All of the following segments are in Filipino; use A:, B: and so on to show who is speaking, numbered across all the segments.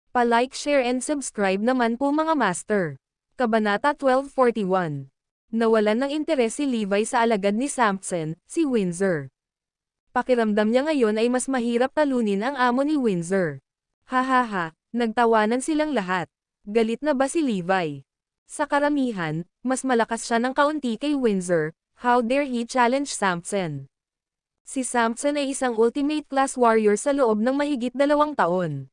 A: Pa-like, share and subscribe naman po mga master. Kabanata 1241. Nawalan ng interes si Levi sa alagad ni Samson, si Windsor. Pakiramdam niya ngayon ay mas mahirap talunin ang amo ni Windsor. Hahaha, nagtawanan silang lahat. Galit na ba si Levi? Sa karamihan, mas malakas siya ng kaunti kay Windsor. How dare he challenge Samson? Si Samson ay isang ultimate class warrior sa loob ng mahigit 2 taon.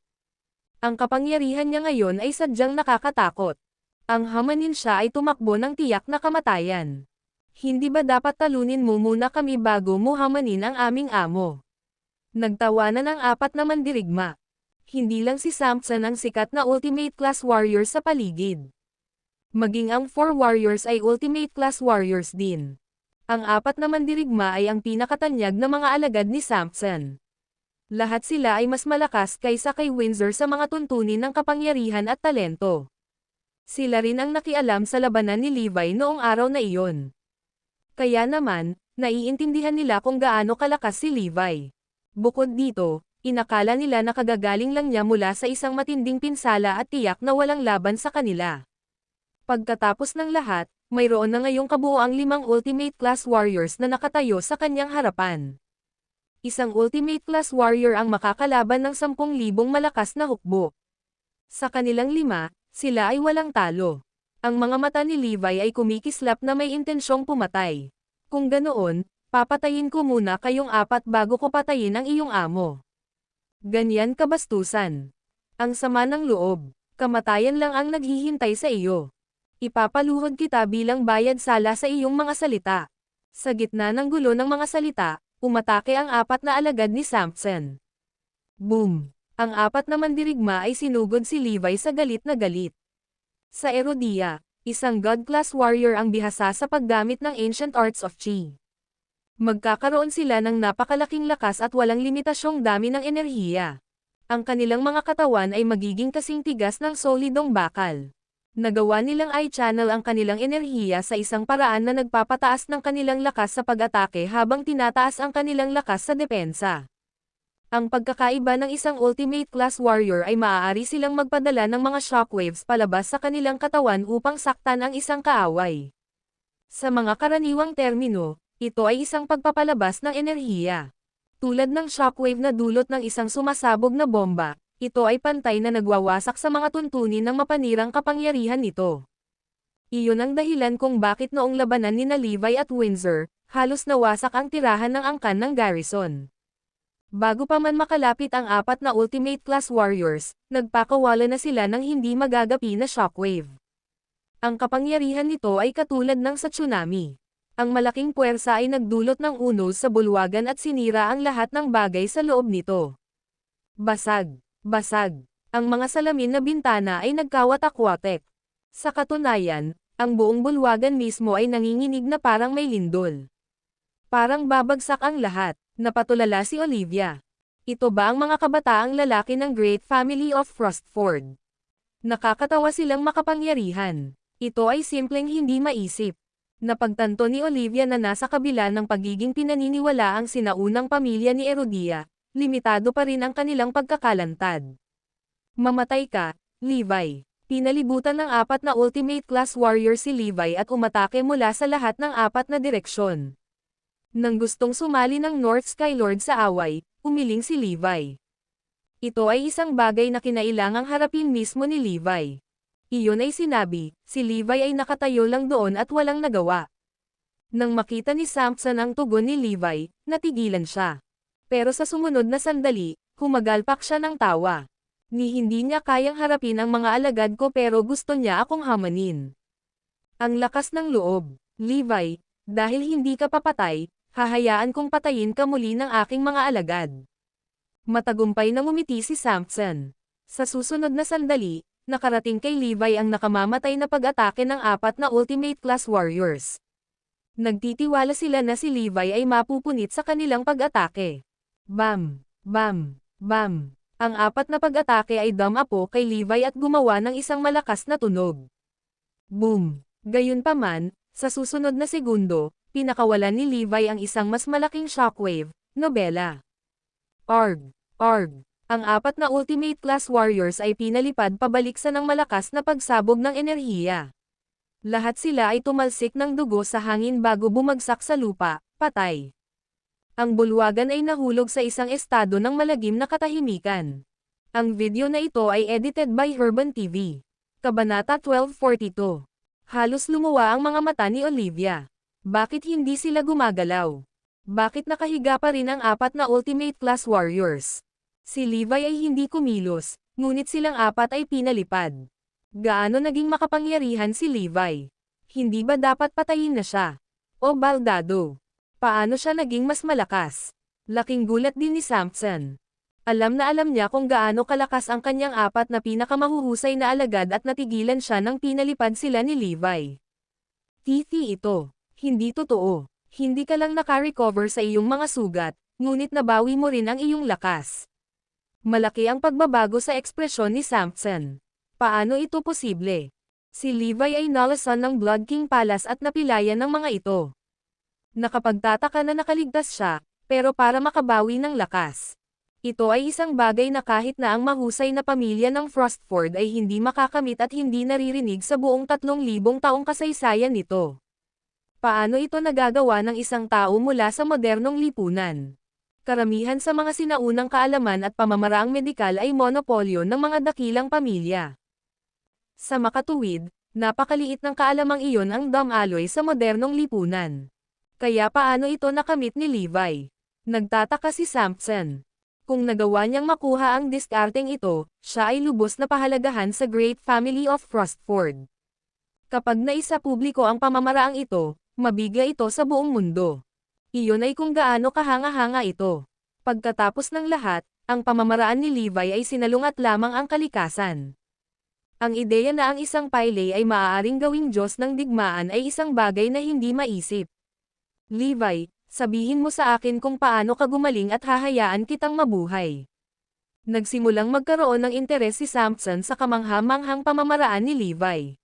A: Ang kapangyarihan niya ngayon ay sadyang nakakatakot. Ang hamanin siya ay tumakbo ng tiyak na kamatayan. Hindi ba dapat talunin mo muna kami bago mo hamanin ang aming amo? Nagtawanan ang 4 na mandirigma. Hindi lang si Samson ang sikat na ultimate class warrior sa paligid. Maging ang 4 warriors ay ultimate class warriors din. Ang 4 na mandirigma ay ang pinakatanyag na mga alagad ni Samson. Lahat sila ay mas malakas kaysa kay Windsor sa mga tuntunin ng kapangyarihan at talento. Sila rin ang nakialam sa labanan ni Levi noong araw na iyon. Kaya naman, naiintindihan nila kung gaano kalakas si Levi. Bukod dito, inakala nila na kagagaling lang niya mula sa isang matinding pinsala at tiyak na walang laban sa kanila. Pagkatapos ng lahat, mayroon na ngayong kabuoang 5 ultimate class warriors na nakatayo sa kanyang harapan. Isang ultimate class warrior ang makakalaban ng 10,000 malakas na hukbo. Sa kanilang 5, sila ay walang talo. Ang mga mata ni Levi ay kumikislap na may intensyong pumatay. Kung ganoon, papatayin ko muna kayong 4 bago ko patayin ang iyong amo. Ganyan kabastusan. Ang sama ng loob. Kamatayan lang ang naghihintay sa iyo. Ipapaluhod kita bilang bayad sala sa iyong mga salita. Sa gitna ng gulo ng mga salita, umatake ang 4 na alagad ni Samson. Boom! Ang 4 na mandirigma ay sinugod si Levi sa galit na galit. Sa Erodia, isang God-class warrior ang bihasa sa paggamit ng ancient arts of Chi. Magkakaroon sila ng napakalaking lakas at walang limitasyong dami ng enerhiya. Ang kanilang mga katawan ay magiging kasing tigas ng solidong bakal. Nagawa nilang i-channel ang kanilang enerhiya sa isang paraan na nagpapataas ng kanilang lakas sa pag-atake habang tinataas ang kanilang lakas sa depensa. Ang pagkakaiba ng isang ultimate class warrior ay maaari silang magpadala ng mga shockwaves palabas sa kanilang katawan upang saktan ang isang kaaway. Sa mga karaniwang termino, ito ay isang pagpapalabas ng enerhiya. Tulad ng shockwave na dulot ng isang sumasabog na bomba, ito ay pantay na nagwawasak sa mga tuntunin ng mapanirang kapangyarihan nito. Iyon ang dahilan kung bakit noong labanan nina Levi at Windsor, halos nawasak ang tirahan ng angkan ng garrison. Bago pa man makalapit ang 4 na ultimate class warriors, nagpakawala na sila ng hindi magagapi na shockwave. Ang kapangyarihan nito ay katulad ng sa tsunami. Ang malaking puwersa ay nagdulot ng unos sa bulwagan at sinira ang lahat ng bagay sa loob nito. Basag. Basag. Ang mga salamin na bintana ay nagkawatak-watek. Sa katunayan, ang buong bulwagan mismo ay nanginginig na parang may lindol. Parang babagsak ang lahat, napatulala si Olivia. Ito ba ang mga kabataang lalaki ng Great Family of Frostford? Nakakatawa silang makapangyarihan. Ito ay simpleng hindi maisip. Napagtanto ni Olivia na nasa kabila ng pagiging pinaniniwala ang sinaunang pamilya ni Erodia, limitado pa rin ang kanilang pagkakalantad. Mamatay ka, Levi. Pinalibutan ng 4 na ultimate class warrior si Levi at umatake mula sa lahat ng 4 na direksyon. Nang gustong sumali ng North Skylord sa away, umiling si Levi. Ito ay isang bagay na kinailangang harapin mismo ni Levi. Iyon ay sinabi, si Levi ay nakatayo lang doon at walang nagawa. Nang makita ni Samson ang tugon ni Levi, natigilan siya. Pero sa sumunod na sandali, humagalpak siya ng tawa. Hindi niya kayang harapin ang mga alagad ko pero gusto niya akong hamanin. Ang lakas ng loob, Levi, dahil hindi ka papatay, hahayaan kong patayin ka muli ng aking mga alagad. Matagumpay na ngumiti si Samson. Sa susunod na sandali, nakarating kay Levi ang nakamamatay na pag-atake ng 4 na ultimate class warriors. Nagtitiwala sila na si Levi ay mapupunit sa kanilang pag-atake. Bam! Bam! Bam! Ang 4 na pag-atake ay dumapo kay Levi at gumawa ng isang malakas na tunog. Boom! Gayunpaman, sa susunod na segundo, pinakawalan ni Levi ang isang mas malaking shockwave, nobela. Arg! Arg! Ang apat na Ultimate Class Warriors ay pinalipad pabalik sa ng malakas na pagsabog ng enerhiya. Lahat sila ay tumalsik ng dugo sa hangin bago bumagsak sa lupa, patay. Ang bulwagan ay nahulog sa isang estado ng malagim na katahimikan. Ang video na ito ay edited by Herban TV. Kabanata 1242. Halos lumuwa ang mga mata ni Olivia. Bakit hindi sila gumagalaw? Bakit nakahiga pa rin ang apat na Ultimate Class Warriors? Si Levi ay hindi kumilos, ngunit silang apat ay pinalipad. Gaano naging makapangyarihan si Levi? Hindi ba dapat patayin na siya? O baldado? Paano siya naging mas malakas? Laking gulat din ni Samson. Alam na alam niya kung gaano kalakas ang kanyang apat na pinakamahuhusay na alagad at natigilan siya nang pinalipad sila ni Levi. Tithi ito. Hindi totoo. Hindi ka lang naka-recover sa iyong mga sugat, ngunit nabawi mo rin ang iyong lakas. Malaki ang pagbabago sa ekspresyon ni Samson. Paano ito posible? Si Levi ay nalasan ng Blood King Palace at napilayan ng mga ito. Nakapagtataka na nakaligtas siya, pero para makabawi ng lakas. Ito ay isang bagay na kahit na ang mahusay na pamilya ng Frostford ay hindi makakamit at hindi naririnig sa buong 3,000 taong kasaysayan nito. Paano ito nagagawa ng isang tao mula sa modernong lipunan? Karamihan sa mga sinaunang kaalaman at pamamaraang medikal ay monopolyo ng mga dakilang pamilya. Sa makatuwid, napakaliit ng kaalamang iyon ang dumaloy sa modernong lipunan. Kaya paano ito nakamit ni Levi? Nagtataka si Samson. Kung nagawa niyang makuha ang diskarteng ito, siya ay lubos na pahalagahan sa Great Family of Frostford. Kapag naisapubliko ang pamamaraang ito, mabigla ito sa buong mundo. Iyon ay kung gaano kahanga-hanga ito. Pagkatapos ng lahat, ang pamamaraan ni Levi ay sinalungat lamang ang kalikasan. Ang ideya na ang isang Pyle ay maaaring gawing Diyos ng digmaan ay isang bagay na hindi maisip. Levi, sabihin mo sa akin kung paano ka gumaling at hahayaan kitang mabuhay. Nagsimulang magkaroon ng interes si Samson sa kamangha-manghang pamamaraan ni Levi.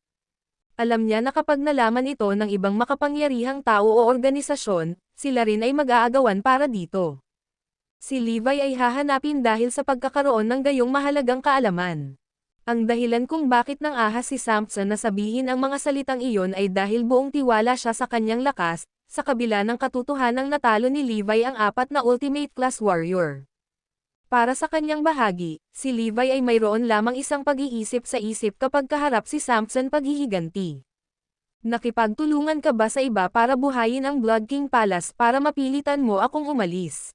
A: Alam niya na kapag nalaman ito ng ibang makapangyarihang tao o organisasyon, sila rin ay mag-aagawan para dito. Si Levi ay hahanapin dahil sa pagkakaroon ng gayong mahalagang kaalaman. Ang dahilan kung bakit nang ahas si Samson na sabihin ang mga salitang iyon ay dahil buong tiwala siya sa kanyang lakas, sa kabila ng katotohanang natalo ni Levi ang apat na Ultimate Class Warrior. Para sa kanyang bahagi, si Levi ay mayroon lamang isang pag-iisip sa isip kapag kaharap si Samson paghihiganti. Nakipagtulungan ka ba sa iba para buhayin ang Blood King Palace para mapilitan mo akong umalis?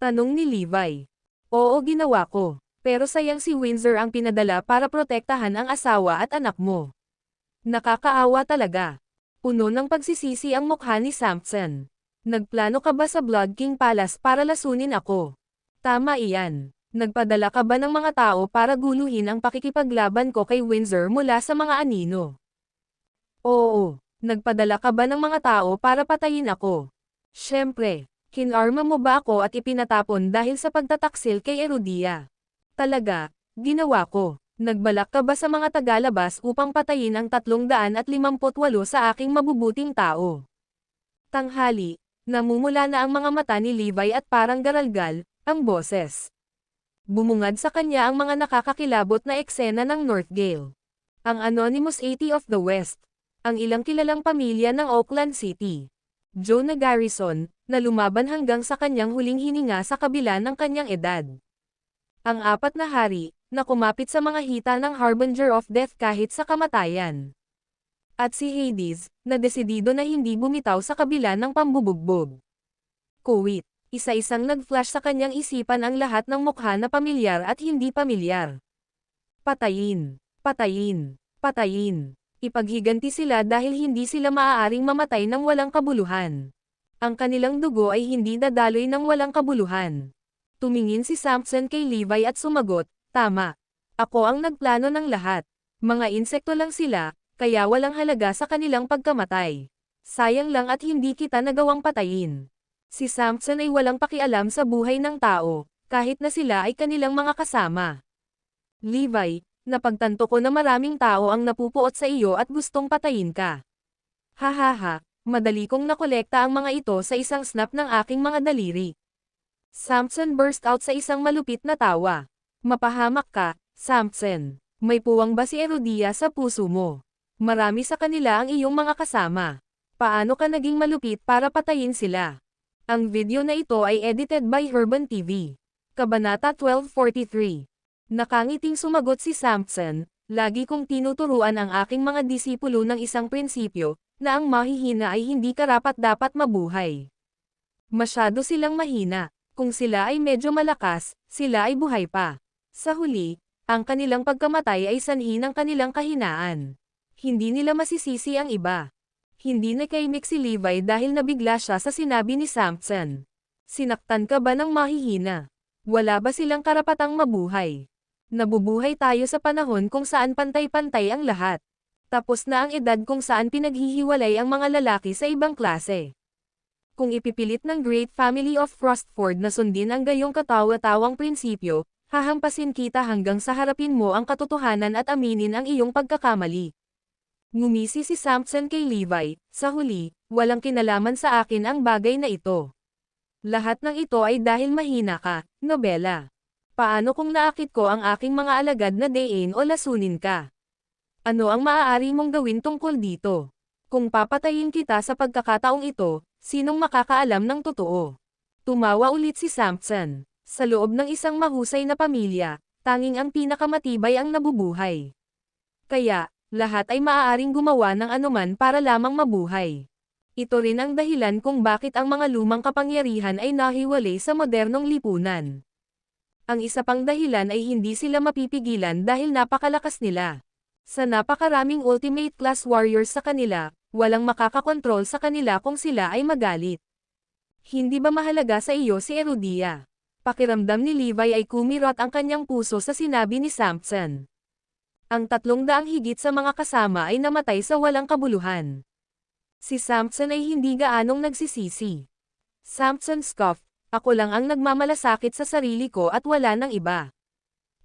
A: Tanong ni Levi. Oo, ginawa ko. Pero sayang si Windsor ang pinadala para protektahan ang asawa at anak mo. Nakakaawa talaga. Puno ng pagsisisi ang mukha ni Samson. Nagplano ka ba sa Blood King Palace para lasunin ako? Tama iyan. Nagpadala ka ba ng mga tao para guluhin ang pakikipaglaban ko kay Windsor mula sa mga anino? Oo. Nagpadala ka ba ng mga tao para patayin ako? Siyempre. Kinarma mo ba ako at ipinatapon dahil sa pagtataksil kay Erudia? Talaga, ginawa ko. Nagbalak ka ba sa mga tagalabas upang patayin ang 358 sa aking mabubuting tao? Tanghali, namumula na ang mga mata ni Levi at parang garalgal, ang boses. Bumungad sa kanya ang mga nakakakilabot na eksena ng Northgale. Ang Anonymous 80 of the West. Ang ilang kilalang pamilya ng Oakland City. Jonah Garrison, na lumaban hanggang sa kanyang huling hininga sa kabila ng kanyang edad. Ang apat na hari, na kumapit sa mga hita ng Harbinger of Death kahit sa kamatayan. At si Hades, na desidido na hindi bumitaw sa kabila ng pambubugbog. Kuwit. Isa-isang nag-flash sa kanyang isipan ang lahat ng mukha na pamilyar at hindi pamilyar. Patayin. Patayin. Patayin. Ipaghiganti sila dahil hindi sila maaaring mamatay ng walang kabuluhan. Ang kanilang dugo ay hindi dadaloy ng walang kabuluhan. Tumingin si Samson kay Levi at sumagot, tama. Ako ang nagplano ng lahat. Mga insekto lang sila, kaya walang halaga sa kanilang pagkamatay. Sayang lang at hindi kita nagawang patayin. Si Samson ay walang pakialam sa buhay ng tao, kahit na sila ay kanilang mga kasama. Levi, napagtanto ko na maraming tao ang napupuot sa iyo at gustong patayin ka. Hahaha, madali kong nakolekta ang mga ito sa isang snap ng aking mga daliri. Samson burst out sa isang malupit na tawa. Mapahamak ka, Samson. May puwang ba si Erudia sa puso mo? Marami sa kanila ang iyong mga kasama. Paano ka naging malupit para patayin sila? Ang video na ito ay edited by Herban TV. Kabanata 1243. Nakangiting sumagot si Samson, lagi kong tinuturuan ang aking mga disipulo ng isang prinsipyo, na ang mahihina ay hindi karapat-dapat mabuhay. Masyado silang mahina. Kung sila ay medyo malakas, sila ay buhay pa. Sa huli, ang kanilang pagkamatay ay sanhi ng kanilang kahinaan. Hindi nila masisisi ang iba. Hindi nakaimik si Levi dahil nabigla siya sa sinabi ni Samson. Sinaktan ka ba ng mahihina? Wala ba silang karapatang mabuhay? Nabubuhay tayo sa panahon kung saan pantay-pantay ang lahat. Tapos na ang edad kung saan pinaghihiwalay ang mga lalaki sa ibang klase. Kung ipipilit ng Great Family of Frostford na sundin ang gayong katawa-tawang prinsipyo, hahampasin kita hanggang sa harapin mo ang katotohanan at aminin ang iyong pagkakamali. Ngumisi si Samson kay Levi, sa huli, walang kinalaman sa akin ang bagay na ito. Lahat ng ito ay dahil mahina ka, nobela. Paano kung naakit ko ang aking mga alagad na dayin o lasunin ka? Ano ang maaari mong gawin tungkol dito? Kung papatayin kita sa pagkakataong ito, sinong makakaalam ng totoo? Tumawa ulit si Samson. Sa loob ng isang mahusay na pamilya, tanging ang pinakamatibay ang nabubuhay. Kaya, lahat ay maaaring gumawa ng anuman para lamang mabuhay. Ito rin ang dahilan kung bakit ang mga lumang kapangyarihan ay nahiwalay sa modernong lipunan. Ang isa pang dahilan ay hindi sila mapipigilan dahil napakalakas nila. Sa napakaraming ultimate class warriors sa kanila, walang makakakontrol sa kanila kung sila ay magalit. Hindi ba mahalaga sa iyo si Erudia? Pakiramdam ni Levi ay kumirot ang kanyang puso sa sinabi ni Samson. Ang 300 higit sa mga kasama ay namatay sa walang kabuluhan. Si Samson ay hindi gaanong nagsisisi. Samson scoffed, ako lang ang nagmamalasakit sa sarili ko at wala nang iba.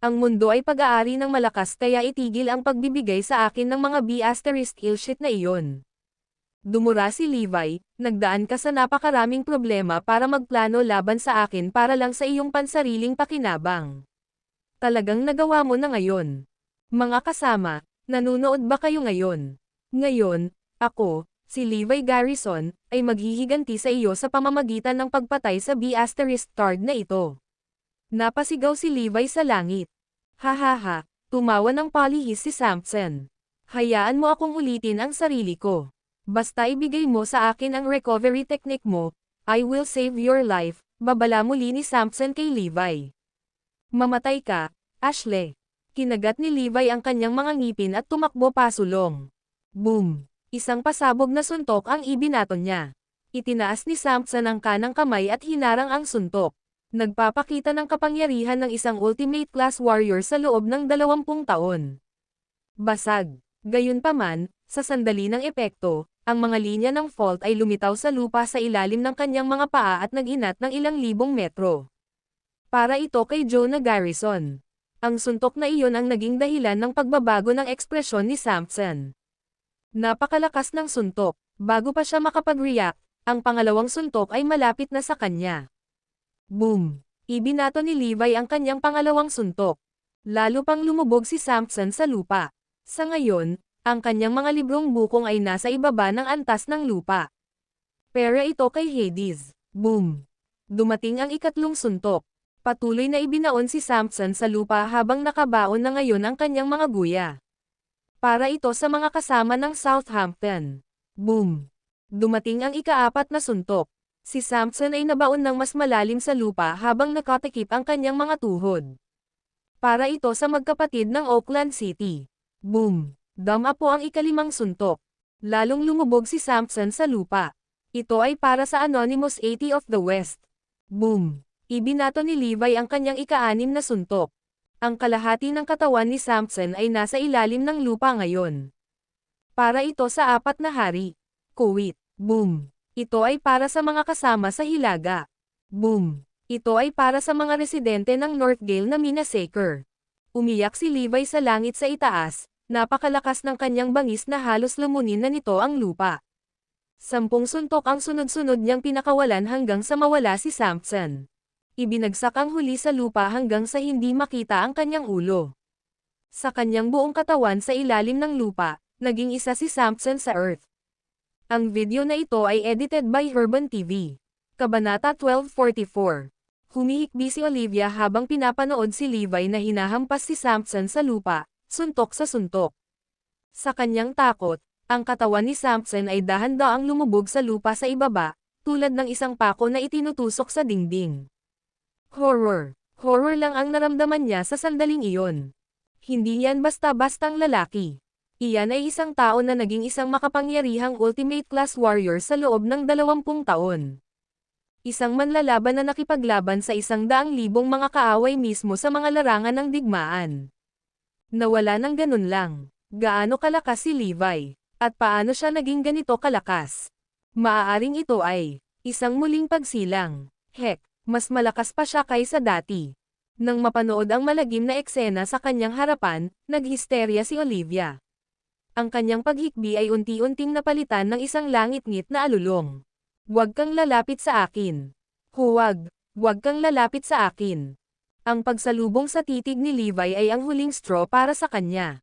A: Ang mundo ay pag-aari ng malakas kaya itigil ang pagbibigay sa akin ng mga B***ill shit na iyon. Dumura si Levi, nagdaan ka sa napakaraming problema para magplano laban sa akin para lang sa iyong pansariling pakinabang. Talagang nagawa mo na ngayon. Mga kasama, nanonood ba kayo ngayon? Ngayon, ako, si Levi Garrison, ay maghihiganti sa iyo sa pamamagitan ng pagpatay sa B***tard na ito. Napasigaw si Levi sa langit. Hahaha, tumawa ng palihis si Samson. Hayaan mo akong ulitin ang sarili ko. Basta ibigay mo sa akin ang recovery technique mo, I will save your life, babala muli ni Samson kay Levi. Mamatay ka, Ashley. Kinagat ni Levi ang kanyang mga ngipin at tumakbo pasulong. Boom! Isang pasabog na suntok ang ibinaton niya. Itinaas ni Samson ang kanang kamay at hinarang ang suntok. Nagpapakita ng kapangyarihan ng isang ultimate class warrior sa loob ng 20 taon. Basag. Gayunpaman, sa sandali ng epekto, ang mga linya ng fault ay lumitaw sa lupa sa ilalim ng kanyang mga paa at nag-inat ng ilang libong metro. Para ito kay Jonah Garrison. Ang suntok na iyon ang naging dahilan ng pagbabago ng ekspresyon ni Samson. Napakalakas ng suntok. Bago pa siya makapag-react, ang pangalawang suntok ay malapit na sa kanya. Boom! Ibinato ni Levi ang kanyang pangalawang suntok. Lalo pang lumubog si Samson sa lupa. Sa ngayon, ang kanyang mga librong bukong ay nasa ibaba ng antas ng lupa. Pera ito kay Hades. Boom! Dumating ang ikatlong suntok. Patuloy na ibinaon si Samson sa lupa habang nakabaon na ngayon ang kanyang mga guya. Para ito sa mga kasama ng Southampton. Boom! Dumating ang ikaapat na suntok. Si Samson ay nabaon ng mas malalim sa lupa habang nakatikip ang kanyang mga tuhod. Para ito sa magkapatid ng Oakland City. Boom! Dama po ang ikalimang suntok. Lalong lumubog si Samson sa lupa. Ito ay para sa Anonymous 80 of the West. Boom! Ibinato ni Levi ang kanyang ika-6 na suntok. Ang kalahati ng katawan ni Samson ay nasa ilalim ng lupa ngayon. Para ito sa 4 na hari. Kuwait. Boom! Ito ay para sa mga kasama sa Hilaga. Boom! Ito ay para sa mga residente ng Northgale na Minasaker. Umiyak si Levi sa langit sa itaas, napakalakas ng kanyang bangis na halos lumunin na nito ang lupa. 10 suntok ang sunod-sunod niyang pinakawalan hanggang sa mawala si Samson. Ibinagsak ang huli sa lupa hanggang sa hindi makita ang kanyang ulo. Sa kanyang buong katawan sa ilalim ng lupa, naging isa si Samson sa Earth. Ang video na ito ay edited by Urban TV. Kabanata 1244. Humihikbi si Olivia habang pinapanood si Levi na hinahampas si Samson sa lupa, suntok sa suntok. Sa kanyang takot, ang katawan ni Samson ay dahan-daang lumubog sa lupa sa ibaba, tulad ng isang pako na itinutusok sa dingding. Horror. Horror lang ang naramdaman niya sa sandaling iyon. Hindi yan basta-bastang lalaki. Iyan ay isang tao na naging isang makapangyarihang ultimate class warrior sa loob ng 20 taon. Isang manlalaban na nakipaglaban sa 100,000 mga kaaway mismo sa mga larangan ng digmaan. Nawala ng ganun lang. Gaano kalakas si Levi? At paano siya naging ganito kalakas? Maaaring ito ay isang muling pagsilang. Heck, mas malakas pa siya kaysa dati. Nang mapanood ang malagim na eksena sa kanyang harapan, naghisterya si Olivia. Ang kanyang paghikbi ay unti-unting napalitan ng isang langit-ngit na alulong. Huwag kang lalapit sa akin. Huwag kang lalapit sa akin. Ang pagsalubong sa titig ni Levi ay ang huling straw para sa kanya.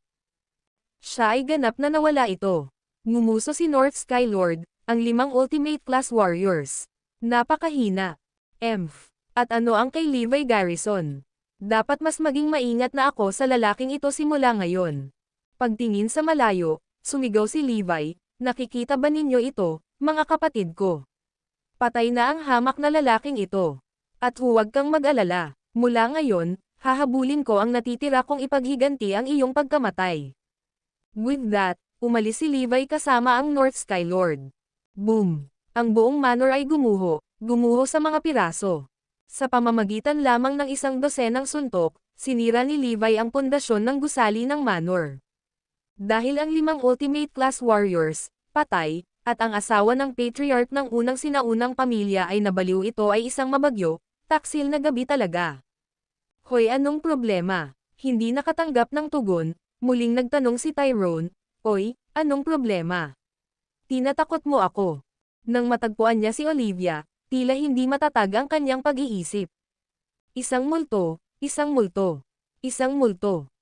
A: Siya ay ganap na nawala ito. Ngumuso si North Sky Lord, ang 5 ultimate class warriors. Napakahina. At ano ang kay Levi Garrison? Dapat mas maging maingat na ako sa lalaking ito simula ngayon. Pagtingin sa malayo, sumigaw si Levi, nakikita ba ninyo ito, mga kapatid ko? Patay na ang hamak na lalaking ito. At huwag kang mag-alala, mula ngayon, hahabulin ko ang natitira kong ipaghiganti ang iyong pagkamatay. With that, umalis si Levi kasama ang North Sky Lord. Boom! Ang buong manor ay gumuho sa mga piraso. Sa pamamagitan lamang ng 12 suntok, sinira ni Levi ang pundasyon ng gusali ng manor. Dahil ang 5 ultimate class warriors, patay, at ang asawa ng patriarch ng unang sinaunang pamilya ay nabaliw, ito ay isang mabagyo, taksil na gabi talaga. Hoy, anong problema? Hindi nakatanggap ng tugon, muling nagtanong si Tyrone. Oy, anong problema? Tinatakot mo ako. Nang matagpuan niya si Olivia, tila hindi matatag ang kanyang pag-iisip. Isang multo.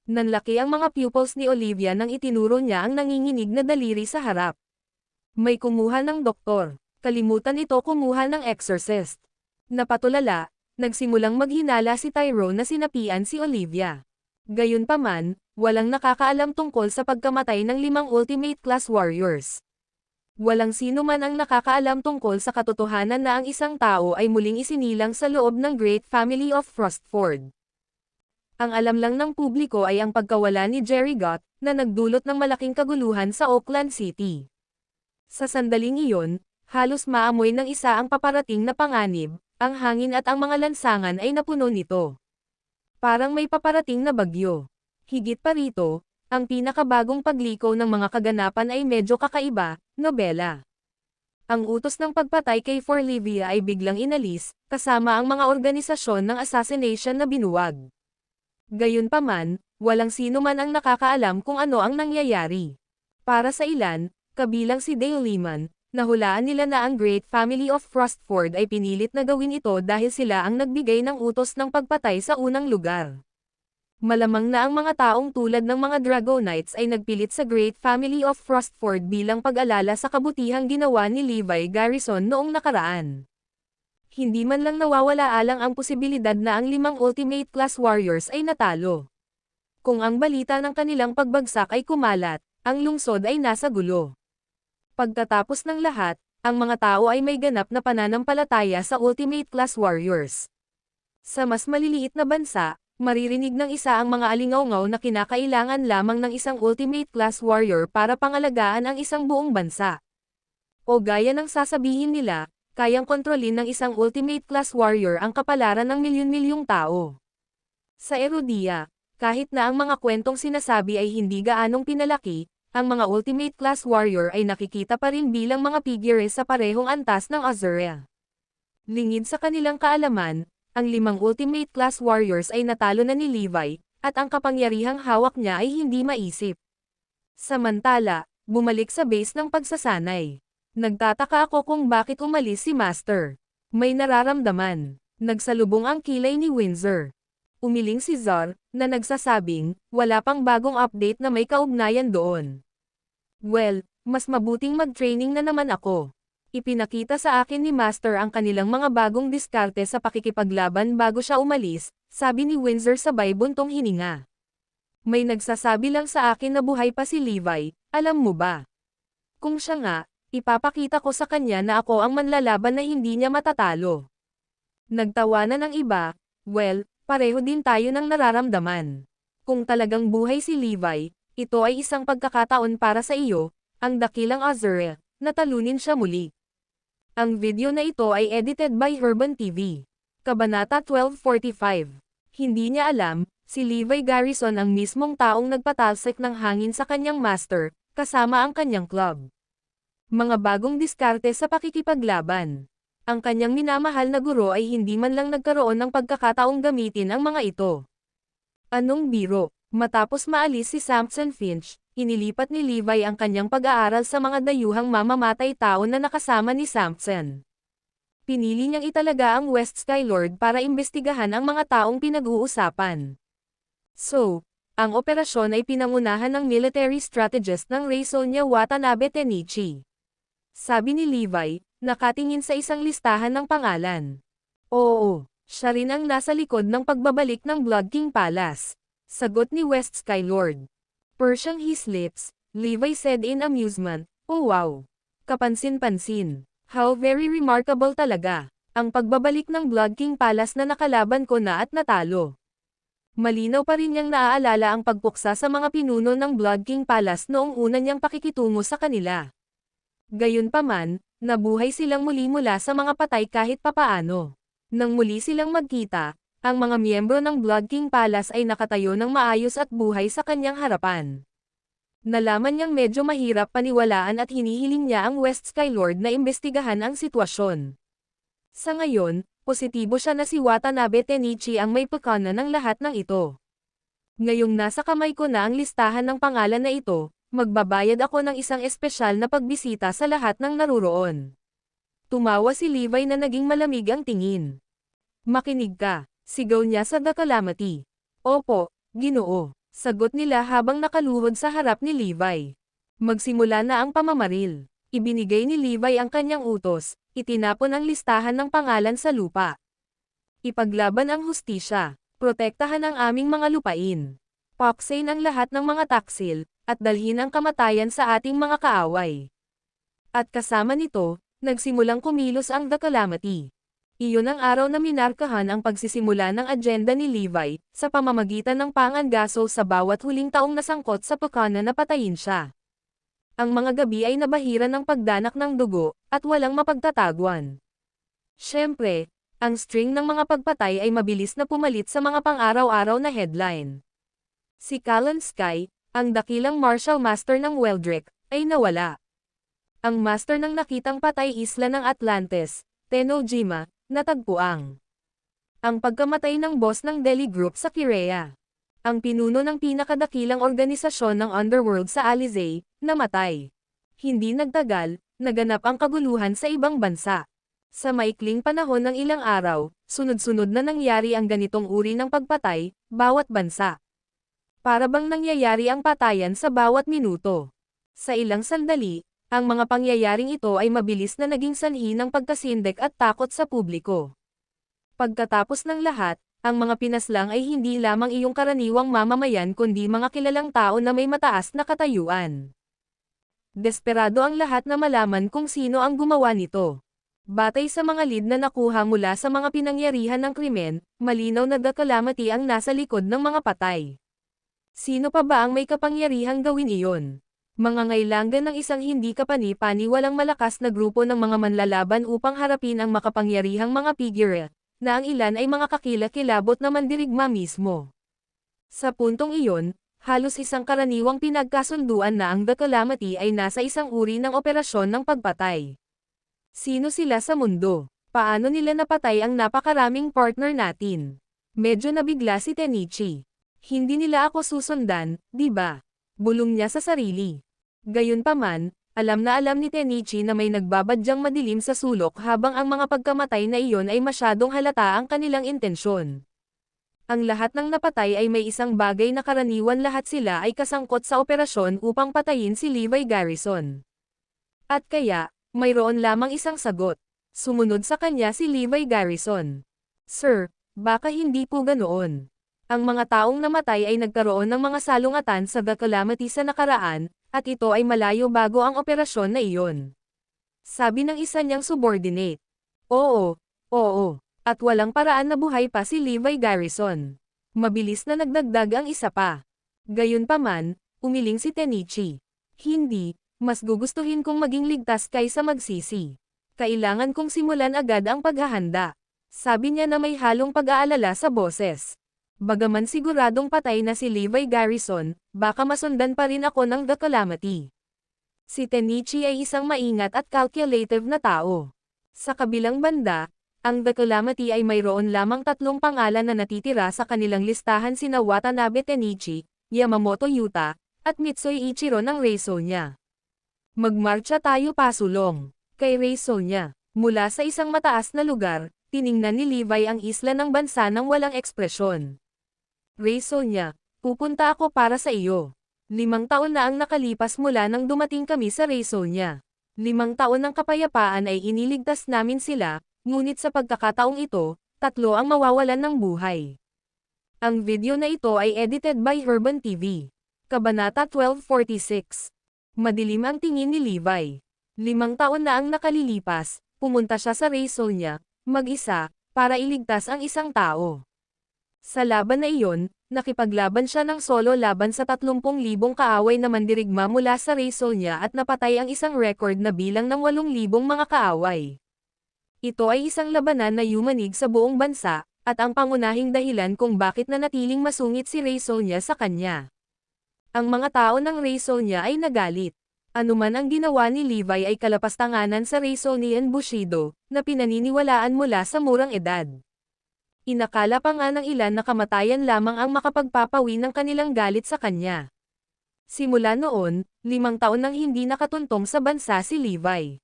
A: Nanlaki ang mga pupils ni Olivia nang itinuro niya ang nanginginig na daliri sa harap. May kumuha ng doktor. Kalimutan ito kumuha ng exorcist. Napatulala, nagsimulang maghinala si Tyrone na sinapian si Olivia. Gayunpaman, walang nakakaalam tungkol sa pagkamatay ng 5 ultimate class warriors. Walang sino man ang nakakaalam tungkol sa katotohanan na ang isang tao ay muling isinilang sa loob ng Great Family of Frostford. Ang alam lang ng publiko ay ang pagkawala ni Jerry Gott, na nagdulot ng malaking kaguluhan sa Oakland City. Sa sandaling iyon, halos maamoy ng isa ang paparating na panganib, ang hangin at ang mga lansangan ay napuno nito. Parang may paparating na bagyo. Higit pa rito, ang pinakabagong pagliko ng mga kaganapan ay medyo kakaiba, nobela. Ang utos ng pagpatay kay Forlivia ay biglang inalis, kasama ang mga organisasyon ng assassination na binuwag. Gayunpaman, walang sino man ang nakakaalam kung ano ang nangyayari. Para sa ilan, kabilang si Dale Lehman, nahulaan nila na ang Great Family of Frostford ay pinilit na gawin ito dahil sila ang nagbigay ng utos ng pagpatay sa unang lugar. Malamang na ang mga taong tulad ng mga Dragonites ay nagpilit sa Great Family of Frostford bilang pag-alala sa kabutihang ginawa ni Levi Garrison noong nakaraan. Hindi man lang nawawala-alang ang posibilidad na ang 5 ultimate class warriors ay natalo. Kung ang balita ng kanilang pagbagsak ay kumalat, ang lungsod ay nasa gulo. Pagkatapos ng lahat, ang mga tao ay may ganap na pananampalataya sa ultimate class warriors. Sa mas maliliit na bansa, maririnig ng isa ang mga alingaw-ngaw na kinakailangan lamang ng isang ultimate class warrior para pangalagaan ang isang buong bansa. O gaya ng sasabihin nila, kayang kontrolin ng isang ultimate class warrior ang kapalaran ng milyon-milyong tao. Sa Erudia, kahit na ang mga kwentong sinasabi ay hindi gaanong pinalaki, ang mga ultimate class warrior ay nakikita pa rin bilang mga figures sa parehong antas ng Azurea. Lingid sa kanilang kaalaman, ang 5 ultimate class warriors ay natalo na ni Levi, at ang kapangyarihang hawak niya ay hindi maisip. Samantala, bumalik sa base ng pagsasanay. Nagtataka ako kung bakit umalis si Master. May nararamdaman. Nagsalubong ang kilay ni Windsor. Umiling si Zar, na nagsasabing, wala pang bagong update na may kaugnayan doon. Well, mas mabuting mag-training na naman ako. Ipinakita sa akin ni Master ang kanilang mga bagong diskarte sa pakikipaglaban bago siya umalis, sabi ni Windsor sabay buntong hininga. May nagsasabi lang sa akin na buhay pa si Levi, alam mo ba? Kung siya nga, ipapakita ko sa kanya na ako ang manlalaban na hindi niya matatalo. Nagtawanan ng iba, well, pareho din tayo ng nararamdaman. Kung talagang buhay si Levi, ito ay isang pagkakataon para sa iyo, ang dakilang Azure, na talunin siya muli. Ang video na ito ay edited by Urban TV. Kabanata 1245. Hindi niya alam, si Levi Garrison ang mismong taong nagpatalsik ng hangin sa kanyang master, kasama ang kanyang club. Mga bagong diskarte sa pakikipaglaban. Ang kanyang minamahal na guro ay hindi man lang nagkaroon ng pagkakataong gamitin ang mga ito. Anong biro? Matapos maalis si Samson Finch, inilipat ni Levi ang kanyang pag-aaral sa mga dayuhang mamamatay taon na nakasama ni Samson. Pinili niyang italaga ang West Skylord para imbestigahan ang mga taong pinag-uusapan. So, ang operasyon ay pinangunahan ng military strategist ng Ray Sonia Watanabe Tenichi. Sabi ni Levi, nakatingin sa isang listahan ng pangalan. Oo, siya rin ang nasa likod ng pagbabalik ng Blood King Palace. Sagot ni West Skylord. Pursing his lips, Levi said in amusement, oh wow. Kapansin-pansin. How very remarkable talaga. Ang pagbabalik ng Blood King Palace na nakalaban ko na at natalo. Malinaw pa rin niyang naaalala ang pagpuksa sa mga pinuno ng Blood King Palace noong una niyang pakikitungo sa kanila. Gayunpaman, nabuhay silang muli mula sa mga patay kahit papaano. Nang muli silang magkita, ang mga miyembro ng Blood King Palace ay nakatayo ng maayos at buhay sa kanyang harapan. Nalaman niyang medyo mahirap paniwalaan at hinihiling niya ang West Skylord na imbestigahan ang sitwasyon. Sa ngayon, positibo siya na si Watanabe Tenichi ang may pagkana ng lahat ng ito. Ngayong nasa kamay ko na ang listahan ng pangalan na ito, magbabayad ako ng isang espesyal na pagbisita sa lahat ng naruroon. Tumawa si Levi na naging malamig ang tingin. Makinig ka, sigaw niya sa The Calamity. Opo, Ginoo, sagot nila habang nakaluhod sa harap ni Levi. Magsimula na ang pamamaril. Ibinigay ni Levi ang kanyang utos, itinapon ang listahan ng pangalan sa lupa. Ipaglaban ang hustisya, protektahan ang aming mga lupain. Paksain ang lahat ng mga taksil, at dalhin ang kamatayan sa ating mga kaaway. At kasama nito, nagsimulang kumilos ang The Calamity. Iyon ang araw na minarkahan ang pagsisimula ng agenda ni Levi, sa pamamagitan ng pangangaso sa bawat huling taong nasangkot sa pagkana na patayin siya. Ang mga gabi ay nabahira ng pagdanak ng dugo, at walang mapagtatagwan. Siyempre, ang string ng mga pagpatay ay mabilis na pumalit sa mga pang-araw-araw na headline. Si Callan Sky, ang dakilang martial master ng Weldrick, ay nawala. Ang master ng nakitang patay isla ng Atlantis, Tenojima, natagpuan. Ang pagkamatay ng boss ng Delhi Group sa Kirea. Ang pinuno ng pinakadakilang organisasyon ng Underworld sa Alizé, namatay. Hindi nagtagal, naganap ang kaguluhan sa ibang bansa. Sa maikling panahon ng ilang araw, sunod-sunod na nangyari ang ganitong uri ng pagpatay, bawat bansa. Para bang nangyayari ang patayan sa bawat minuto. Sa ilang sandali, ang mga pangyayaring ito ay mabilis na naging sanhi ng pagkasindek at takot sa publiko. Pagkatapos ng lahat, ang mga pinaslang ay hindi lamang iyong karaniwang mamamayan kundi mga kilalang tao na may mataas na katayuan. Desperado ang lahat na malaman kung sino ang gumawa nito. Batay sa mga lead na nakuha mula sa mga pinangyarihan ng krimen, malinaw na The Calamity ang nasa likod ng mga patay. Sino pa ba ang may kapangyarihang gawin iyon? Mangangailangan ng isang hindi kapani-paniwalang malakas na grupo ng mga manlalaban upang harapin ang makapangyarihang mga figure, na ang ilan ay mga kakilakilabot na mandirigma mismo. Sa puntong iyon, halos isang karaniwang pinagkasunduan na ang The Calamity ay nasa isang uri ng operasyon ng pagpatay. Sino sila sa mundo? Paano nila napatay ang napakaraming partner natin? Medyo nabigla si Tenichi. Hindi nila ako susundan, di ba? Bulong niya sa sarili. Gayunpaman, Alam na alam ni Tenichi na may nagbabadyang madilim sa sulok habang ang mga pagkamatay na iyon ay masyadong halata ang kanilang intensyon. Ang lahat ng napatay ay may isang bagay na karaniwan lahat sila ay kasangkot sa operasyon upang patayin si Levi Garrison. At kaya, mayroon lamang isang sagot. Sumunod sa kanya si Levi Garrison. Sir, baka hindi po ganoon. Ang mga taong namatay ay nagkaroon ng mga salungatan sa The Calamity sa nakaraan, at ito ay malayo bago ang operasyon na iyon. Sabi ng isa niyang subordinate. Oo, oo, at walang paraan na buhay pa si Levi Garrison. Mabilis na nagdagdag ang isa pa. Gayunpaman, umiling si Tenichi. Hindi, mas gugustuhin kong maging ligtas kaysa magsisi. Kailangan kong simulan agad ang paghahanda. Sabi niya na may halong pag-aalala sa boses. Bagaman siguradong patay na si Levi Garrison, baka masundan pa rin ako ng The Calamity. Si Tenichi ay isang maingat at calculative na tao. Sa kabilang banda, ang The Calamity ay mayroon lamang 3 pangalan na natitira sa kanilang listahan sina Watanabe Tenichi, Yamamoto Yuta, at Mitsui Ichiro ng Raysonia. Magmarcha tayo pasulong. Kay Raysonia, mula sa isang mataas na lugar, tiningnan ni Levi ang isla ng bansa ng walang ekspresyon. Raysonia, pupunta ako para sa iyo. 5 taon na ang nakalipas mula nang dumating kami sa Raysonia. 5 taon ng kapayapaan ay iniligtas namin sila, ngunit sa pagkakataong ito, 3 ang mawawalan ng buhay. Ang video na ito ay edited by Herban TV. Kabanata 1246. Madilim ang tingin ni Levi. 5 taon na ang nakalilipas, pumunta siya sa Raysonia, mag-isa, para iligtas ang isang tao. Sa laban na iyon, nakipaglaban siya ng solo laban sa 30,000 kaaway na mandirigma mula sa Raysonia at napatay ang isang record na bilang ng 8,000 mga kaaway. Ito ay isang labanan na yumanig sa buong bansa, at ang pangunahing dahilan kung bakit nanatiling masungit si Raysonia sa kanya. Ang mga tao ng Raysonia ay nagalit. Anuman ang ginawa ni Levi ay kalapastanganan sa Raysonian Bushido, na pinaniniwalaan mula sa murang edad. Inakala pa nga ng ilan na kamatayan lamang ang makapagpapawi ng kanilang galit sa kanya. Simula noon, 5 taon nang hindi nakatuntong sa bansa si Levi.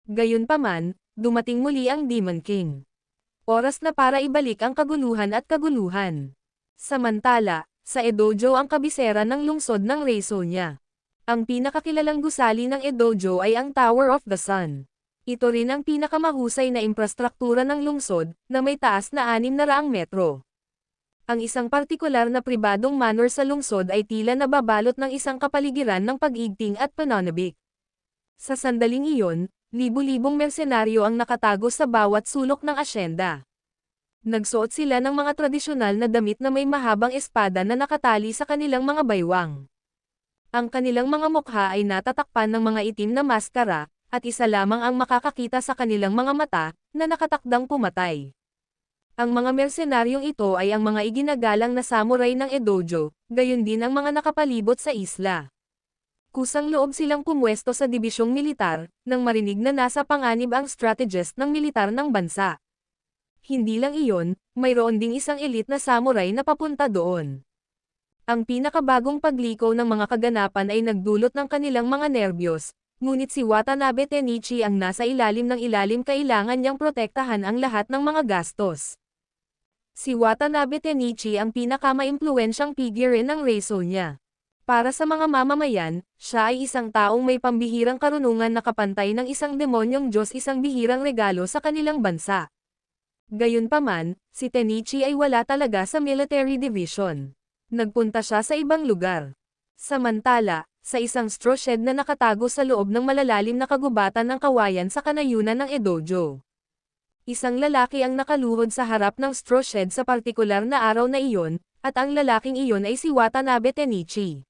A: Gayunpaman, dumating muli ang Demon King. Oras na para ibalik ang kaguluhan at kaguluhan. Samantala, sa Edojo ang kabisera ng lungsod ng Raysonia. Ang pinakakilalang gusali ng Edojo ay ang Tower of the Sun. Ito rin ang pinakamahusay na infrastruktura ng lungsod, na may taas na 600 metro. Ang isang partikular na pribadong manor sa lungsod ay tila nababalot ng isang kapaligiran ng pag-igting at pananabik. Sa sandaling iyon, libu-libong mersenaryo ang nakatago sa bawat sulok ng asyenda. Nagsuot sila ng mga tradisyonal na damit na may mahabang espada na nakatali sa kanilang mga baywang. Ang kanilang mga mukha ay natatakpan ng mga itim na maskara, at isa lamang ang makakakita sa kanilang mga mata, na nakatakdang pumatay. Ang mga mersenaryong ito ay ang mga iginagalang na samurai ng Edojo, gayon din ang mga nakapalibot sa isla. Kusang loob silang pumwesto sa dibisyong militar, nang marinig na nasa panganib ang strategist ng militar ng bansa. Hindi lang iyon, mayroon ding isang elite na samurai na papunta doon. Ang pinakabagong pagliko ng mga kaganapan ay nagdulot ng kanilang mga nerbiyos, ngunit si Watanabe Tenichi ang nasa ilalim ng ilalim kailangan niyang protektahan ang lahat ng mga gastos. Si Watanabe Tenichi ang pinakamaimpluwensyang figure ng Raysonia. Para sa mga mamamayan, siya ay isang taong may pambihirang karunungan na kapantay ng isang demonyong Diyos, isang bihirang regalo sa kanilang bansa. Gayunpaman, si Tenichi ay wala talaga sa military division. Nagpunta siya sa ibang lugar. Samantala, sa isang straw shed na nakatago sa loob ng malalalim na kagubatan ng kawayan sa kanayunan ng Edojo. Isang lalaki ang nakaluhod sa harap ng straw shed sa partikular na araw na iyon, at ang lalaking iyon ay si Watanabe Tenichi.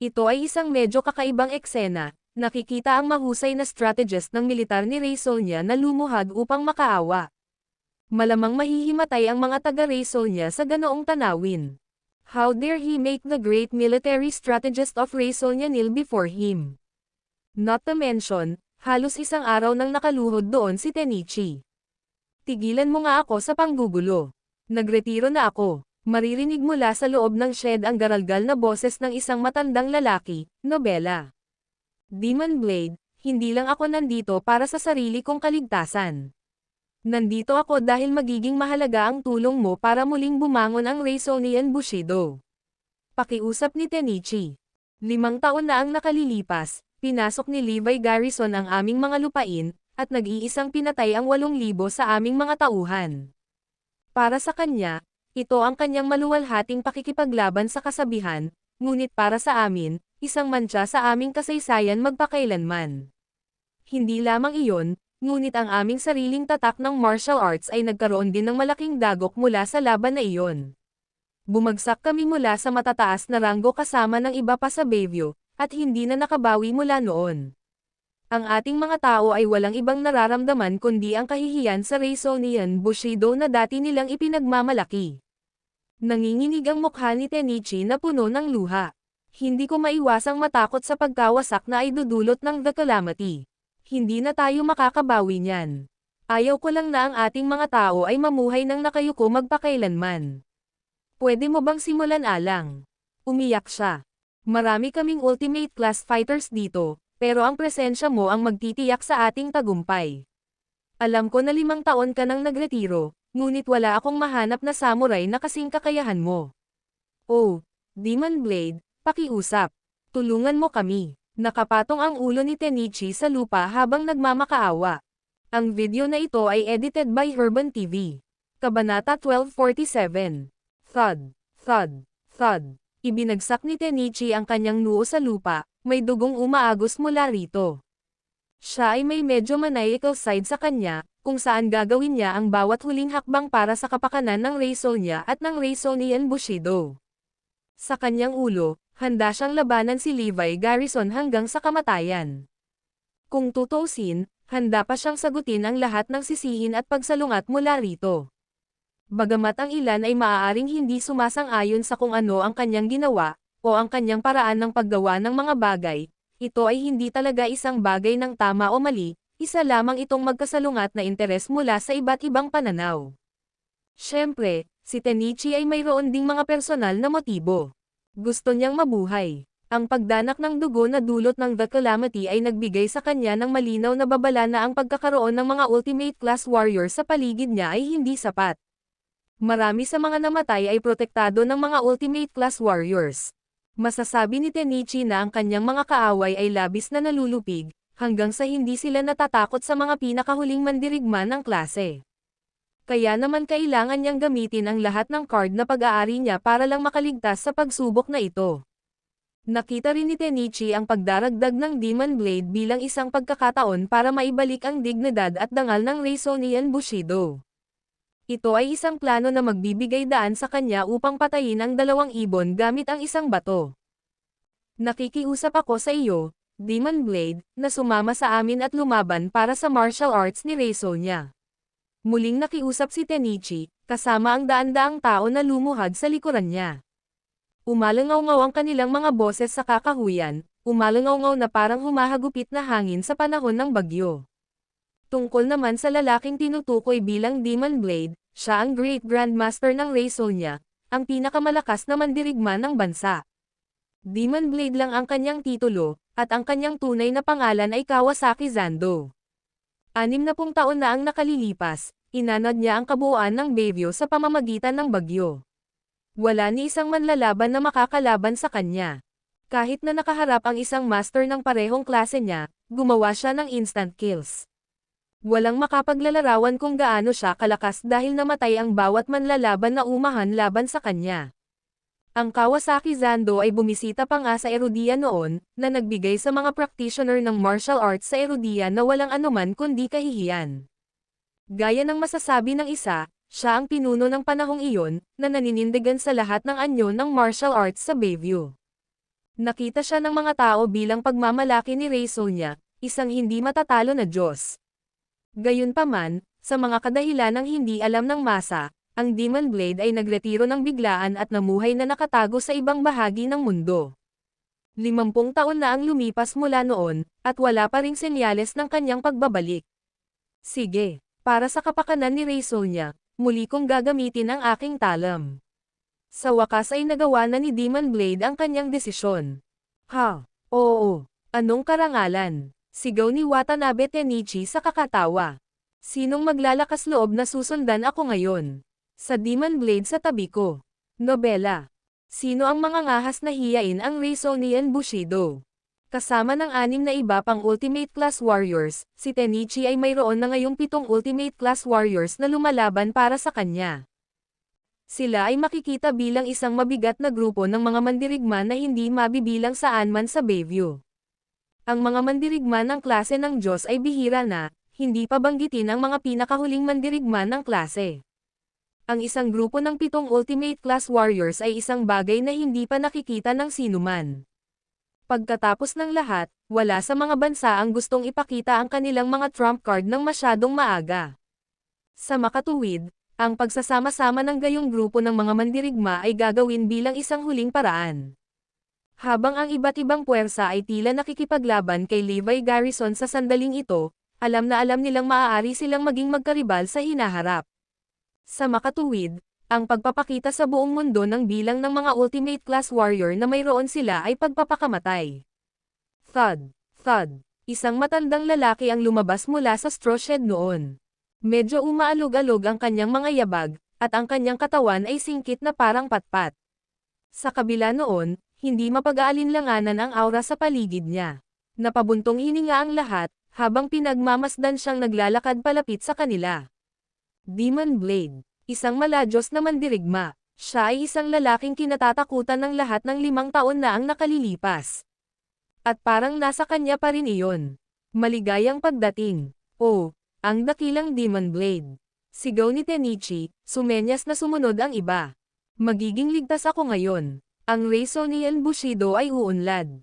A: Ito ay isang medyo kakaibang eksena, nakikita ang mahusay na strategist ng militar ni Raysonia na lumuhad upang makaawa. Malamang mahihimatay ang mga taga-Raysonia sa ganoong tanawin. How dare he make the great military strategist of Raysonia kneel before him? Not to mention, halos isang araw nang nakaluhod doon si Tenichi. Tigilan mo nga ako sa panggugulo. Nagretiro na ako. Maririnig mula sa loob ng shed ang garalgal na boses ng isang matandang lalaki, nobela. Demon Blade, hindi lang ako nandito para sa sarili kong kaligtasan. Nandito ako dahil magiging mahalaga ang tulong mo para muling bumangon ang Reisonian Bushido. Pakiusap ni Tenichi. 5 taon na ang nakalilipas, pinasok ni Levi Garrison ang aming mga lupain, at nag-iisang pinatay ang 8,000 sa aming mga tauhan. Para sa kanya, ito ang kanyang maluwalhating pakikipaglaban sa kasabihan, ngunit para sa amin, isang mantsa sa aming kasaysayan magpakailanman. Hindi lamang iyon, ngunit ang aming sariling tatak ng martial arts ay nagkaroon din ng malaking dagok mula sa laban na iyon. Bumagsak kami mula sa matataas na ranggo kasama ng iba pa sa Bayview, at hindi na nakabawi mula noon. Ang ating mga tao ay walang ibang nararamdaman kundi ang kahihiyan sa Reisonian Bushido na dati nilang ipinagmamalaki. Nanginginig ang mukha ni Tenichi na puno ng luha. Hindi ko maiwasang matakot sa pagkawasak na ay dudulot ng The Calamity. Hindi na tayo makakabawi niyan. Ayaw ko lang na ang ating mga tao ay mamuhay ng nakayuko magpakailanman. Pwede mo bang simulan alang? Umiyak siya. Marami kaming ultimate class fighters dito, pero ang presensya mo ang magtitiyak sa ating tagumpay. Alam ko na 5 taon ka nang nagretiro, ngunit wala akong mahanap na samurai na kasing kakayahan mo. Oh, Demon Blade, pakiusap. Tulungan mo kami. Nakapatong ang ulo ni Tenichi sa lupa habang nagmamakaawa. Ang video na ito ay edited by Herban TV. Kabanata 1247. Thud, thud, thud. Ibinagsak ni Tenichi ang kanyang noo sa lupa, may dugong umaagos mula rito. Siya ay may medyo maniacal side sa kanya, kung saan gagawin niya ang bawat huling hakbang para sa kapakanan ng Reisonia at ng Reisonian Bushido. Sa kanyang ulo, handa siyang labanan si Levi Garrison hanggang sa kamatayan. Kung tutuusin, handa pa siyang sagutin ang lahat ng sisihin at pagsalungat mula rito. Bagamat ang ilan ay maaaring hindi sumasang-ayon sa kung ano ang kanyang ginawa, o ang kanyang paraan ng paggawa ng mga bagay, ito ay hindi talaga isang bagay ng tama o mali, isa lamang itong magkasalungat na interes mula sa iba't ibang pananaw. Siyempre, si Tenichi ay mayroon ding mga personal na motibo. Gusto niyang mabuhay. Ang pagdanak ng dugo na dulot ng The Calamity ay nagbigay sa kanya ng malinaw na babala na ang pagkakaroon ng mga ultimate class warriors sa paligid niya ay hindi sapat. Marami sa mga namatay ay protektado ng mga ultimate class warriors. Masasabi ni Tenichi na ang kanyang mga kaaway ay labis na nalulupig, hanggang sa hindi sila natatakot sa mga pinakahuling mandirigma ng klase. Kaya naman kailangan niyang gamitin ang lahat ng card na pag-aari niya para lang makaligtas sa pagsubok na ito. Nakita rin ni Tenichi ang pagdaragdag ng Demon Blade bilang isang pagkakataon para maibalik ang dignidad at dangal ng Reisonian Bushido. Ito ay isang plano na magbibigay daan sa kanya upang patayin ang 2 ibon gamit ang isang bato. Nakikiusap ako sa iyo, Demon Blade, na sumama sa amin at lumaban para sa martial arts ni Reisonia. Muling nakiusap si Tenichi, kasama ang daan-daang tao na lumuhad sa likuran niya. Umalangaw-ngaw ang kanilang mga boses sa kakahuyan, umalangaw-ngaw na parang humahagupit na hangin sa panahon ng bagyo. Tungkol naman sa lalaking tinutukoy bilang Demon Blade, siya ang Great Grandmaster ng Reisonia, ang pinakamalakas na mandirigma ng bansa. Demon Blade lang ang kanyang titulo, at ang kanyang tunay na pangalan ay Kawasaki Zando. 60 taon na ang nakalilipas, inanod niya ang kabuuan ng Bayview sa pamamagitan ng bagyo. Wala ni isang manlalaban na makakalaban sa kanya. Kahit na nakaharap ang isang master ng parehong klase niya, gumawa siya ng instant kills. Walang makapaglalarawan kung gaano siya kalakas dahil namatay ang bawat manlalaban na umahan laban sa kanya. Ang Kawasaki Zando ay bumisita pa nga sa Erudia noon, na nagbigay sa mga practitioner ng martial arts sa Erudia na walang anuman kundi kahihiyan. Gaya ng masasabi ng isa, siya ang pinuno ng panahong iyon, na naninindigan sa lahat ng anyo ng martial arts sa Bayview. Nakita siya ng mga tao bilang pagmamalaki ni Reisonia, isang hindi matatalo na Diyos. Gayunpaman, sa mga kadahilanang hindi alam ng masa, ang Demon Blade ay nagretiro ng biglaan at namuhay na nakatago sa ibang bahagi ng mundo. 50 taon na ang lumipas mula noon, at wala pa ring senyales ng kanyang pagbabalik. Sige, para sa kapakanan ni Reisonia, muli kong gagamitin ang aking talam. Sa wakas ay nagawa na ni Demon Blade ang kanyang desisyon. Ha, oo. Anong karangalan? Sigaw ni Watanabe Tenichi sa kakatawa. Sinong maglalakas loob na susundan ako ngayon? Sa Demon Blade sa tabi ko. Nobela. Sino ang mga ngahas na hiyain ang Reisonian Bushido? Kasama ng 6 na iba pang Ultimate Class Warriors, si Tenichi ay mayroon na ngayong 7 Ultimate Class Warriors na lumalaban para sa kanya. Sila ay makikita bilang isang mabigat na grupo ng mga mandirigma na hindi mabibilang saan man sa Bayview. Ang mga mandirigma ng klase ng Diyos ay bihira na, hindi pa banggitin ang mga pinakahuling mandirigma ng klase. Ang isang grupo ng 7 Ultimate Class Warriors ay isang bagay na hindi pa nakikita ng sinuman. Pagkatapos ng lahat, wala sa mga bansa ang gustong ipakita ang kanilang mga trump card ng masyadong maaga. Sa makatuwid, ang pagsasama-sama ng gayong grupo ng mga mandirigma ay gagawin bilang isang huling paraan. Habang ang iba't ibang puwersa ay tila nakikipaglaban kay Levi Garrison sa sandaling ito, alam na alam nilang maaari silang maging magkaribal sa hinaharap. Sa makatuwid, ang pagpapakita sa buong mundo ng bilang ng mga Ultimate Class Warrior na mayroon sila ay pagpapakamatay. Thud, thud. Isang matandang lalaki ang lumabas mula sa straw shed noon. Medyo umaalog-alog ang kanyang mga yabag, at ang kanyang katawan ay singkit na parang patpat. Sa kabila noon, hindi mapag-aalinlanganan ang aura sa paligid niya. Napabuntong hininga ang lahat, habang pinagmamasdan siyang naglalakad palapit sa kanila. Demon Blade. Isang maladyos na mandirigma. Siya ay isang lalaking kinatatakutan ng lahat ng 5 taon na ang nakalilipas. At parang nasa kanya pa rin iyon. Maligayang pagdating. Oh, ang dakilang Demon Blade. Sigaw ni Tenichi, sumenyas na sumunod ang iba. Magiging ligtas ako ngayon. Ang Reisonian Bushido ay uunlad.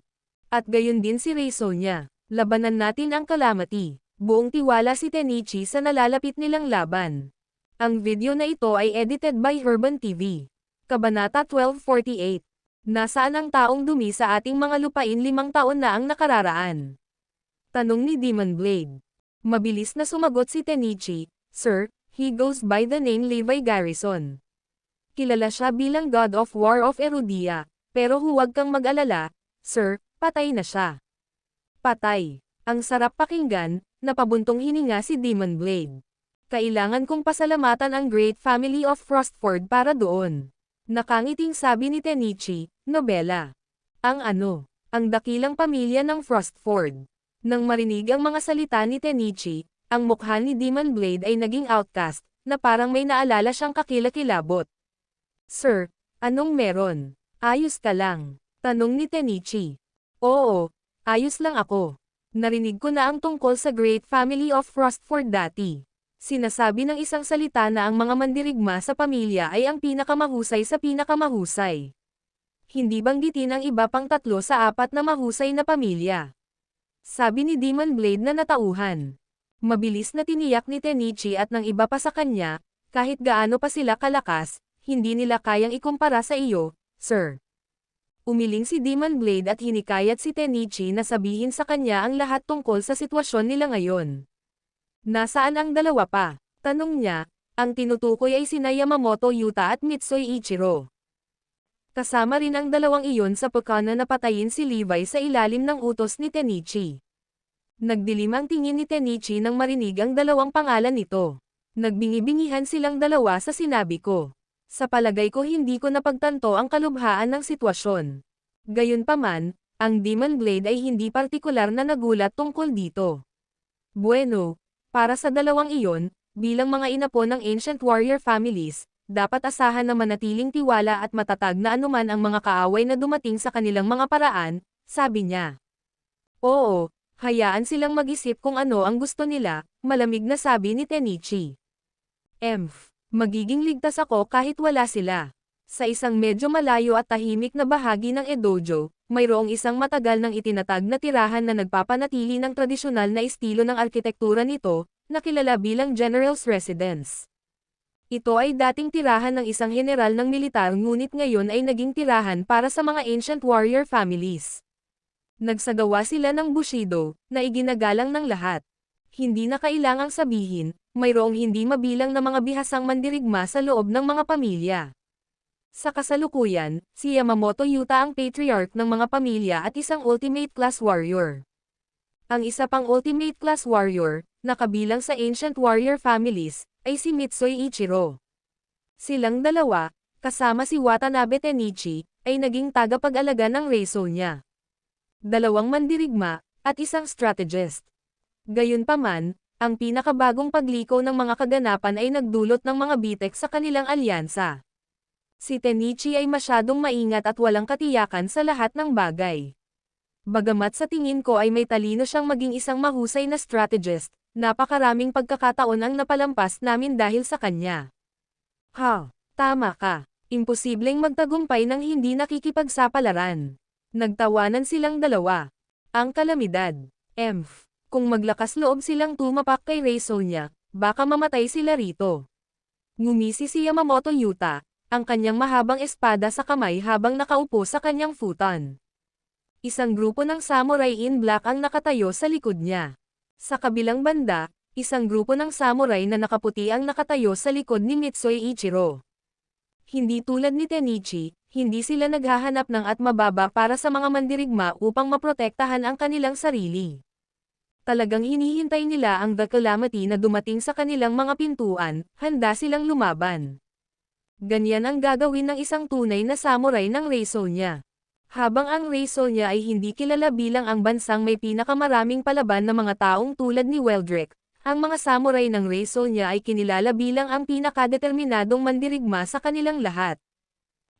A: At gayon din si Reisonia. Labanan natin ang Calamity. Buong tiwala si Tenichi sa nalalapit nilang laban. Ang video na ito ay edited by Herban TV. Kabanata 1248. Nasaan ang taong dumi sa ating mga lupain 5 taon na ang nakararaan? Tanong ni Demon Blade. Mabilis na sumagot si Tenichi, Sir, he goes by the name Levi Garrison. Kilala siya bilang God of War of Erudia, pero huwag kang mag-alala, Sir, patay na siya. Patay. Ang sarap pakinggan, napabuntong hininga si Demon Blade. Kailangan kong pasalamatan ang Great Family of Frostford para doon. Nakangiting sabi ni Tenichi, Nobela. Ang ano? Ang dakilang pamilya ng Frostford. Nang marinig ang mga salita ni Tenichi, ang mukha ni Demon Blade ay naging outcast, na parang may naalala siyang kakilakilabot. Sir, anong meron? Ayos ka lang? Tanong ni Tenichi. Oo, ayos lang ako. Narinig ko na ang tungkol sa Great Family of Frostford dati. Sinasabi ng isang salita na ang mga mandirigma sa pamilya ay ang pinakamahusay sa pinakamahusay. Hindi banggitin ang iba pang 3 sa 4 na mahusay na pamilya. Sabi ni Demon Blade na natauhan. Mabilis na tiniyak ni Tenichi at ng iba pa sa kanya, kahit gaano pa sila kalakas, hindi nila kayang ikumpara sa iyo, Sir. Umiling si Demon Blade at hinikayat si Tenichi na sabihin sa kanya ang lahat tungkol sa sitwasyon nila ngayon. Nasaan ang dalawa pa? Tanong niya, ang tinutukoy ay sina Yamamoto Yuta at Mitsuy Ichiro. Kasama rin ang dalawang iyon sa pagkana na patayin si Levi sa ilalim ng utos ni Tenichi. Nagdilim ang tingin ni Tenichi nang marinig ang dalawang pangalan nito. Nagbingi-bingihan silang dalawa sa sinabi ko. Sa palagay ko hindi ko napagtanto ang kalubhaan ng sitwasyon. Gayunpaman, ang Demon Blade ay hindi partikular na nagulat tungkol dito. Bueno, para sa dalawang iyon, bilang mga inapo ng Ancient Warrior families, dapat asahan na manatiling tiwala at matatag na anuman ang mga kaaway na dumating sa kanilang mga paraan, sabi niya. Oo, hayaan silang mag-isip kung ano ang gusto nila, malamig na sabi ni Tenichi. Magiging ligtas ako kahit wala sila. Sa isang medyo malayo at tahimik na bahagi ng Edojo, mayroong isang matagal nang itinatag na tirahan na nagpapanatili ng tradisyonal na estilo ng arkitektura nito, na kilala bilang General's Residence. Ito ay dating tirahan ng isang general ng militar ngunit ngayon ay naging tirahan para sa mga ancient warrior families. Nagsagawa sila ng Bushido, na iginagalang ng lahat. Hindi na kailangang sabihin, mayroong hindi mabilang na mga bihasang mandirigma sa loob ng mga pamilya. Sa kasalukuyan, si Yamamoto Yuta ang patriarch ng mga pamilya at isang ultimate class warrior. Ang isa pang ultimate class warrior, na kabilang sa ancient warrior families, ay si Mitsui Ichiro. Silang dalawa, kasama si Watanabe Tenichi, ay naging tagapag-alaga ng Reisol niya. Dalawang mandirigma, at isang strategist. Gayunpaman, ang pinakabagong pagliko ng mga kaganapan ay nagdulot ng mga bitek sa kanilang alyansa. Si Tenichi ay masyadong maingat at walang katiyakan sa lahat ng bagay. Bagamat sa tingin ko ay may talino siyang maging isang mahusay na strategist, napakaraming pagkakataon ang napalampas namin dahil sa kanya. Tama ka. Imposibleng magtagumpay ng hindi nakikipagsapalaran. Nagtawanan silang dalawa. Ang kalamidad. Kung maglakas loob silang tumapak kay Reisol niya, baka mamatay sila rito. Ngumisi si Yamamoto Yuta, ang kanyang mahabang espada sa kamay habang nakaupo sa kanyang futon. Isang grupo ng samurai in black ang nakatayo sa likod niya. Sa kabilang banda, isang grupo ng samurai na nakaputi ang nakatayo sa likod ni Mitsui Ichiro. Hindi tulad ni Tenichi, hindi sila naghahanap ng at mababa para sa mga mandirigma upang maprotektahan ang kanilang sarili. Talagang hinihintay nila ang The Calamity na dumating sa kanilang mga pintuan, handa silang lumaban. Ganyan ang gagawin ng isang tunay na samurai ng Reisol niya. Habang ang Reisol niya ay hindi kilala bilang ang bansang may pinakamaraming palaban na mga taong tulad ni Weldrick, ang mga samurai ng Reisol niya ay kinilala bilang ang pinakadeterminadong mandirigma sa kanilang lahat.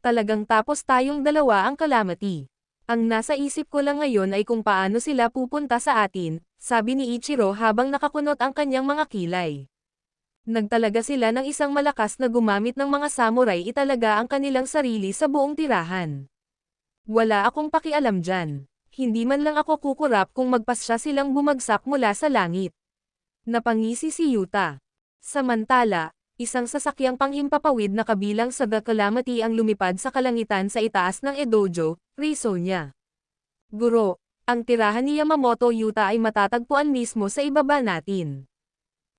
A: Talagang tapos tayong dalawa ang Calamity. Ang nasa isip ko lang ngayon ay kung paano sila pupunta sa atin, sabi ni Ichiro habang nakakunot ang kanyang mga kilay. Nagtalaga sila ng isang malakas na gumamit ng mga samurai italaga ang kanilang sarili sa buong tirahan. Wala akong pakialam dyan. Hindi man lang ako kukurap kung magpasya silang bumagsak mula sa langit. Napangisi si Yuta. Samantala, isang sasakyang panghimpapawid na kabilang sa The Calamity ang lumipad sa kalangitan sa itaas ng edojo, Reisol niya. Guro, ang tirahan ni Yamamoto Yuta ay matatagpuan mismo sa ibaba natin.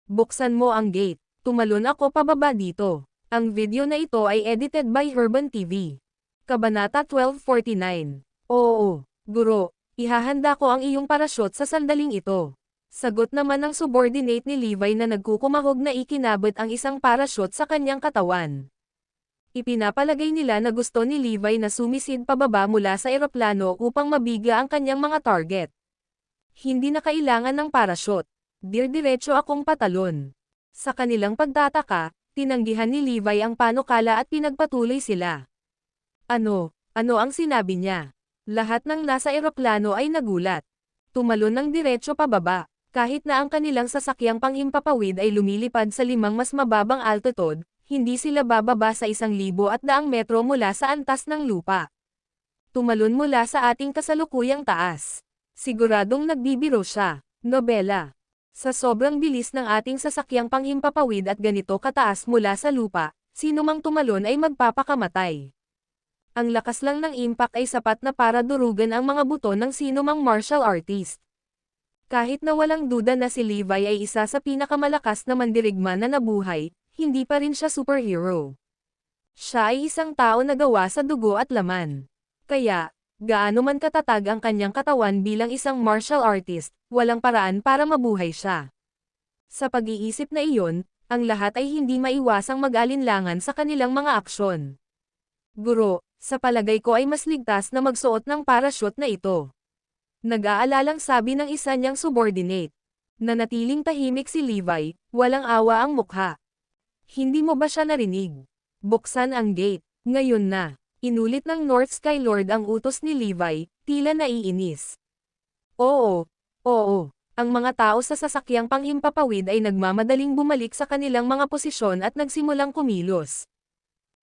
A: Buksan mo ang gate. Tumalon ako pababa dito. Ang video na ito ay edited by Herban TV. Kabanata 1249. Oo, guro, ihahanda ko ang iyong parachute sa sandaling ito. Sagot naman ng subordinate ni Levi na nagkukumahog na ikinabot ang isang parachute sa kanyang katawan. Ipinapalagay nila na gusto ni Levi na sumisid pababa mula sa eroplano upang mabiga ang kanyang mga target. Hindi na kailangan ng parachute. Diretso akong patalon. Sa kanilang pagtataka, tinanggihan ni Levi ang panukala at pinagpatuloy sila. Ano ang sinabi niya? Lahat ng nasa eroplano ay nagulat. Tumalon ng diretso pababa, kahit na ang kanilang sasakyang panghimpapawid ay lumilipad sa 5 mas mababang altitude, hindi sila bababa sa 1,200 metro mula sa antas ng lupa. Tumalon mula sa ating kasalukuyang taas. Siguradong nagbibiro siya. Nobela. Sa sobrang bilis ng ating sasakyang panghimpapawid at ganito kataas mula sa lupa, sino mang tumalon ay magpapakamatay. Ang lakas lang ng impact ay sapat na para durugan ang mga buto ng sino mang martial artist. Kahit na walang duda na si Levi ay isa sa pinakamalakas na mandirigma na nabuhay, hindi pa rin siya superhero. Siya ay isang tao na gawa sa dugo at laman. Kaya, gaano man katatag ang kanyang katawan bilang isang martial artist, walang paraan para mabuhay siya. Sa pag-iisip na iyon, ang lahat ay hindi maiwasang mag-alinlangan sa kanilang mga aksyon. Guro, sa palagay ko ay mas ligtas na magsuot ng parachute na ito. Nag-aalalang sabi ng isa niyang subordinate. Nanatiling tahimik si Levi, walang awa ang mukha. Hindi mo ba siya narinig? Buksan ang gate. Ngayon na. Inulit ng North Sky Lord ang utos ni Levi, tila naiinis. Oo. Ang mga tao sa sasakyang panghimpapawid ay nagmamadaling bumalik sa kanilang mga posisyon at nagsimulang kumilos.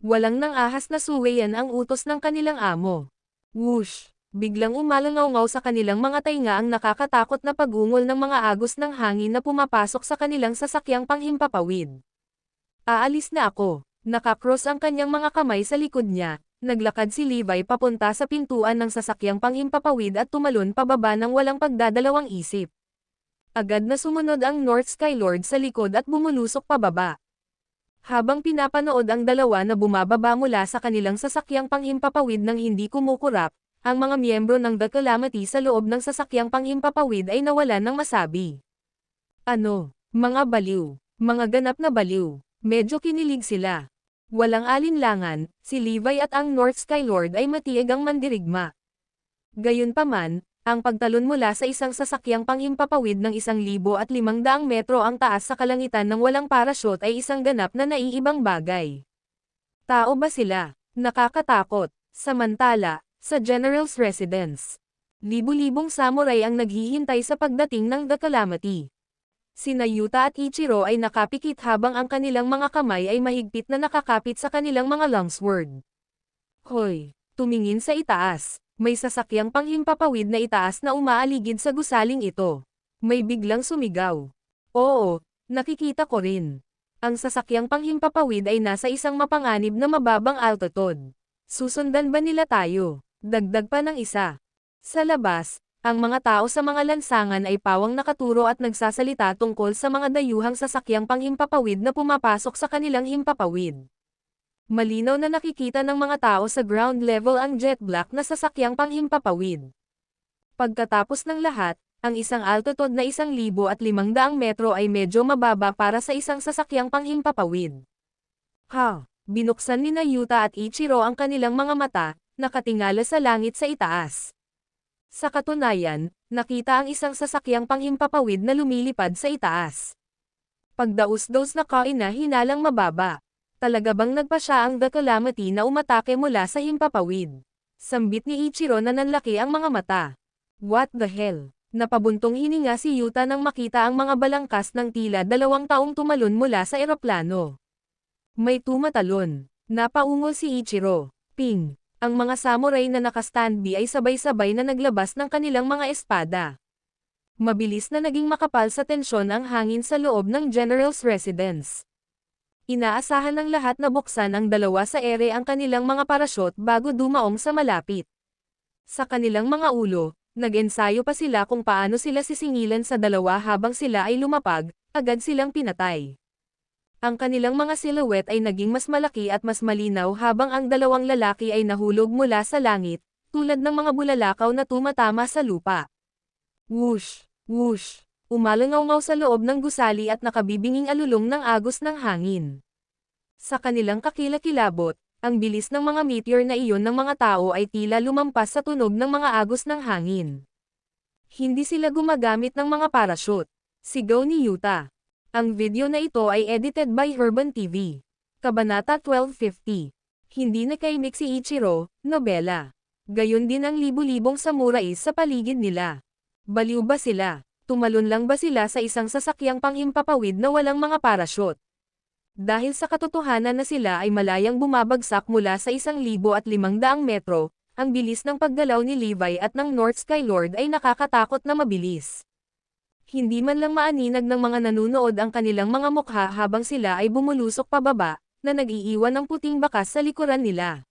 A: Walang nang ahas na suwayan ang utos ng kanilang amo. Whoosh! Biglang umalangaw-ngaw sa kanilang mga tainga ang nakakatakot na pag-ungol ng mga agos ng hangin na pumapasok sa kanilang sasakyang panghimpapawid. Aalis na ako. Nakakross ang kanyang mga kamay sa likod niya. Naglakad si Levi papunta sa pintuan ng sasakyang panghimpapawid at tumalon pababa ng walang pagdadalawang isip. Agad na sumunod ang North Sky Lord sa likod at bumulusok pababa. Habang pinapanood ang dalawa na bumababa mula sa kanilang sasakyang panghimpapawid ng hindi kumukurap, ang mga miyembro ng The Calamity sa loob ng sasakyang panghimpapawid ay nawalan ng masabi. Ano? Mga baliw. Mga ganap na baliw. Medyo kinilig sila. Walang alinlangan, si Levi at ang North Skylord ay matiig ang mandirigma. Gayunpaman, ang pagtalon mula sa isang sasakyang panghimpapawid ng 1,500 metro ang taas sa kalangitan ng walang parachute ay isang ganap na naiibang bagay. Tao ba sila? Nakakatakot. Samantala, sa General's Residence, libu-libong samurai ang naghihintay sa pagdating ng The Calamity. Sina Yuta at Ichiro ay nakapikit habang ang kanilang mga kamay ay mahigpit na nakakapit sa kanilang mga longsword. Hoy! Tumingin sa itaas. May sasakyang panghimpapawid na itaas na umaaligid sa gusaling ito. May biglang sumigaw. Oo, nakikita ko rin. Ang sasakyang panghimpapawid ay nasa isang mapanganib na mababang altitude. Susundan ba nila tayo? Dagdag pa ng isa. Sa labas, ang mga tao sa mga lansangan ay pawang nakaturo at nagsasalita tungkol sa mga dayuhang sasakyang panghimpapawid na pumapasok sa kanilang himpapawid. Malinaw na nakikita ng mga tao sa ground level ang jet black na sasakyang panghimpapawid. Pagkatapos ng lahat, ang isang altitude na 1,500 metro ay medyo mababa para sa isang sasakyang panghimpapawid. Binuksan ni Yuta at Ichiro ang kanilang mga mata, nakatingala sa langit sa itaas. Sa katunayan, nakita ang isang sasakyang panghimpapawid na lumilipad sa itaas. Pagdaus-daus na kain na hinalang mababa. Talaga bang nagpa siya ang The Calamity na umatake mula sa himpapawid? Sambit ni Ichiro na nanlaki ang mga mata. What the hell? Napabuntong hininga si Yuta nang makita ang mga balangkas ng tila 2 taong tumalon mula sa eroplano. May tumatalon. Napaungol si Ichiro. Ping! Ang mga samurai na nakastandby ay sabay-sabay na naglabas ng kanilang mga espada. Mabilis na naging makapal sa tensyon ang hangin sa loob ng General's Residence. Inaasahan ng lahat na buksan ang dalawa sa ere ang kanilang mga parachute bago dumaong sa malapit. Sa kanilang mga ulo, nag-ensayo pa sila kung paano sila sisingilan sa dalawa habang sila ay lumapag, agad silang pinatay. Ang kanilang mga silhouette ay naging mas malaki at mas malinaw habang ang dalawang lalaki ay nahulog mula sa langit, tulad ng mga bulalakaw na tumatama sa lupa. Whoosh! Whoosh! Umalangaw-ngaw sa loob ng gusali at nakabibinging alulong ng agos ng hangin. Sa kanilang kakilakilabot, ang bilis ng mga meteor na iyon ng mga tao ay tila lumampas sa tunog ng mga agos ng hangin. Hindi sila gumagamit ng mga parachute. Sigaw ni Yuta. Ang video na ito ay edited by Herban TV. Kabanata 1250. Hindi nakaimik si Ichiro, nobela. Gayon din ang libu-libong samurais sa paligid nila. Baliw ba sila? Tumalon lang ba sila sa isang sasakyang panghimpapawid na walang mga parachute? Dahil sa katotohanan na sila ay malayang bumabagsak mula sa 1,500 metro, ang bilis ng paggalaw ni Levi at ng North Skylord ay nakakatakot na mabilis. Hindi man lang maaninag ng mga nanunood ang kanilang mga mukha habang sila ay bumulusok pababa, na nag-iiwan ng puting bakas sa likuran nila.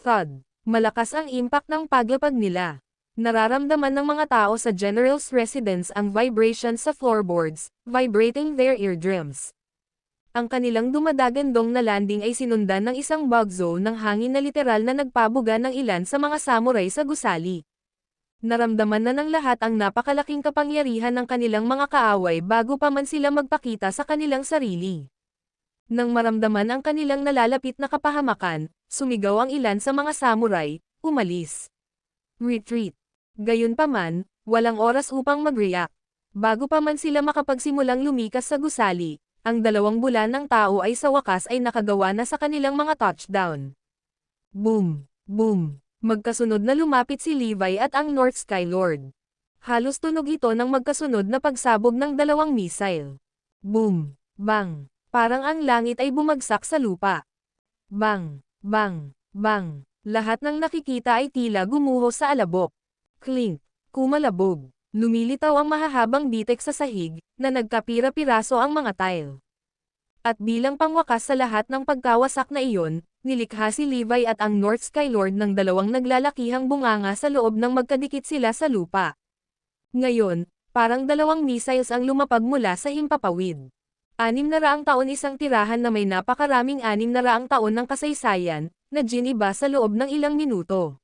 A: Thud! Malakas ang impact ng paglapag nila. Nararamdaman ng mga tao sa General's Residence ang vibration sa floorboards, vibrating their eardrums. Ang kanilang dumadagandong na landing ay sinundan ng isang bug zone ng hangin na literal na nagpabuga ng ilan sa mga samurai sa gusali. Naramdaman na ng lahat ang napakalaking kapangyarihan ng kanilang mga kaaway bago pa man sila magpakita sa kanilang sarili. Nang maramdaman ang kanilang nalalapit na kapahamakan, sumigaw ang ilan sa mga samurai, umalis. Retreat. Gayunpaman, walang oras upang mag-react. Bago pa man sila makapagsimulang lumikas sa gusali, ang 2 bulan ng tao ay sa wakas ay nakagawa na sa kanilang mga touchdown. Boom! Boom! Magkasunod na lumapit si Levi at ang North Skylord. Halos tunog ito ng magkasunod na pagsabog ng 2 missile. Boom! Bang! Parang ang langit ay bumagsak sa lupa. Bang! Bang! Bang! Lahat ng nakikita ay tila gumuho sa alabok. Clink! Kumalabog. Lumilitaw ang mahahabang bitek sa sahig, na nagkapira-piraso ang mga tile. At bilang pangwakas sa lahat ng pagkawasak na iyon, nilikha si Levi at ang North Skylord ng 2 naglalakihang bunganga sa loob ng magkadikit sila sa lupa. Ngayon, parang 2 missiles ang lumapag mula sa himpapawid. 600 taon isang tirahan na may napakaraming 600 taon ng kasaysayan, na giniba sa loob ng ilang minuto.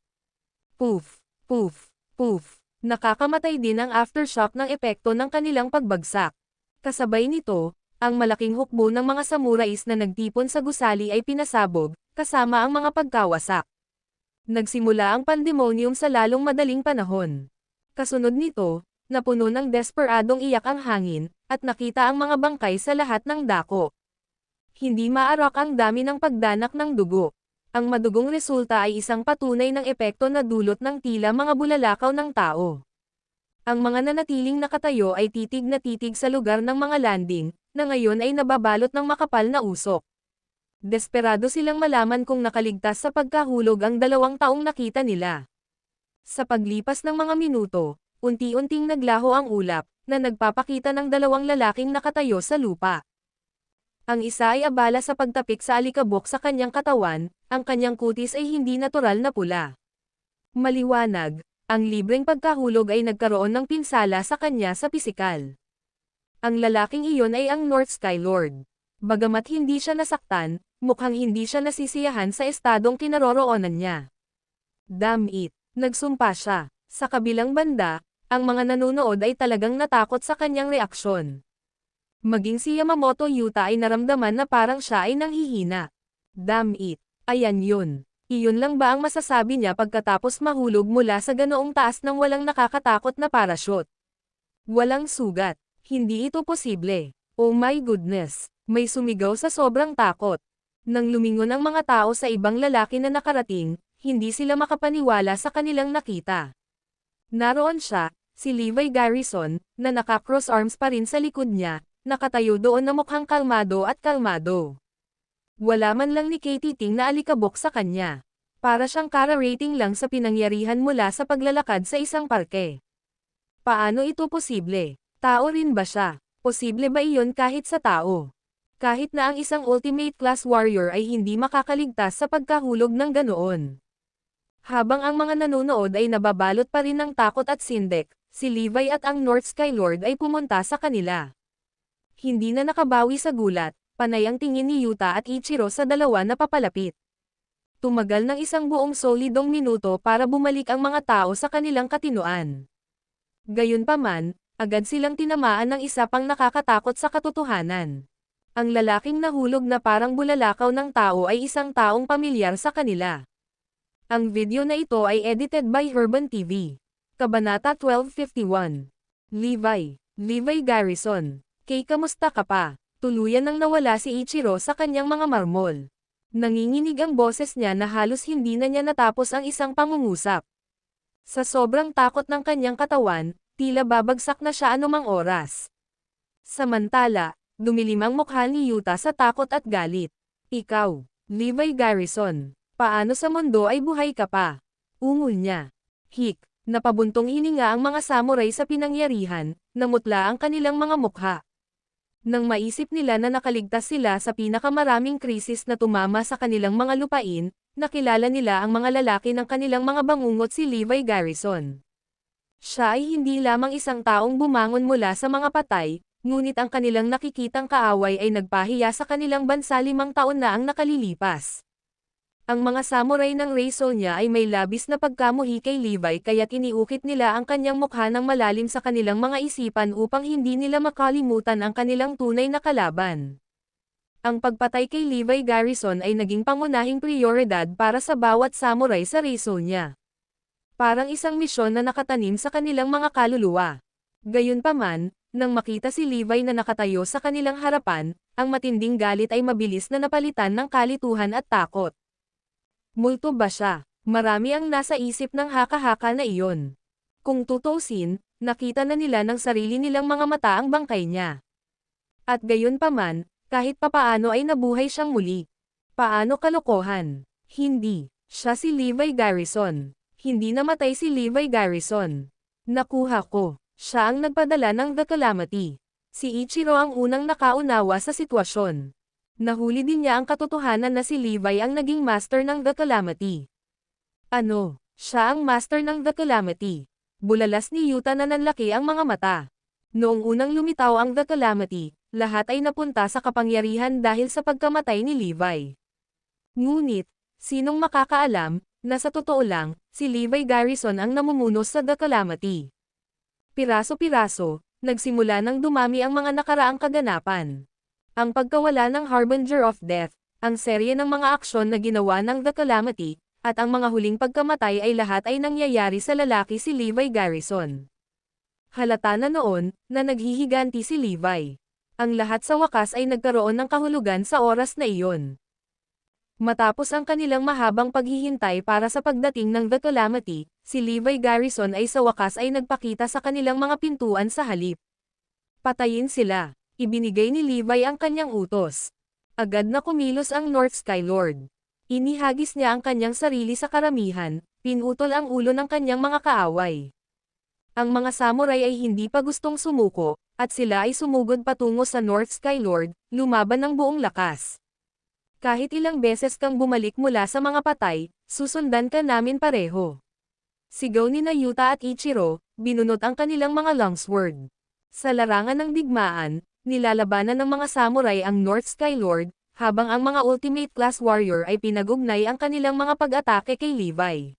A: Poof, poof, poof. Nakakamatay din ang aftershock ng epekto ng kanilang pagbagsak. Kasabay nito, ang malaking hukbo ng mga samurais na nagtipon sa gusali ay pinasabog, kasama ang mga pagkawasak. Nagsimula ang pandemonium sa lalong madaling panahon. Kasunod nito, napuno ng desperadong iyak ang hangin, at nakita ang mga bangkay sa lahat ng dako. Hindi maarak ang dami ng pagdanak ng dugo. Ang madugong resulta ay isang patunay ng epekto na dulot ng tila mga bulalakaw ng tao. Ang mga nanatiling nakatayo ay titig na titig sa lugar ng mga landing, na ngayon ay nababalot ng makapal na usok. Desperado silang malaman kung nakaligtas sa pagkahulog ang 2 taong nakita nila. Sa paglipas ng mga minuto, unti-unting naglaho ang ulap, na nagpapakita ng 2 lalaking nakatayo sa lupa. Ang isa ay abala sa pagtapik sa alikabok sa kanyang katawan, ang kanyang kutis ay hindi natural na pula. Maliwanag, ang libreng pagkahulog ay nagkaroon ng pinsala sa kanya sa pisikal. Ang lalaking iyon ay ang North Sky Lord. Bagamat hindi siya nasaktan, mukhang hindi siya nasisiyahan sa estadong kinaroroonan niya. Damn it, nagsumpa siya. Sa kabilang banda, ang mga nanonood ay talagang natakot sa kanyang reaksyon. Maging si Yamamoto Yuta ay naramdaman na parang siya ay nanghihina. Damn it, ayan yun. Iyon lang ba ang masasabi niya pagkatapos mahulog mula sa ganoong taas ng walang nakakatakot na parachute? Walang sugat. Hindi ito posible. Oh my goodness. May sumigaw sa sobrang takot. Nang lumingon ang mga tao sa ibang lalaki na nakarating, hindi sila makapaniwala sa kanilang nakita. Naroon siya, si Levi Garrison, na naka-cross arms pa rin sa likod niya, nakatayo doon na mukhang kalmado at kalmado. Wala man lang ni Katie Ting na alikabok sa kanya. Para siyang kara-rating lang sa pinangyarihan mula sa paglalakad sa isang parke. Paano ito posible? Tao rin ba siya? Posible ba iyon kahit sa tao? Kahit na ang isang ultimate class warrior ay hindi makakaligtas sa pagkahulog ng ganoon. Habang ang mga nanonood ay nababalot pa rin ng takot at sindek, si Levi at ang North Sky Lord ay pumunta sa kanila. Hindi na nakabawi sa gulat, panay ang tingin ni Yuta at Ichiro sa dalawa na papalapit. Tumagal ng isang buong solidong minuto para bumalik ang mga tao sa kanilang katinoan. Gayunpaman, agad silang tinamaan ng isa pang nakakatakot sa katotohanan. Ang lalaking nahulog na parang bulalakaw ng tao ay isang taong pamilyar sa kanila. Ang video na ito ay edited by Urban TV. Kabanata 1251. Levi Garrison. Kay kamusta ka pa? Tuluyan nang nawala si Ichiro sa kanyang mga marmol. Nanginginig ang boses niya na halos hindi na niya natapos ang isang pangungusap. Sa sobrang takot ng kanyang katawan, tila babagsak na siya anumang oras. Samantala, dumilim ang mukha ni Yuta sa takot at galit. Ikaw, Levi Garrison, paano sa mundo ay buhay ka pa? Ungol niya. Hik, napabuntong hininga ang mga samurai sa pinangyarihan, namutla ang kanilang mga mukha. Nang maisip nila na nakaligtas sila sa pinakamaraming krisis na tumama sa kanilang mga lupain, nakilala nila ang mga lalaki ng kanilang mga bangungot si Levi Garrison. Siya ay hindi lamang isang taong bumangon mula sa mga patay, ngunit ang kanilang nakikitang kaaway ay nagpahiya sa kanilang bansa 5 taon na ang nakalilipas. Ang mga samurai ng Reisol niya ay may labis na pagkamuhi kay Levi kaya't iniukit nila ang kanyang mukha ng malalim sa kanilang mga isipan upang hindi nila makalimutan ang kanilang tunay na kalaban. Ang pagpatay kay Levi Garrison ay naging pangunahing prioridad para sa bawat samurai sa Reisol niya. Parang isang misyon na nakatanim sa kanilang mga kaluluwa. Gayunpaman, nang makita si Levi na nakatayo sa kanilang harapan, ang matinding galit ay mabilis na napalitan ng kalituhan at takot. Multo ba siya? Marami ang nasa isip ng haka-haka na iyon. Kung tutuusin, nakita na nila ng sarili nilang mga mata ang bangkay niya. At gayunpaman, kahit papaano ay nabuhay siyang muli. Paano kalokohan? Hindi. Siya si Levi Garrison. Hindi namatay si Levi Garrison. Nakuha ko. Siya ang nagpadala ng The Calamity. Si Ichiro ang unang nakaunawa sa sitwasyon. Nahuli din niya ang katotohanan na si Levi ang naging master ng The Calamity. Ano? Siya ang master ng The Calamity. Bulalas ni Yuta na nanlaki ang mga mata. Noong unang lumitaw ang The Calamity, lahat ay napunta sa kapangyarihan dahil sa pagkamatay ni Levi. Ngunit, sinong makakaalam, na sa totoo lang, si Levi Garrison ang namumuno sa The Calamity. Piraso-piraso, nagsimula nang dumami ang mga nakaraang kaganapan. Ang pagkawala ng Harbinger of Death, ang serye ng mga aksyon na ginawa ng The Calamity, at ang mga huling pagkamatay ay lahat ay nangyayari sa lalaki si Levi Garrison. Halata na noon, na naghihiganti si Levi. Ang lahat sa wakas ay nagkaroon ng kahulugan sa oras na iyon. Matapos ang kanilang mahabang paghihintay para sa pagdating ng The Calamity, si Levi Garrison ay sa wakas ay nagpakita sa kanilang mga pintuan sa halip. Patayin sila. Ibinigay ni Levi ang kanyang utos. Agad na kumilos ang North Sky Lord. Inihagis niya ang kanyang sarili sa karamihan, pinutol ang ulo ng kanyang mga kaaway. Ang mga samurai ay hindi pa gustong sumuko, at sila ay sumugod patungo sa North Sky Lord, lumaban ng buong lakas. Kahit ilang beses kang bumalik mula sa mga patay, susundan ka namin pareho. Sigaw ni Yuta at Ichiro, binunot ang kanilang mga longsword. Sa larangan ng digmaan, nilalabanan ng mga samurai ang North Sky Lord, habang ang mga Ultimate Class Warrior ay pinagugnay ang kanilang mga pag-atake kay Levi.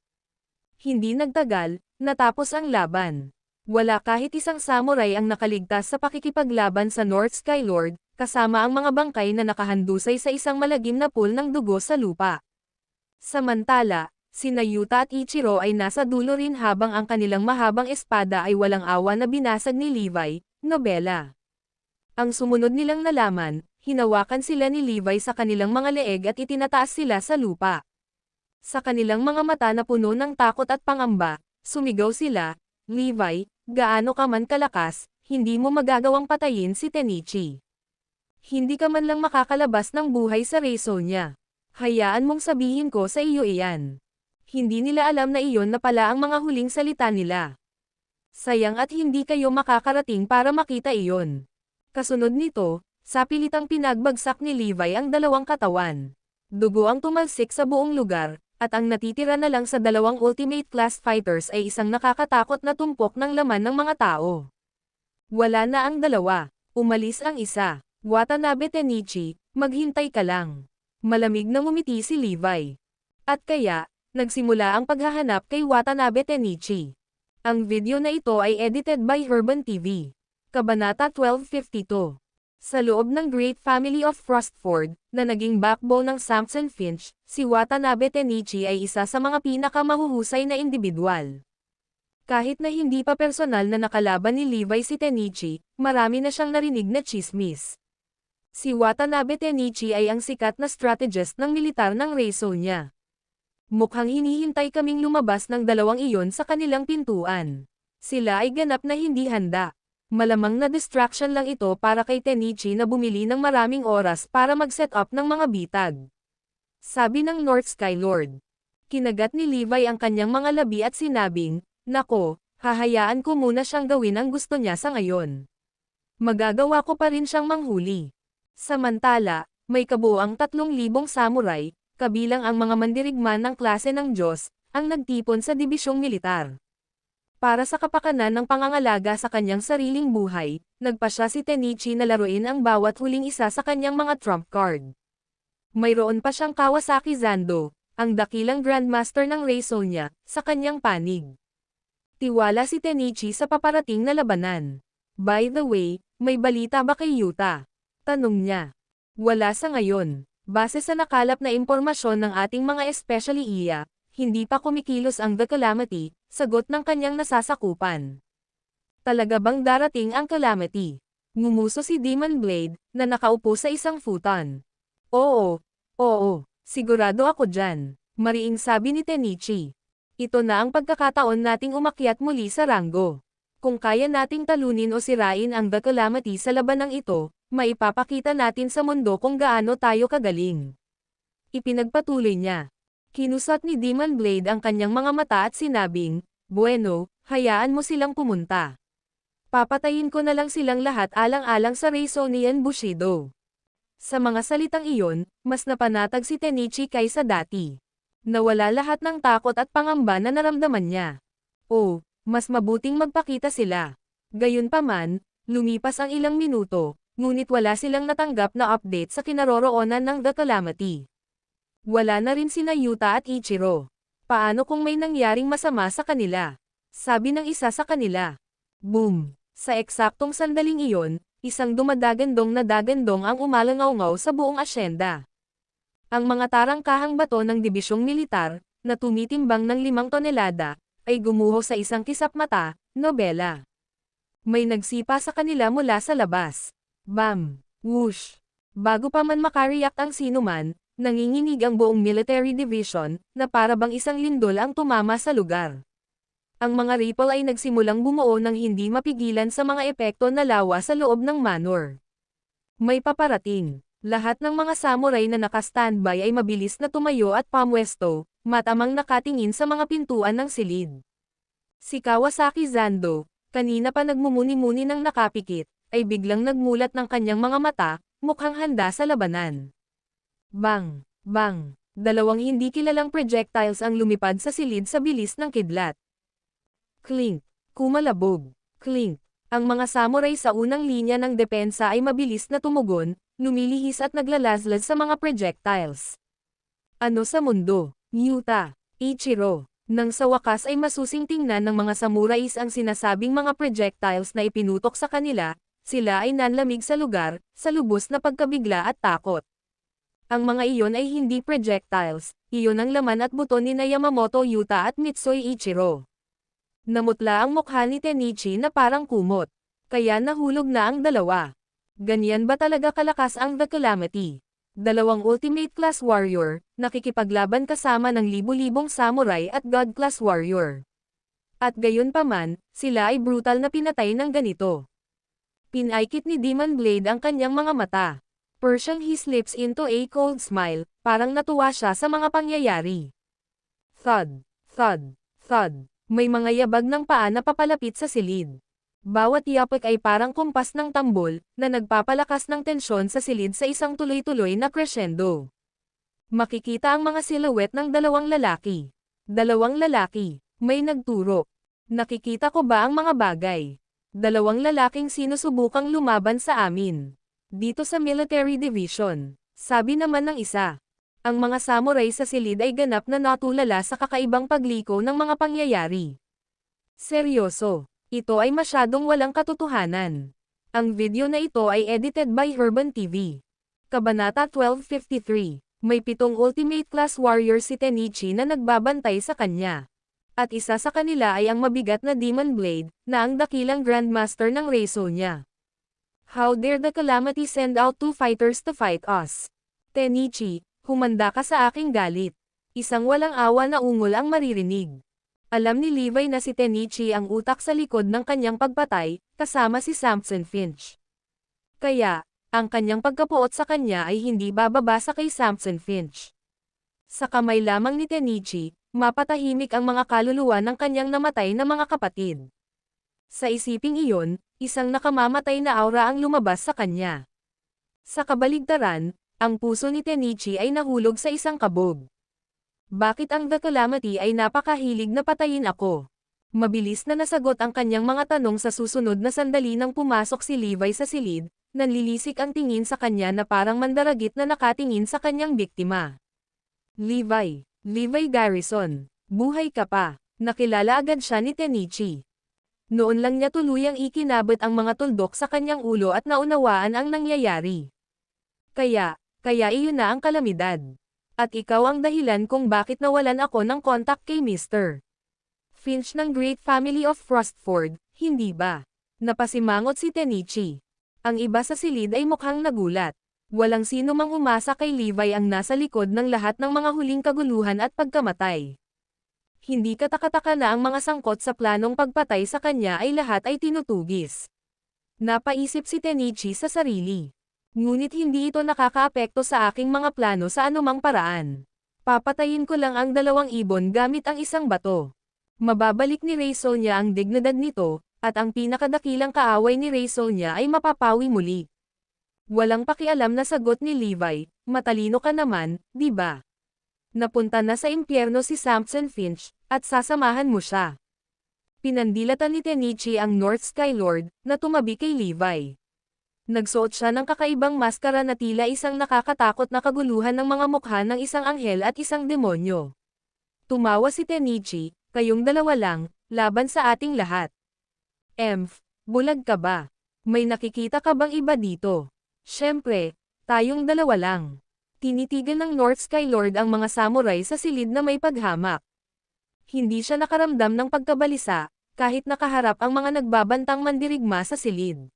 A: Hindi nagtagal, natapos ang laban. Wala kahit isang samurai ang nakaligtas sa pakikipaglaban sa North Sky Lord, kasama ang mga bangkay na nakahandusay sa isang malagim na pool ng dugo sa lupa. Samantala, sina Yuta at Ichiro ay nasa dulo rin habang ang kanilang mahabang espada ay walang awa na binasag ni Levi, nobela. Ang sumunod nilang nalaman, hinawakan sila ni Levi sa kanilang mga leeg at itinataas sila sa lupa. Sa kanilang mga mata na puno ng takot at pangamba, sumigaw sila, Levi, gaano ka man kalakas, hindi mo magagawang patayin si Tenichi. Hindi ka man lang makakalabas ng buhay sa reso niya. Hayaan mong sabihin ko sa iyo iyan. Hindi nila alam na iyon na pala ang mga huling salita nila. Sayang at hindi kayo makakarating para makita iyon. Kasunod nito, sapilitang pinagbagsak ni Levi ang dalawang katawan. Dugo ang tumalsik sa buong lugar, at ang natitira na lang sa dalawang Ultimate Class Fighters ay isang nakakatakot na tumpok ng laman ng mga tao. Wala na ang dalawa. Umalis ang isa. Watanabe Tenichi, maghintay ka lang. Malamig na ngumiti si Levi. At kaya, nagsimula ang paghahanap kay Watanabe Tenichi. Ang video na ito ay edited by Herban TV. Kabanata 1252. Sa loob ng Great Family of Frostford, na naging backbone ng Samson Finch, si Watanabe Tenichi ay isa sa mga pinakamahuhusay na individual. Kahit na hindi pa personal na nakalaban ni Levi si Tenichi, marami na siyang narinig na chismis. Si Watanabe Tenichi ay ang sikat na strategist ng militar ng reso niya. Mukhang hinihintay kaming lumabas ng dalawang iyon sa kanilang pintuan. Sila ay ganap na hindi handa. Malamang na distraction lang ito para kay Tenichi na bumili ng maraming oras para mag-set up ng mga bitag. Sabi ng North Sky Lord. Kinagat ni Levi ang kanyang mga labi at sinabing, Nako, hahayaan ko muna siyang gawin ang gusto niya sa ngayon. Magagawa ko pa rin siyang manghuli. Samantala, may kabuuang 3,000 samurai, kabilang ang mga mandirigman ng klase ng Diyos, ang nagtipon sa dibisyong militar. Para sa kapakanan ng pangangalaga sa kanyang sariling buhay, nagpasya si Tenichi na laruin ang bawat huling isa sa kanyang mga trump card. Mayroon pa siyang Kawasaki Zando, ang dakilang grandmaster ng reso niya, sa kanyang panig. Tiwala si Tenichi sa paparating na labanan. By the way, may balita ba kay Yuta? Tanong niya. Wala sa ngayon. Base sa nakalap na impormasyon ng ating mga especially iya, hindi pa kumikilos ang The Calamity, sagot ng kanyang nasasakupan. Talaga bang darating ang Calamity? Ngumuso si Demon Blade, na nakaupo sa isang futon. Oo, sigurado ako dyan, mariing sabi ni Tenichi. Ito na ang pagkakataon nating umakyat muli sa ranggo. Kung kaya nating talunin o sirain ang The Calamity sa labanang ito, maipapakita natin sa mundo kung gaano tayo kagaling. Ipinagpatuloy niya. Kinusat ni Demon Blade ang kanyang mga mata at sinabing, Bueno, hayaan mo silang pumunta. Papatayin ko na lang silang lahat alang-alang sa reso ni Bushido. Sa mga salitang iyon, mas napanatag si Tenichi kaysa dati. Nawala lahat ng takot at pangamba na naramdaman niya. Mas mabuting magpakita sila. Gayunpaman, lumipas ang ilang minuto, ngunit wala silang natanggap na update sa kinaroroonan ng The Calamity. Wala na rin sina Yuta at Ichiro. Paano kung may nangyaring masama sa kanila? Sabi ng isa sa kanila. Boom! Sa eksaktong sandaling iyon, isang dumadagandong na dagandong ang umalangaw-ngaw sa buong asyenda. Ang mga tarangkahang bato ng dibisyong militar, na tumitimbang ng 5 tonelada, ay gumuho sa isang kisap-mata, nobela. May nagsipa sa kanila mula sa labas. Bam! Whoosh! Bago pa man makareact ang sinuman, nanginginig ang buong military division, na para bang isang lindol ang tumama sa lugar. Ang mga ripple ay nagsimulang bumuo ng hindi mapigilan sa mga epekto na lawa sa loob ng manor. May paparating. Lahat ng mga samurai na naka-standby ay mabilis na tumayo at pamwesto, matamang nakatingin sa mga pintuan ng silid. Si Kawasaki Zando, kanina pa nagmumuni-muni ng nakapikit, ay biglang nagmulat ng kanyang mga mata, mukhang handa sa labanan. Bang! Bang! Dalawang hindi kilalang projectiles ang lumipad sa silid sa bilis ng kidlat. Clink! Kumalabog! Clink! Ang mga samurai sa unang linya ng depensa ay mabilis na tumugon, lumilihis at naglalazlaz sa mga projectiles. Ano sa mundo? Yuta! Ichiro! Nang sa wakas ay masusing tingnan ng mga samurais ang sinasabing mga projectiles na ipinutok sa kanila, sila ay nanlamig sa lugar, sa lubos na pagkabigla at takot. Ang mga iyon ay hindi projectiles, iyon ang laman at buto ni Yamamoto Yuta at Mitsui Ichiro. Namutla ang mukha ni Tenichi na parang kumot, kaya nahulog na ang dalawa. Ganyan ba talaga kalakas ang The Calamity? Dalawang ultimate class warrior, nakikipaglaban kasama ng libu-libong samurai at god class warrior. At gayon pa man, sila ay brutal na pinatay ng ganito. Pinaikit ni Demon Blade ang kanyang mga mata. Pursing his lips into a cold smile, parang natuwa siya sa mga pangyayari. Thud, thud, thud. May mga yabag ng paa na papalapit sa silid. Bawat yapak ay parang kumpas ng tambol, na nagpapalakas ng tensyon sa silid sa isang tuloy-tuloy na crescendo. Makikita ang mga silhouette ng dalawang lalaki. Dalawang lalaki, may nagturo. Nakikita ko ba ang mga bagay? Dalawang lalaking sinusubukang lumaban sa amin. Dito sa military division, sabi naman ng isa. Ang mga samurai sa silid ay ganap na natulala sa kakaibang pagliko ng mga pangyayari. Seryoso, ito ay masyadong walang katotohanan. Ang video na ito ay edited by Urban TV. Kabanata 1253, may 7 ultimate class warrior si Tenichi na nagbabantay sa kanya. At isa sa kanila ay ang mabigat na Demon Blade, na ang dakilang Grandmaster ng Reiso niya. How dare the Calamity send out 2 fighters to fight us? Tenichi, humanda ka sa aking galit. Isang walang awa na ungol ang maririnig. Alam ni Levi na si Tenichi ang utak sa likod ng kanyang pagpatay, kasama si Samson Finch. Kaya, ang kanyang pagkapuot sa kanya ay hindi bababa sa kay Samson Finch. Sa kamay lamang ni Tenichi, mapatahimik ang mga kaluluwa ng kanyang namatay na mga kapatid. Sa isiping iyon, isang nakamamatay na aura ang lumabas sa kanya. Sa kabaligtaran, ang puso ni Tenichi ay nahulog sa isang kabog. Bakit ang The Calamity ay napakahilig na patayin ako? Mabilis na nasagot ang kanyang mga tanong sa susunod na sandali nang pumasok si Levi sa silid, nanlilisik ang tingin sa kanya na parang mandaragit na nakatingin sa kanyang biktima. Levi Garrison, buhay ka pa. Nakilala agad siya ni Tenichi. Noon lang niya tuluyang ikinabot ang mga tuldok sa kanyang ulo at naunawaan ang nangyayari. Kaya iyon na ang kalamidad. At ikaw ang dahilan kung bakit nawalan ako ng kontak kay Mr. Finch ng Great Family of Frostford, hindi ba? Napasimangot si Tenichi. Ang iba sa silid ay mukhang nagulat. Walang sino mang umasa kay Levi ang nasa likod ng lahat ng mga huling kaguluhan at pagkamatay. Hindi katakataka na ang mga sangkot sa planong pagpatay sa kanya ay lahat ay tinutugis. Napaisip si Tenichi sa sarili. Ngunit hindi ito nakakaapekto sa aking mga plano sa anumang paraan. Papatayin ko lang ang 2 ibon gamit ang isang bato. Mababalik ni Reiso niya ang dignidad nito, at ang pinakadakilang kaaway ni Reiso niya ay mapapawi muli. Walang pakialam na sagot ni Levi, matalino ka naman, di ba? Napunta na sa impyerno si Samson Finch, at sasamahan mo siya. Pinandilatan ni Tenichi ang North Sky Lord, na tumabi kay Levi. Nagsuot siya ng kakaibang maskara na tila isang nakakatakot na kaguluhan ng mga mukha ng isang anghel at isang demonyo. Tumawa si Tenichi, kayong dalawa lang, laban sa ating lahat. Bulag ka ba? May nakikita ka bang iba dito? Siyempre, tayong dalawa lang. Tinitigan ng North Sky Lord ang mga samurai sa silid na may paghamak. Hindi siya nakaramdam ng pagkabalisa, kahit nakaharap ang mga nagbabantang mandirigma sa silid.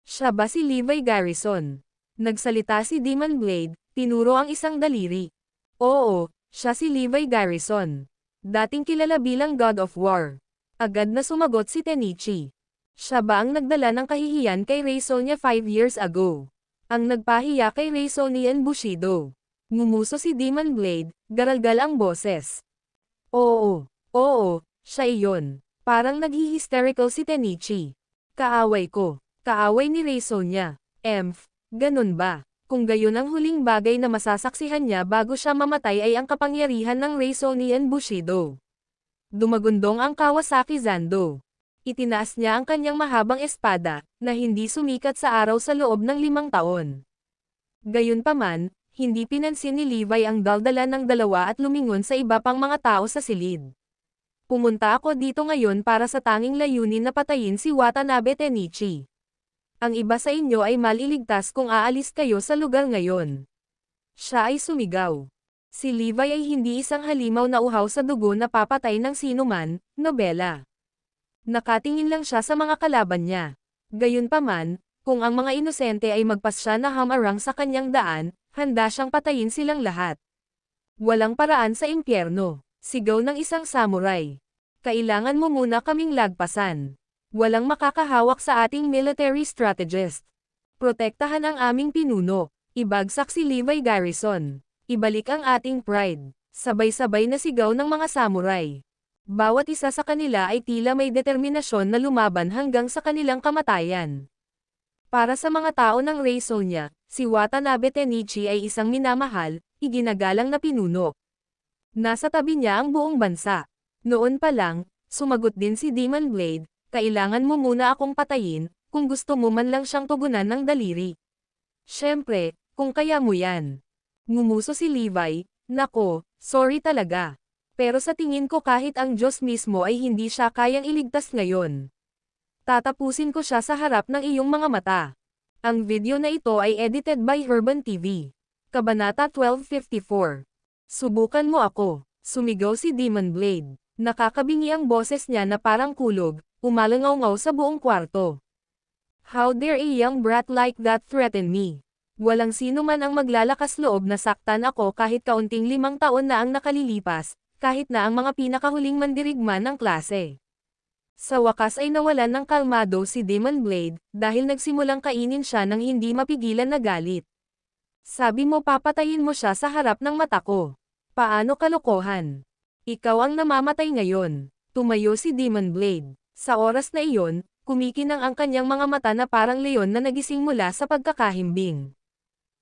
A: Siya ba si Levi Garrison? Nagsalita si Demon Blade, tinuro ang isang daliri. Oo, siya si Levi Garrison. Dating kilala bilang God of War. Agad na sumagot si Tenichi. Siya ba ang nagdala ng kahihiyan kay Rei Sonya 5 years ago? Ang nagpahiya kay Rei Sonyan Bushido. Ngumuso si Demon Blade, garalgal ang boses. Oo, siya iyon. Parang naghi-hysterical si Tenichi. Kaaway ko. Kaaway ni Rei Sonya. Ganun ba? Kung gayon ang huling bagay na masasaksihan niya bago siya mamatay ay ang kapangyarihan ng Rei Sonyan Bushido. Dumagundong ang Kawasaki Zando. Itinaas niya ang kanyang mahabang espada, na hindi sumikat sa araw sa loob ng 5 taon. Gayunpaman, hindi pinansin ni Levi ang daldala ng dalawa at lumingon sa iba pang mga tao sa silid. Pumunta ako dito ngayon para sa tanging layunin na patayin si Watanabe Tenichi. Ang iba sa inyo ay maliligtas kung aalis kayo sa lugar ngayon. Siya ay sumigaw. Si Levi ay hindi isang halimaw na uhaw sa dugo na papatay ng sinuman, nobela. Nakatingin lang siya sa mga kalaban niya. Gayunpaman, kung ang mga inosente ay magpasya na hamarang sa kanyang daan, handa siyang patayin silang lahat. Walang paraan sa impyerno. Sigaw ng isang samurai. Kailangan mo muna kaming lagpasan. Walang makakahawak sa ating military strategist. Protektahan ang aming pinuno. Ibagsak si Levi Garrison. Ibalik ang ating pride. Sabay-sabay na sigaw ng mga samurai. Bawat isa sa kanila ay tila may determinasyon na lumaban hanggang sa kanilang kamatayan. Para sa mga tao ng Rei Sonya, si Watanabe Tenichi ay isang minamahal, iginagalang na pinuno. Nasa tabi niya ang buong bansa. Noon pa lang, sumagot din si Demon Blade, kailangan mo muna akong patayin, kung gusto mo man lang siyang tugunan ng daliri. Siyempre, kung kaya mo yan. Ngumuso si Levi, nako, sorry talaga. Pero sa tingin ko kahit ang Diyos mismo ay hindi siya kayang iligtas ngayon. Tatapusin ko siya sa harap ng iyong mga mata. Ang video na ito ay edited by Herban TV. Kabanata 1254. Subukan mo ako. Sumigaw si Demon Blade. Nakakabingi ang boses niya na parang kulog, umalangaw-ngaw sa buong kwarto. How dare a young brat like that threaten me? Walang sino man ang maglalakas loob na saktan ako kahit kaunting 5 taon na ang nakalilipas, kahit na ang mga pinakahuling mandirigma ng klase. Sa wakas ay nawalan ng kalmado si Demon Blade, dahil nagsimulang kainin siya ng hindi mapigilan na galit. Sabi mo papatayin mo siya sa harap ng mata ko. Paano kalokohan? Ikaw ang namamatay ngayon. Tumayo si Demon Blade. Sa oras na iyon, kumikinang ang kanyang mga mata na parang leon na nagising mula sa pagkakahimbing.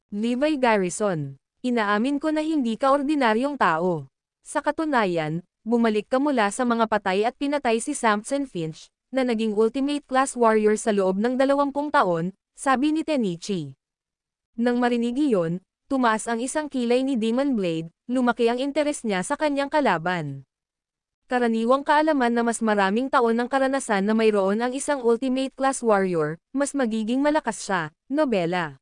A: Levi Garrison, inaamin ko na hindi ka ordinaryong tao. Sa katunayan, bumalik ka mula sa mga patay at pinatay si Samson Finch, na naging ultimate class warrior sa loob ng 20 taon, sabi ni Tenichi. Nang marinig iyon, tumaas ang isang kilay ni Demon Blade, lumaki ang interes niya sa kanyang kalaban. Karaniwang kaalaman na mas maraming taon ng karanasan na mayroon ang isang ultimate class warrior, mas magiging malakas siya, nobela.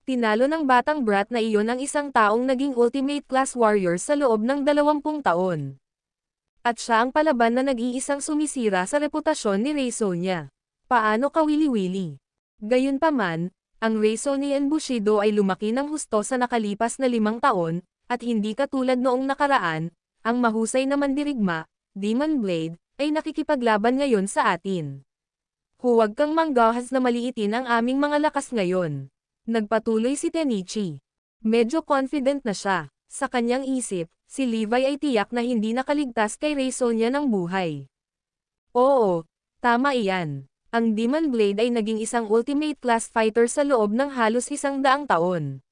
A: Tinalo ng batang brat na iyon ang isang taong naging ultimate class warrior sa loob ng 20 taon. At siya ang palaban na nag-iisang sumisira sa reputasyon ni Rei Sonya. Paano kawili-wili? Gayunpaman, ang Rei Sonyan Bushido ay lumaki ng husto sa nakalipas na 5 taon, at hindi katulad noong nakaraan, ang mahusay na mandirigma, Demon Blade, ay nakikipaglaban ngayon sa atin. Huwag kang manggahas na maliitin ang aming mga lakas ngayon. Nagpatuloy si Tenichi. Medyo confident na siya. Sa kanyang isip, si Levi ay tiyak na hindi nakaligtas kay Rei Sonya ng buhay. Oo, tama iyan. Ang Demon Blade ay naging isang ultimate class fighter sa loob ng halos 100 taon.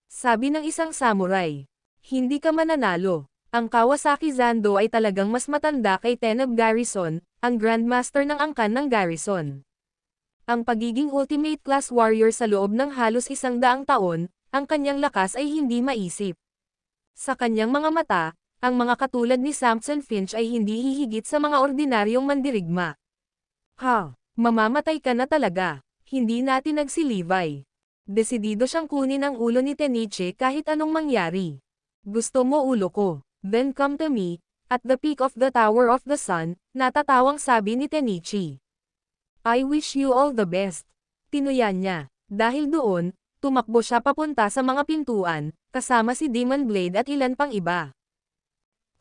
A: Sabi ng isang samurai. Hindi ka mananalo. Ang Kawasaki Zando ay talagang mas matanda kay Teneb Garrison, ang Grandmaster ng angkan ng Garrison. Ang pagiging ultimate class warrior sa loob ng halos 100 taon, ang kanyang lakas ay hindi maisip. Sa kanyang mga mata, ang mga katulad ni Samson Finch ay hindi hihigit sa mga ordinaryong mandirigma. Ha, mamamatay ka na talaga. Hindi natin si Levi. Desidido siyang kunin ang ulo ni Tenichi kahit anong mangyari. Gusto mo ulo ko? Then come to me, at the peak of the Tower of the Sun, natatawang sabi ni Tenichi. I wish you all the best. Tinuyan niya. Dahil doon, tumakbo siya papunta sa mga pintuan, kasama si Demon Blade at ilan pang iba.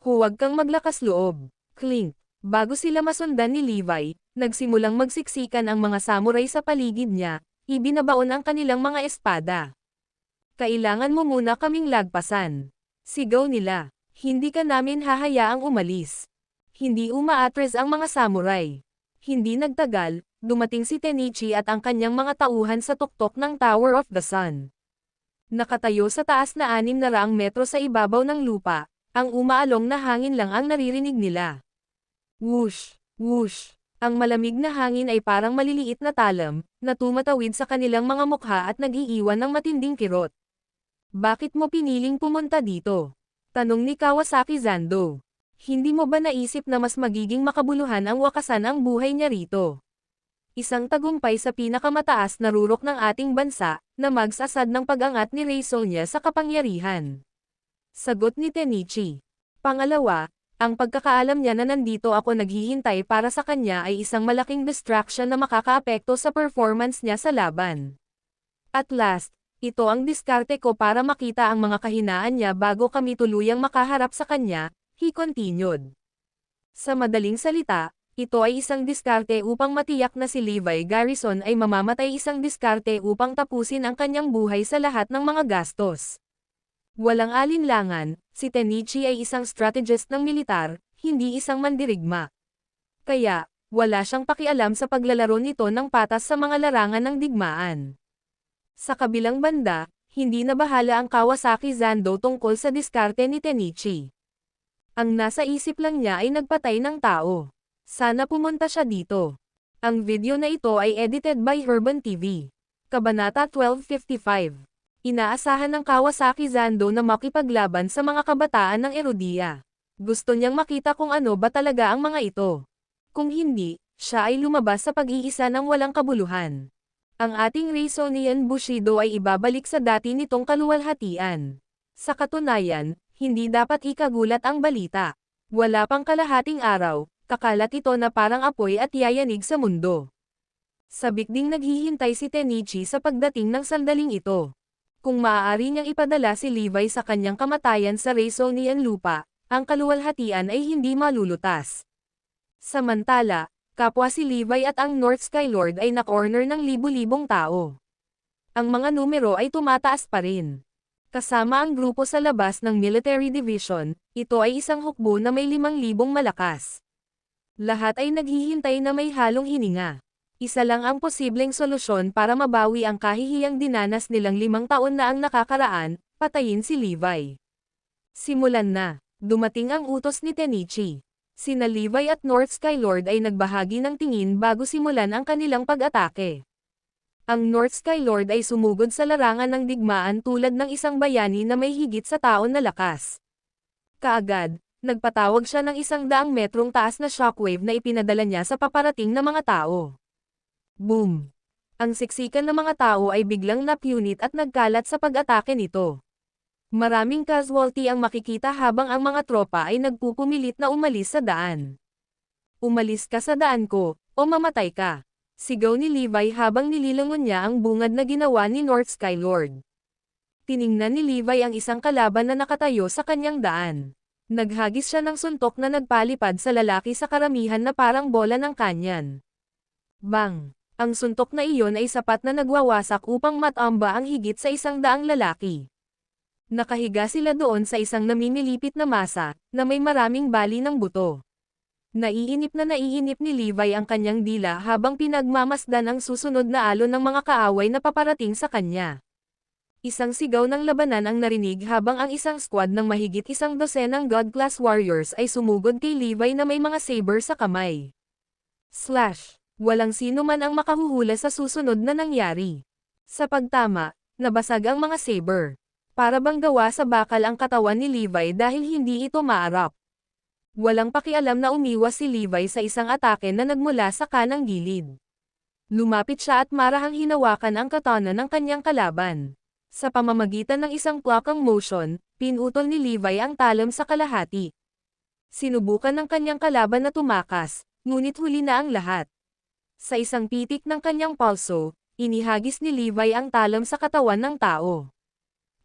A: Huwag kang maglakas loob. Clink. Bago sila masundan ni Levi, nagsimulang magsiksikan ang mga samurai sa paligid niya, ibinabaon ang kanilang mga espada. Kailangan mo muna kaming lagpasan. Sigaw nila. Hindi ka namin hahayaang umalis. Hindi umaatres ang mga samurai. Hindi nagtagal, dumating si Tenichi at ang kanyang mga tauhan sa tuktok ng Tower of the Sun. Nakatayo sa taas na 600 metro sa ibabaw ng lupa, ang umaalong na hangin lang ang naririnig nila. Whoosh, whoosh. Ang malamig na hangin ay parang maliliit na talam, na tumatawid sa kanilang mga mukha at nag-iiwan ng matinding kirot. Bakit mo piniling pumunta dito? Tanong ni Kawasaki Zando. Hindi mo ba naisip na mas magiging makabuluhan ang wakasan ang buhay niya rito? Isang tagumpay sa pinakamataas na rurok ng ating bansa, na magsasad ng pag-angat ni Reisonia sa kapangyarihan. Sagot ni Tenichi. Pangalawa, ang pagkakaalam niya na nandito ako naghihintay para sa kanya ay isang malaking distraction na makakaapekto sa performance niya sa laban. At last, ito ang diskarte ko para makita ang mga kahinaan niya bago kami tuluyang makaharap sa kanya, he continued. Sa madaling salita, ito ay isang diskarte upang matiyak na si Levi Garrison ay mamamatay, isang diskarte upang tapusin ang kanyang buhay sa lahat ng mga gastos. Walang alinlangan, si Tenichi ay isang strategist ng militar, hindi isang mandirigma. Kaya, wala siyang pakialam sa paglalaro nito ng patas sa mga larangan ng digmaan. Sa kabilang banda, hindi na bahala ang Kawasaki Zando tungkol sa diskarte ni Tenichi. Ang nasa isip lang niya ay nagpatay ng tao. Sana pumunta siya dito. Ang video na ito ay edited by Herban TV. Kabanata 1255. Inaasahan ng Kawasaki Zando na makipaglaban sa mga kabataan ng Erudia. Gusto niyang makita kung ano ba talaga ang mga ito. Kung hindi, siya ay lumabas sa pag-iisa ng walang kabuluhan. Ang ating Reisonian Bushido ay ibabalik sa dati nitong kaluwalhatian. Sa katunayan, hindi dapat ikagulat ang balita. Wala pang kalahating araw, kakalat ito na parang apoy at yayanig sa mundo. Sabik ding naghihintay si Tenichi sa pagdating ng sandaling ito. Kung maaari niyang ipadala si Levi sa kanyang kamatayan sa Reisonian lupa, ang kaluwalhatian ay hindi malulutas. Samantala, kapwa si Levi at ang North Sky Lord ay na-corner ng libu-libong tao. Ang mga numero ay tumataas pa rin. Kasama ang grupo sa labas ng Military Division, ito ay isang hukbo na may 5,000 malakas. Lahat ay naghihintay na may halong hininga. Isa lang ang posibleng solusyon para mabawi ang kahihiyang dinanas nilang 5 taon na ang nakakaraan, patayin si Levi. Simulan na. Dumating ang utos ni Tenichi. Sina Levi at North Sky Lord ay nagbahagi ng tingin bago simulan ang kanilang pag-atake. Ang North Sky Lord ay sumugod sa larangan ng digmaan tulad ng isang bayani na may higit sa taon na lakas. Kaagad, nagpatawag siya ng 100 metrong taas na shockwave na ipinadala niya sa paparating na mga tao. Boom! Ang siksikan ng mga tao ay biglang napunit at nagkalat sa pag-atake nito. Maraming casualty ang makikita habang ang mga tropa ay nagpupumilit na umalis sa daan. Umalis ka sa daan ko, o mamatay ka. Sigaw ni Levi habang nililangon niya ang bungad na ginawa ni North Sky Lord. Tiningnan ni Levi ang isang kalaban na nakatayo sa kanyang daan. Naghagis siya ng suntok na nagpalipad sa lalaki sa karamihan na parang bola ng kanyan. Bang! Ang suntok na iyon ay sapat na nagwawasak upang matamba ang higit sa 100 lalaki. Nakahiga sila doon sa isang namimilipit na masa, na may maraming bali ng buto. Naiinip ni Levi ang kanyang dila habang pinagmamasdan ang susunod na alon ng mga kaaway na paparating sa kanya. Isang sigaw ng labanan ang narinig habang ang isang squad ng mahigit 100 God-class warriors ay sumugod kay Levi na may mga saber sa kamay. Slash! Walang sino man ang makahuhula sa susunod na nangyari. Sa pagtama, nabasag ang mga saber. Para bang gawa sa bakal ang katawan ni Levi dahil hindi ito maarap. Walang pakialam na umiwas si Levi sa isang atake na nagmula sa kanang gilid. Lumapit siya at marahang hinawakan ang katana ng kanyang kalaban. Sa pamamagitan ng isang plakang motion, pinutol ni Levi ang talam sa kalahati. Sinubukan ng kanyang kalaban na tumakas, ngunit huli na ang lahat. Sa isang pitik ng kanyang palso, inihagis ni Levi ang talam sa katawan ng tao.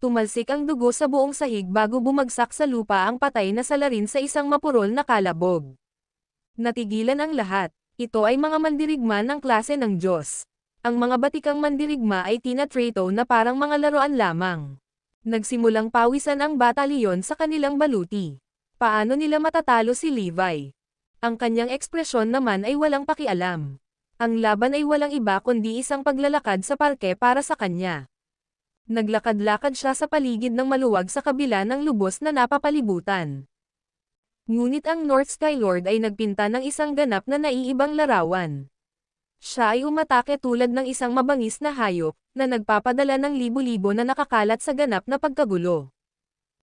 A: Tumalsik ang dugo sa buong sahig bago bumagsak sa lupa ang patay na salarin sa isang mapurol na kalabog. Natigilan ang lahat. Ito ay mga mandirigma ng klase ng Diyos. Ang mga batikang mandirigma ay tinatrato na parang mga laruan lamang. Nagsimulang pawisan ang batalyon sa kanilang baluti. Paano nila matatalo si Levi? Ang kanyang ekspresyon naman ay walang pakialam. Ang laban ay walang iba kundi isang paglalakad sa parke para sa kanya. Naglakad-lakad siya sa paligid ng maluwag sa kabila ng lubos na napapalibutan. Ngunit ang North Skylord ay nagpinta ng isang ganap na naiibang larawan. Siya ay umatake tulad ng isang mabangis na hayop, na nagpapadala ng libo-libo na nakakalat sa ganap na pagkagulo.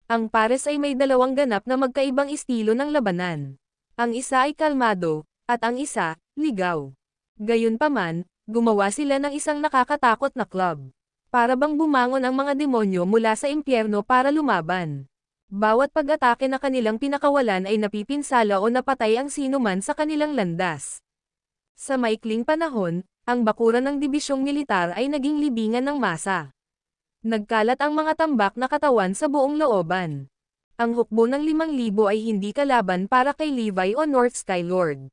A: Ang pares ay may dalawang ganap na magkaibang estilo ng labanan. Ang isa ay kalmado, at ang isa, ligaw. Gayunpaman, gumawa sila ng isang nakakatakot na club. Para bang bumangon ang mga demonyo mula sa impyerno para lumaban. Bawat pag-atake na kanilang pinakawalan ay napipinsala o napatay ang sinuman sa kanilang landas. Sa maikling panahon, ang bakuran ng dibisyong militar ay naging libingan ng masa. Nagkalat ang mga tambak na katawan sa buong looban. Ang hukbo ng 5,000 ay hindi kalaban para kay Levi o North Skylord.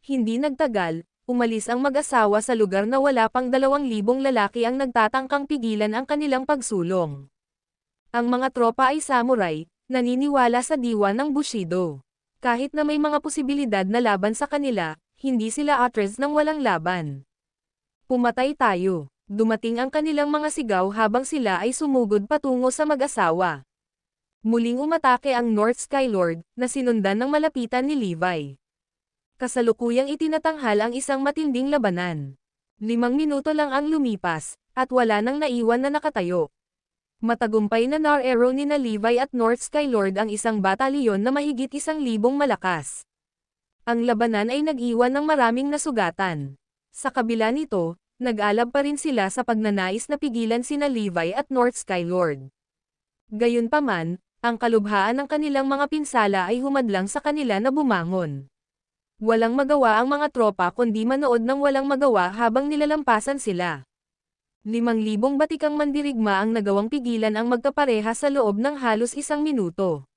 A: Hindi nagtagal, umalis ang mag-asawa sa lugar na wala pang 2,000 lalaki ang nagtatangkang pigilan ang kanilang pagsulong. Ang mga tropa ay samurai, naniniwala sa diwa ng Bushido. Kahit na may mga posibilidad na laban sa kanila, hindi sila atres ng walang laban. Pumatay tayo. Dumating ang kanilang mga sigaw habang sila ay sumugod patungo sa mag-asawa. Muling umatake ang North Skylord, na sinundan ng malapitan ni Levi. Kasalukuyang itinatanghal ang isang matinding labanan. 5 minuto lang ang lumipas, at wala nang naiwan na nakatayo. Matagumpay na nar-arrow ni na Levi at North Skylord ang isang batalyon na mahigit 1,000 malakas. Ang labanan ay nag-iwan ng maraming nasugatan. Sa kabila nito, nag-alab pa rin sila sa pagnanais na pigilan sina Levi at North Skylord. Gayunpaman, ang kalubhaan ng kanilang mga pinsala ay humadlang sa kanila na bumangon. Walang magawa ang mga tropa kundi manood ng walang magawa habang nilalampasan sila. 5,000 batikang mandirigma ang nagawang pigilan ang magkapareha sa loob ng halos 1 minuto.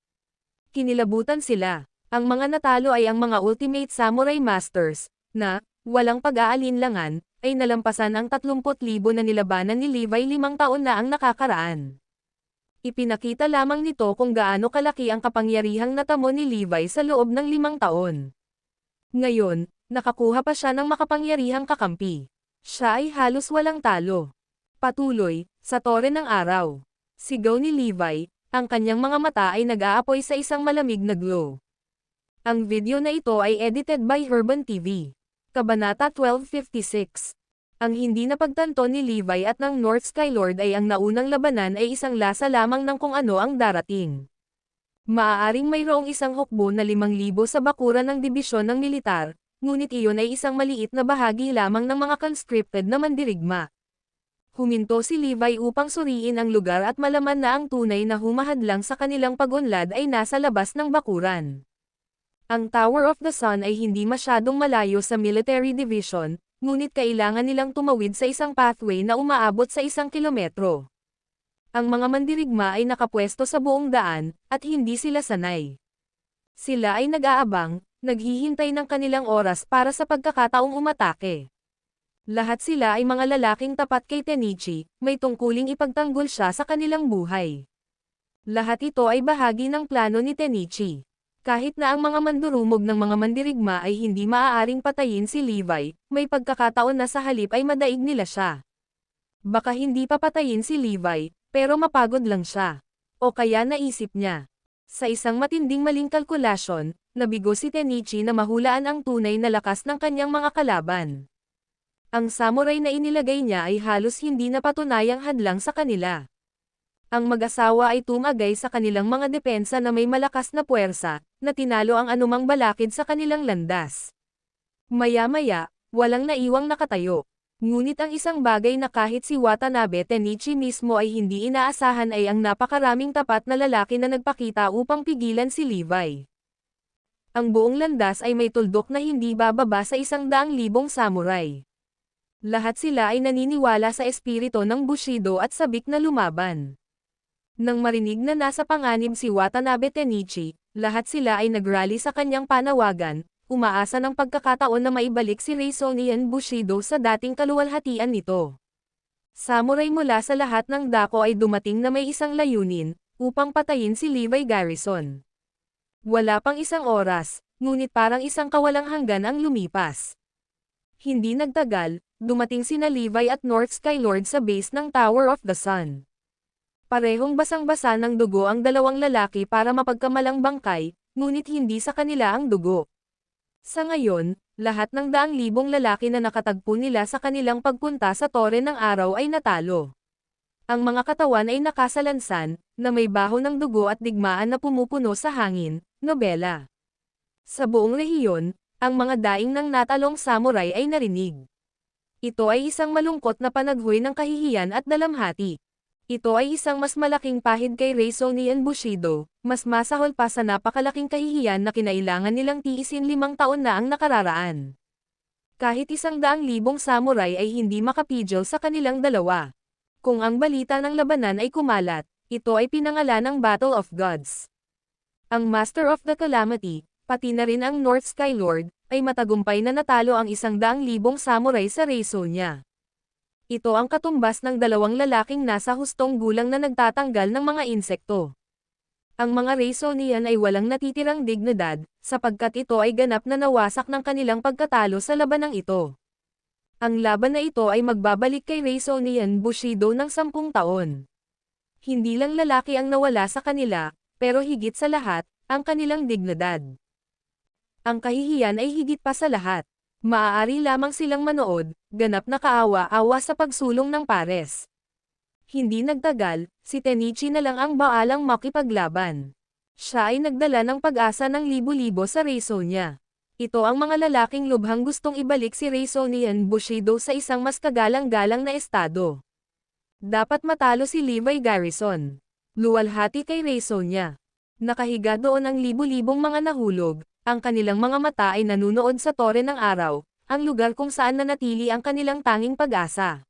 A: Kinilabutan sila. Ang mga natalo ay ang mga Ultimate Samurai Masters, na, walang pag-aalinlangan, ay nalampasan ang 30,000 na nilabanan ni Levi 5 taon na ang nakakaraan. Ipinakita lamang nito kung gaano kalaki ang kapangyarihang natamo ni Levi sa loob ng 5 taon. Ngayon, nakakuha pa siya ng makapangyarihang kakampi. Siya ay halos walang talo. Patuloy, sa tore ng araw. Sigaw ni Levi, ang kanyang mga mata ay nag-aapoy sa isang malamig na glow. Ang video na ito ay edited by Herban TV. Kabanata 1256. Ang hindi napagtanto ni Levi at ng North Skylord ay ang naunang labanan ay isang lasa lamang ng kung ano ang darating. Maaaring mayroong isang hukbo na 5,000 sa bakuran ng dibisyon ng militar, ngunit iyon ay isang maliit na bahagi lamang ng mga conscripted na mandirigma. Huminto si Levi upang suriin ang lugar at malaman na ang tunay na humahadlang sa kanilang pag-unlad ay nasa labas ng bakuran. Ang Tower of the Sun ay hindi masyadong malayo sa military division, ngunit kailangan nilang tumawid sa isang pathway na umaabot sa 1 kilometro. Ang mga mandirigma ay nakapwesto sa buong daan, at hindi sila sanay. Sila ay nag-aabang, naghihintay ng kanilang oras para sa pagkakataong umatake. Lahat sila ay mga lalaking tapat kay Tenichi, may tungkuling ipagtanggol siya sa kanilang buhay. Lahat ito ay bahagi ng plano ni Tenichi. Kahit na ang mga mandurumog ng mga mandirigma ay hindi maaaring patayin si Levi, may pagkakataon na sa halip ay madaig nila siya. Baka hindi papatayin si Levi, pero mapagod lang siya. O kaya naisip niya, Sa isang matinding maling kalkulasyon, nabigo si Tenichi na mahulaan ang tunay na lakas ng kanyang mga kalaban. Ang samurai na inilagay niya ay halos hindi napatunayang hadlang sa kanila. Ang mag-asawa ay tumagay sa kanilang mga depensa na may malakas na puwersa, na tinalo ang anumang balakid sa kanilang landas. Maya-maya, walang naiwang nakatayo. Ngunit ang isang bagay na kahit si Watanabe Tenichi mismo ay hindi inaasahan ay ang napakaraming tapat na lalaki na nagpakita upang pigilan si Levi. Ang buong landas ay may tuldok na hindi bababa sa 100,000 samurai. Lahat sila ay naniniwala sa espiritu ng Bushido at sabik na lumaban. Nang marinig na nasa panganib si Watanabe Tenichi, lahat sila ay nagrally sa kanyang panawagan, umaasa ng pagkakataon na maibalik si Reisonian Bushido sa dating kaluwalhatian nito. Samurai mula sa lahat ng dako ay dumating na may isang layunin, upang patayin si Levi Garrison. Wala pang isang oras, ngunit parang isang kawalang hanggan ang lumipas. Hindi nagtagal, dumating sina Levi at North Skylord sa base ng Tower of the Sun. Parehong basang-basa ng dugo ang dalawang lalaki para mapagkamalang bangkay, ngunit hindi sa kanila ang dugo. Sa ngayon, lahat ng 100,000 lalaki na nakatagpo nila sa kanilang pagpunta sa Tore ng Araw ay natalo. Ang mga katawan ay nakasalansan, na may baho ng dugo at digmaan na pumupuno sa hangin, nobela. Sa buong rehiyon, ang mga daing ng natalong samurai ay narinig. Ito ay isang malungkot na panaghoy ng kahihiyan at dalamhati. Ito ay isang mas malaking pahid kay Reisonian Bushido, mas masahol pa sa napakalaking kahihiyan na kinailangan nilang tiisin 5 taon na ang nakararaan. Kahit 100,000 samurai ay hindi makapigil sa kanilang dalawa. Kung ang balita ng labanan ay kumalat, ito ay pinangalan ng Battle of Gods. Ang Master of the Calamity, pati na rin ang North Skylord, ay matagumpay na natalo ang 100,000 samurai sa Reisonia. Ito ang katumbas ng dalawang lalaking nasa hustong gulang na nagtatanggal ng mga insekto. Ang mga Reisonian ay walang natitirang dignidad, sapagkat ito ay ganap na nawasak ng kanilang pagkatalo sa labanang ito. Ang laban na ito ay magbabalik kay Reisonian Bushido ng 10 taon. Hindi lang lalaki ang nawala sa kanila, pero higit sa lahat, ang kanilang dignidad. Ang kahihiyan ay higit pa sa lahat. Maaari lamang silang manood, ganap na kaawa-awa sa pagsulong ng pares. Hindi nagtagal, si Tenichi na lang ang baalang makipaglaban. Siya ay nagdala ng pag-asa ng libo-libo sa Reisonia. Ito ang mga lalaking lubhang gustong ibalik si Reisonian Bushido sa isang mas kagalang-galang na estado. Dapat matalo si Levi Garrison. Luwalhati kay Reisonia. Nakahiga doon ang libo-libong mga nahulog. Ang kanilang mga mata ay nanunood sa Tore ng Araw, ang lugar kung saan nanatili ang kanilang tanging pag-asa.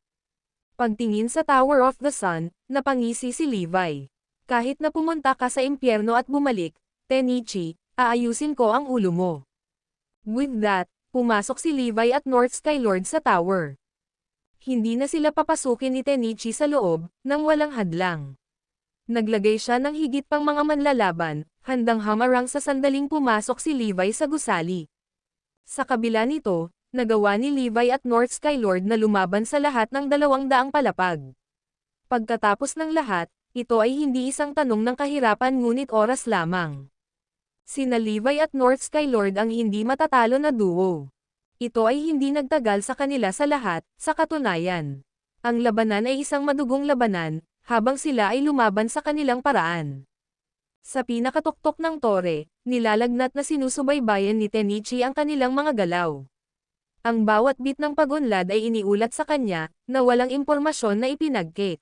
A: Pagtingin sa Tower of the Sun, napangisi si Levi. Kahit na pumunta ka sa impyerno at bumalik, Tenichi, aayusin ko ang ulo mo. With that, pumasok si Levi at North Skylord sa tower. Hindi na sila papasukin ni Tenichi sa loob, nang walang hadlang. Naglagay siya ng higit pang mga manlalaban, handang hamarang sa sandaling pumasok si Levi sa gusali. Sa kabila nito, nagawa ni Levi at North Skylord na lumaban sa lahat ng 200 palapag. Pagkatapos ng lahat, ito ay hindi isang tanong ng kahirapan ngunit oras lamang. Sina Levi at North Skylord ang hindi matatalo na duo. Ito ay hindi nagtagal sa kanila sa lahat, sa katunayan. Ang labanan ay isang madugong labanan, habang sila ay lumaban sa kanilang paraan. Sa pinakatuktok ng tore, nilalagnat na sinusubaybayan ni Tenichi ang kanilang mga galaw. Ang bawat bit ng pag-unlad ay iniulat sa kanya, na walang impormasyon na ipinagkit.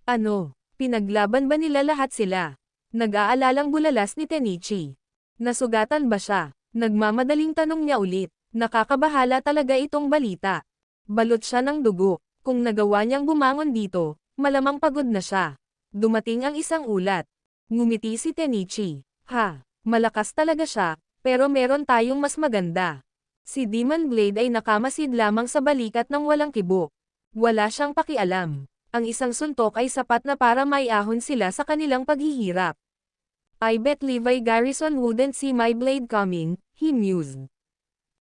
A: Ano? Pinaglaban ba nila lahat sila? Nag-aalalang bulalas ni Tenichi. Nasugatan ba siya? Nagmamadaling tanong niya ulit. Nakakabahala talaga itong balita. Balot siya ng dugo. Kung nagawa niyang bumangon dito, malamang pagod na siya. Dumating ang isang ulat. Ngumiti si Tenichi. Ha, malakas talaga siya, pero meron tayong mas maganda. Si Demon Blade ay nakamasid lamang sa balikat ng walang kibo. Wala siyang pakialam. Ang isang suntok ay sapat na para maiahon sila sa kanilang paghihirap. I bet Levi Garrison wouldn't see my blade coming, he mused.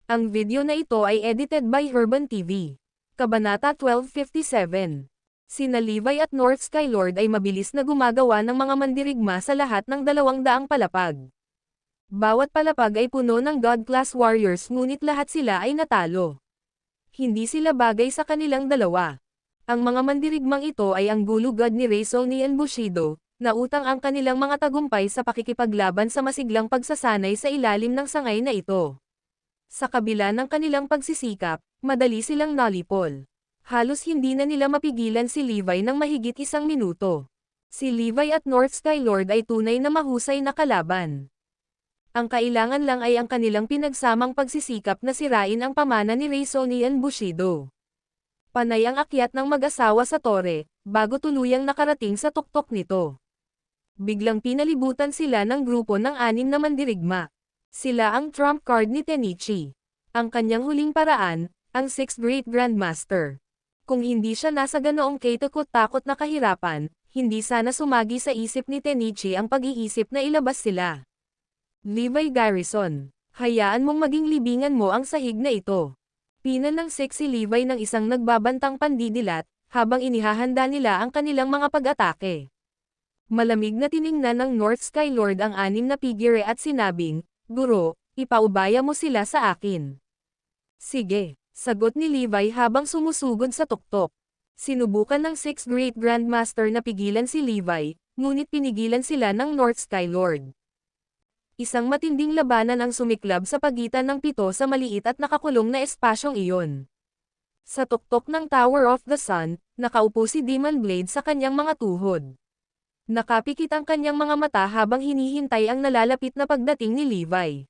A: Ang video na ito ay edited by Urban TV. Kabanata 1257. Sina Levi at North Skylord ay mabilis na gumagawa ng mga mandirigma sa lahat ng 200 palapag. Bawat palapag ay puno ng God-class warriors ngunit lahat sila ay natalo. Hindi sila bagay sa kanilang dalawa. Ang mga mandirigmang ito ay ang Gulu God ni Reisol ni Bushido, na utang ang kanilang mga tagumpay sa pakikipaglaban sa masiglang pagsasanay sa ilalim ng sangay na ito. Sa kabila ng kanilang pagsisikap, madali silang nalipol. Halos hindi na nila mapigilan si Levi ng mahigit 1 minuto. Si Levi at North Skylord ay tunay na mahusay na kalaban. Ang kailangan lang ay ang kanilang pinagsamang pagsisikap na sirain ang pamana ni Reisol ni Bushido. Panay ang akyat ng mag-asawa sa tore, bago tuluyang nakarating sa tuktok nito. Biglang pinalibutan sila ng grupo ng 6 na mandirigma. Sila ang trump card ni Tenichi. Ang kanyang huling paraan, ang 6th Great Grandmaster. Kung hindi siya nasa ganoong katakot-takot na kahirapan, hindi sana sumagi sa isip ni Tenichi ang pag-iisip na ilabas sila. Levi Garrison, hayaan mong maging libingan mo ang sahig na ito. Pinan ng 6 si Levi ng isang nagbabantang pandidilat, habang inihahanda nila ang kanilang mga pag-atake. Malamig na tiningnan ng North Skylord ang 6 na figure at sinabing, "Guro, ipaubaya mo sila sa akin." "Sige," sagot ni Levi habang sumusugod sa tuktok. Sinubukan ng 6th Great Grandmaster na pigilan si Levi, ngunit pinigilan sila ng North Skylord. Isang matinding labanan ang sumiklab sa pagitan ng 7 sa maliit at nakakulong na espasyong iyon. Sa tuktok ng Tower of the Sun, nakaupo si Demon Blade sa kanyang mga tuhod. Nakapikit ang kanyang mga mata habang hinihintay ang nalalapit na pagdating ni Levi.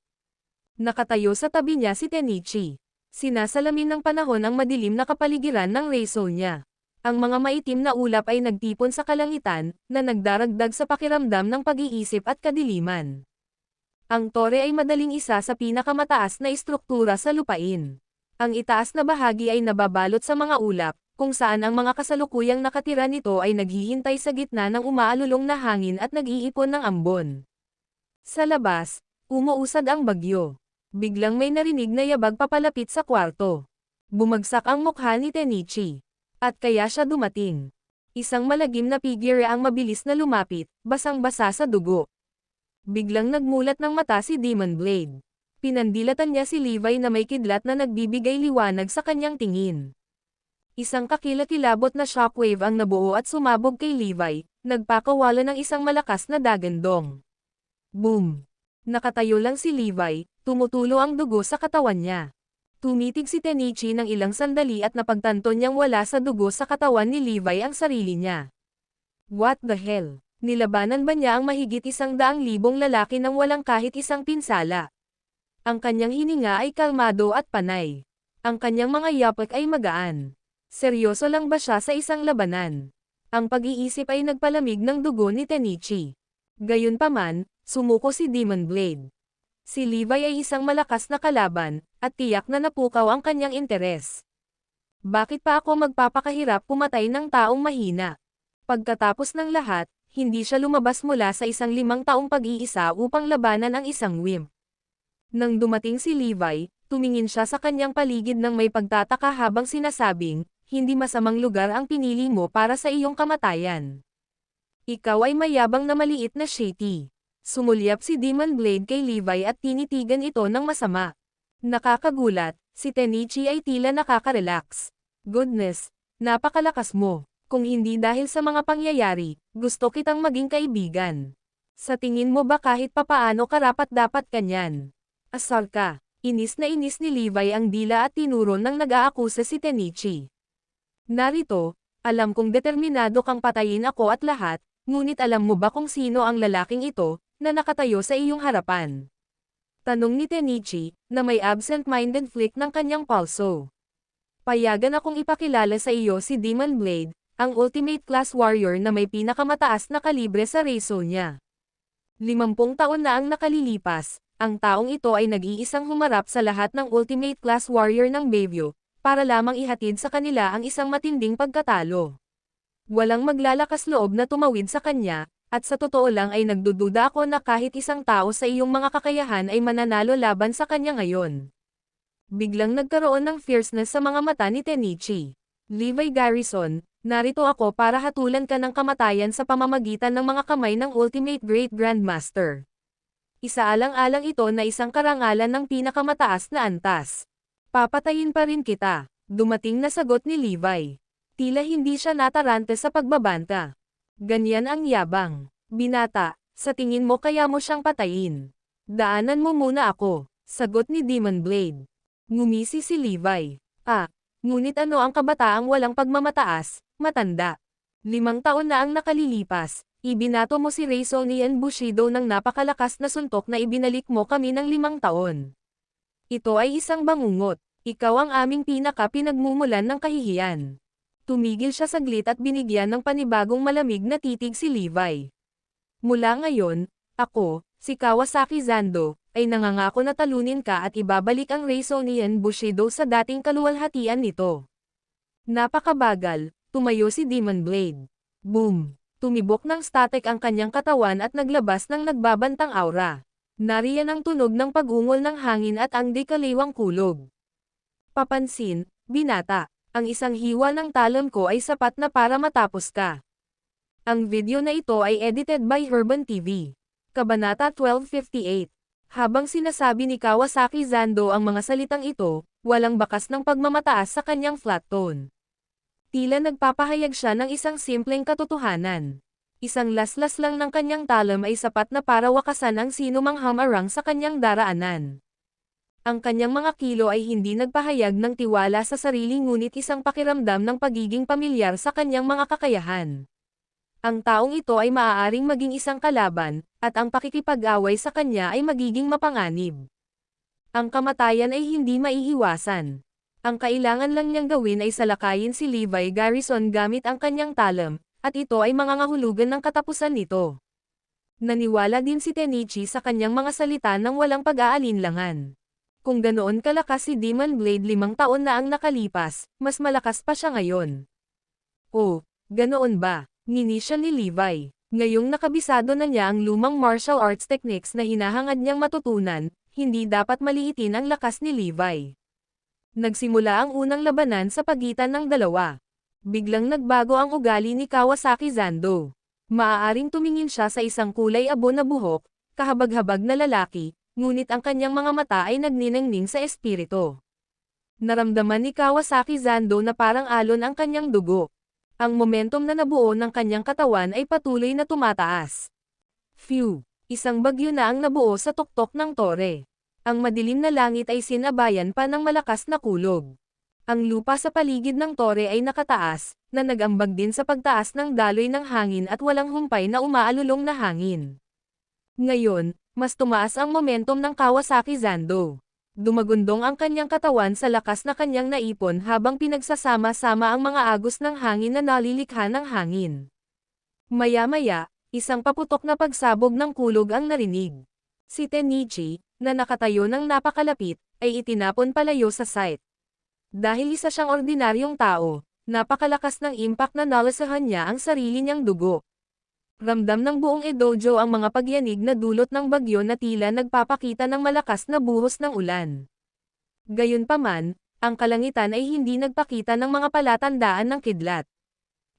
A: Nakatayo sa tabi niya si Tenichi. Sinasalamin ng panahon ang madilim na kapaligiran ng Reisol niya. Ang mga maitim na ulap ay nagtipon sa kalangitan, na nagdaragdag sa pakiramdam ng pag-iisip at kadiliman. Ang tore ay madaling isa sa pinakamataas na istruktura sa lupain. Ang itaas na bahagi ay nababalot sa mga ulap, kung saan ang mga kasalukuyang nakatira nito ay naghihintay sa gitna ng umaalulong na hangin at nag-iipon ng ambon. Sa labas, umuusad ang bagyo. Biglang may narinig na yabag papalapit sa kwarto. Bumagsak ang mukha ni Tenichi. At kaya siya dumating. Isang malagim na figure ang mabilis na lumapit, basang-basa sa dugo. Biglang nagmulat ng mata si Demon Blade. Pinandilatan niya si Levi na may kidlat na nagbibigay liwanag sa kanyang tingin. Isang kakilakilabot na shockwave ang nabuo at sumabog kay Levi, nagpakawala ng isang malakas na dagandong. Boom! Nakatayo lang si Levi, tumutulo ang dugo sa katawan niya. Tumitig si Tenichi ng ilang sandali at napagtanto niyang wala sa dugo sa katawan ni Levi ang sarili niya. What the hell? Nilabanan ba niya ang mahigit 100,000 lalaki nang walang kahit isang pinsala? Ang kanyang hininga ay kalmado at panay. Ang kanyang mga yapak ay magaan. Seryoso lang ba siya sa isang labanan? Ang pag-iisip ay nagpalamig ng dugo ni Tenichi. Gayunpaman, sumuko si Demon Blade. Si Levi ay isang malakas na kalaban, at tiyak na napukaw ang kanyang interes. Bakit pa ako magpapakahirap pumatay ng taong mahina? Pagkatapos ng lahat, hindi siya lumabas mula sa isang 5 taong pag-iisa upang labanan ang isang wimp. Nang dumating si Levi, tumingin siya sa kanyang paligid ng may pagtataka habang sinasabing, hindi masamang lugar ang pinili mo para sa iyong kamatayan. Ikaw ay mayabang na maliit na shitty. Sumulyap si Demon Blade kay Levi at tinitigan ito ng masama. Nakakagulat, si Tenichi ay tila nakaka-relax. Goodness, napakalakas mo. Kung hindi dahil sa mga pangyayari, gusto kitang maging kaibigan. Sa tingin mo ba kahit papaano karapat-dapat kanyan? Asar ka. Inis na inis ni Levi ang dila at tinuron ng nag-aakusa si Tenichi. Narito, alam kong determinado kang patayin ako at lahat, ngunit alam mo ba kung sino ang lalaking ito, na nakatayo sa iyong harapan? Tanong ni Tenichi, na may absent-minded flick ng kanyang palso. Payagan akong ipakilala sa iyo si Demon Blade, ang ultimate class warrior na may pinakamataas na kalibre sa Reisol niya. 50 taon na ang nakalilipas, ang taong ito ay nag-iisang humarap sa lahat ng ultimate class warrior ng Bayview, para lamang ihatid sa kanila ang isang matinding pagkatalo. Walang maglalakas loob na tumawid sa kanya, at sa totoo lang ay nagdududa ako na kahit isang tao sa iyong mga kakayahan ay mananalo laban sa kanya ngayon. Biglang nagkaroon ng fierceness sa mga mata ni Tenichi. Levi Garrison, narito ako para hatulan ka ng kamatayan sa pamamagitan ng mga kamay ng Ultimate Great Grandmaster. Isaalang-alang ito na isang karangalan ng pinakamataas na antas. Papatayin pa rin kita. Dumating na sagot ni Levi. Tila hindi siya natarante sa pagbabanta. Ganyan ang yabang. Binata, sa tingin mo kaya mo siyang patayin. Daanan mo muna ako, sagot ni Demon Blade. Ngumisi si Levi. Ngunit ano ang kabataang walang pagmamataas, matanda? 5 taon na ang nakalilipas, ibinato mo si Reisonian Bushido ng napakalakas na suntok na ibinalik mo kami ng 5 taon. Ito ay isang bangungot, ikaw ang aming pinaka-pinagmumulan ng kahihiyan. Tumigil siya saglit at binigyan ng panibagong malamig na titig si Levi. Mula ngayon, ako, si Kawasaki Zando, ay nangangako na talunin ka at ibabalik ang Reisonian Bushido sa dating kaluwalhatian nito. Napakabagal, tumayo si Demon Blade. Boom! Tumibok ng static ang kanyang katawan at naglabas ng nagbabantang aura. Nariyan ang tunog ng pag-ungol ng hangin at ang di-kaliwang kulog. Papansin, binata, ang isang hiwa ng talon ko ay sapat na para matapos ka. Ang video na ito ay edited by Herban TV. Kabanata 1258. Habang sinasabi ni Kawasaki Zando ang mga salitang ito, walang bakas ng pagmamataas sa kanyang flat tone. Tila nagpapahayag siya ng isang simpleng katotohanan. Isang laslas lang ng kanyang talon ay sapat na para wakasan ang sinumang hamarang sa kanyang daraanan. Ang kanyang mga kilo ay hindi nagpahayag ng tiwala sa sarili ngunit isang pakiramdam ng pagiging pamilyar sa kanyang mga kakayahan. Ang taong ito ay maaaring maging isang kalaban, at ang pakikipag-away sa kanya ay magiging mapanganib. Ang kamatayan ay hindi maiiwasan. Ang kailangan lang niyang gawin ay salakayin si Levi Garrison gamit ang kanyang talon, at ito ay mangangahulugan ng katapusan nito. Naniwala din si Tenichi sa kanyang mga salita ng walang pag-aalinlangan. Kung ganoon kalakas si Demon Blade 5 taon na ang nakalipas, mas malakas pa siya ngayon. Oh, ganoon ba? Ngini siya ni Levi. Ngayong nakabisado na niya ang lumang martial arts techniques na hinahangad niyang matutunan, hindi dapat maliitin ang lakas ni Levi. Nagsimula ang unang labanan sa pagitan ng dalawa. Biglang nagbago ang ugali ni Kawasaki Zando. Maaaring tumingin siya sa isang kulay abo na buhok, kahabag-habag na lalaki, ngunit ang kanyang mga mata ay nagniningning sa espiritu. Naramdaman ni Kawasaki Zando na parang alon ang kanyang dugo. Ang momentum na nabuo ng kanyang katawan ay patuloy na tumataas. Phew! Isang bagyo na ang nabuo sa tuktok ng tore. Ang madilim na langit ay sinabayan pa ng malakas na kulog. Ang lupa sa paligid ng tore ay nakataas, na nag-ambag din sa pagtaas ng daloy ng hangin at walang humpay na umaalulong na hangin. Ngayon, mas tumaas ang momentum ng Kawasaki Zando. Dumagundong ang kanyang katawan sa lakas na kanyang naipon habang pinagsasama-sama ang mga agos ng hangin na nalilikha ng hangin. Maya-maya, isang paputok na pagsabog ng kulog ang narinig. Si Tenichi, na nakatayo ng napakalapit, ay itinapon palayo sa site. Dahil isa siyang ordinaryong tao, napakalakas ng impact na nalasahan niya ang sarili niyang dugo. Ramdam ng buong Edojo ang mga pagyanig na dulot ng bagyo na tila nagpapakita ng malakas na buhos ng ulan. Gayunpaman, ang kalangitan ay hindi nagpakita ng mga palatandaan ng kidlat.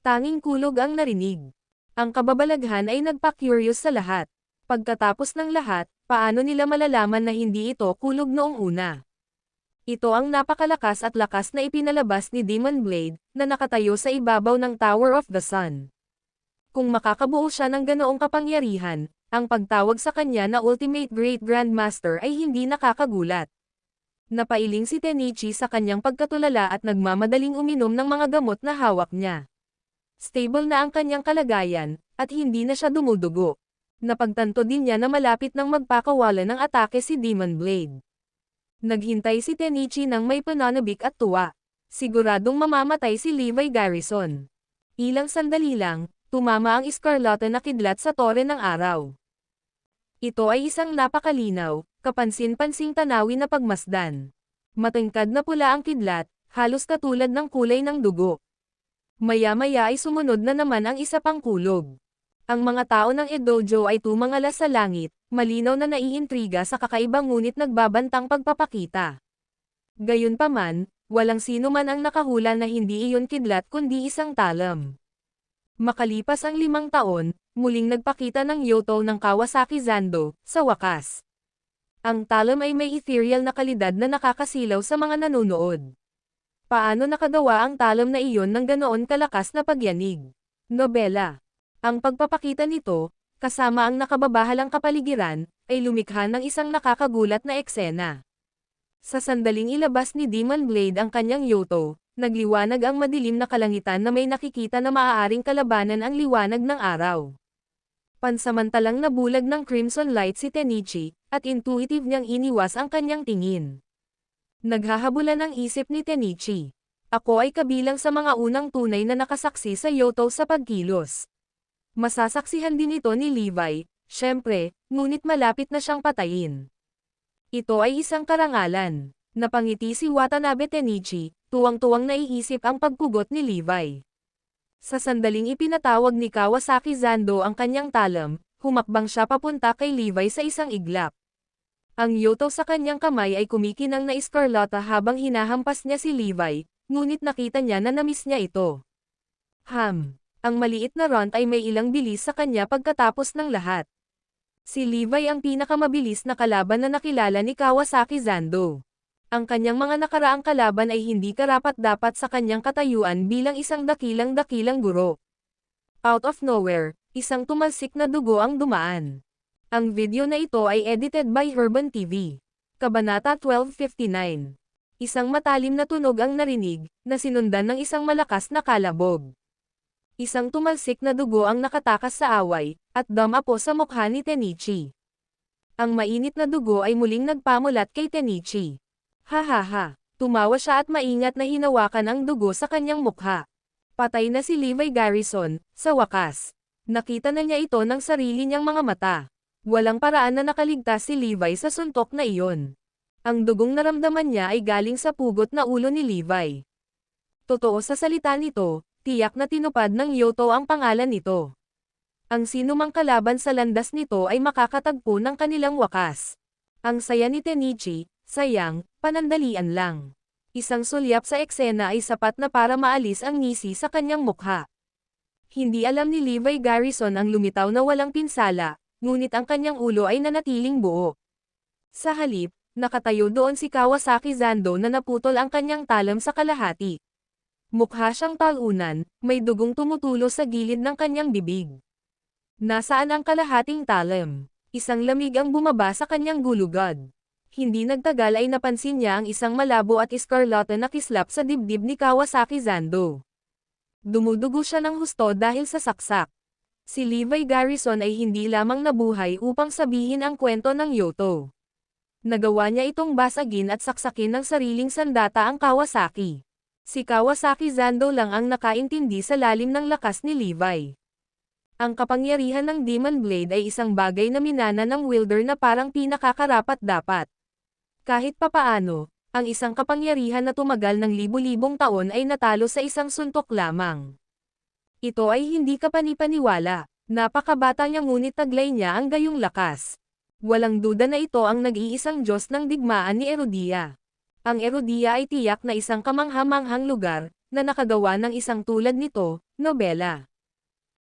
A: Tanging kulog ang narinig. Ang kababalaghan ay nagpa-curious sa lahat. Pagkatapos ng lahat, paano nila malalaman na hindi ito kulog noong una? Ito ang napakalakas at lakas na ipinalabas ni Demon Blade, na nakatayo sa ibabaw ng Tower of the Sun. Kung makakabuo siya ng ganoong kapangyarihan, ang pagtawag sa kanya na Ultimate Great Grandmaster ay hindi nakakagulat. Napailing si Tenichi sa kanyang pagkatulala at nagmamadaling uminom ng mga gamot na hawak niya. Stable na ang kanyang kalagayan, at hindi na siya dumudugo. Napagtanto din niya na malapit nang magpakawala ng atake si Demon Blade. Naghintay si Tenichi ng may pananabik at tuwa. Siguradong mamamatay si Levi Garrison. Ilang sandali lang, tumama ang iskarlata na kidlat sa tore ng araw. Ito ay isang napakalinaw, kapansin-pansing tanawin na pagmasdan. Matangkad na pula ang kidlat, halos katulad ng kulay ng dugo. Maya-maya ay sumunod na naman ang isa pang kulog. Ang mga tao ng Edojo ay tumangala sa langit, malinaw na naiintriga sa kakaibang ngunit nagbabantang pagpapakita. Gayunpaman, walang sino man ang nakahula na hindi iyon kidlat kundi isang talam. Makalipas ang 5 taon, muling nagpakita ng Yoto ng Kawasaki Zando, sa wakas. Ang talam ay may ethereal na kalidad na nakakasilaw sa mga nanonood. Paano nakagawa ang talam na iyon ng ganoon kalakas na pagyanig? Nobela. Ang pagpapakita nito, kasama ang nakababahalang kapaligiran, ay lumikha ng isang nakakagulat na eksena. Sa sandaling ilabas ni Demon Blade ang kanyang Yoto, nagliwanag ang madilim na kalangitan na may nakikita na maaaring kalabanan ang liwanag ng araw. Pansamantalang nabulag ng crimson light si Tenichi, at intuitive niyang iniwas ang kanyang tingin. Naghahabulan ang isip ni Tenichi. Ako ay kabilang sa mga unang tunay na nakasaksi sa Yoto sa pagkilos. Masasaksihan din ito ni Levi, syempre, ngunit malapit na siyang patayin. Ito ay isang karangalan. Napangiti si Watanabe Tenichi, tuwang-tuwang naiisip ang pagkugot ni Levi. Sa sandaling ipinatawag ni Kawasaki Zando ang kanyang talam, humakbang siya papunta kay Levi sa isang iglap. Ang Yoto sa kanyang kamay ay kumikinang na iskarlata habang hinahampas niya si Levi, ngunit nakita niya na namiss niya ito. Ang maliit na runt ay may ilang bilis sa kanya pagkatapos ng lahat. Si Levi ang pinakamabilis na kalaban na nakilala ni Kawasaki Zando. Ang kanyang mga nakaraang kalaban ay hindi karapat-dapat sa kanyang katayuan bilang isang dakilang-dakilang guro. Out of nowhere, isang tumalsik na dugo ang dumaan. Ang video na ito ay edited by Herban TV. Kabanata 1259. Isang matalim na tunog ang narinig, na sinundan ng isang malakas na kalabog. Isang tumalsik na dugo ang nakatakas sa away, at dumapo sa mukha ni Tenichi. Ang mainit na dugo ay muling nagpamulat kay Tenichi. Hahaha, tumawa siya at maingat na hinawakan ang dugo sa kanyang mukha. Patay na si Levi Garrison, sa wakas. Nakita na niya ito ng sarili niyang mga mata. Walang paraan na nakaligtas si Levi sa suntok na iyon. Ang dugong naramdaman niya ay galing sa pugot na ulo ni Levi. Totoo sa salita nito, tiyak na tinupad ng Yoto ang pangalan nito. Ang sinumang kalaban sa landas nito ay makakatagpo ng kanilang wakas. Ang saya ni Tenichi, sayang, panandalian lang. Isang sulyap sa eksena ay sapat na para maalis ang ngisi sa kanyang mukha. Hindi alam ni Levi Garrison ang lumitaw na walang pinsala, ngunit ang kanyang ulo ay nanatiling buo. Sa halip, nakatayo doon si Kawasaki Zando na naputol ang kanyang talam sa kalahati. Mukha siyang talunan, may dugong tumutulo sa gilid ng kanyang bibig. Nasaan ang kalahating talam? Isang lamig ang bumaba sa kanyang gulugod. Hindi nagtagal ay napansin niya ang isang malabo at iskarlata na kislap sa dibdib ni Kawasaki Zando. Dumudugo siya ng husto dahil sa saksak. Si Levi Garrison ay hindi lamang nabuhay upang sabihin ang kwento ng Yoto. Nagawa niya itong basagin at saksakin ng sariling sandata ang Kawasaki. Si Kawasaki Zando lang ang nakaintindi sa lalim ng lakas ni Levi. Ang kapangyarihan ng Demon Blade ay isang bagay na minana ng wielder na parang pinakakarapat-dapat. Kahit papaano, ang isang kapangyarihan na tumagal ng libu-libong taon ay natalo sa isang suntok lamang. Ito ay hindi kapanipaniwala. Napakabata niya ngunit taglay niya ang gayong lakas. Walang duda na ito ang nag-iisang Diyos ng digmaan ni Erudia. Ang Erudia ay tiyak na isang kamangha-manghang lugar, na nakagawa ng isang tulad nito, nobela.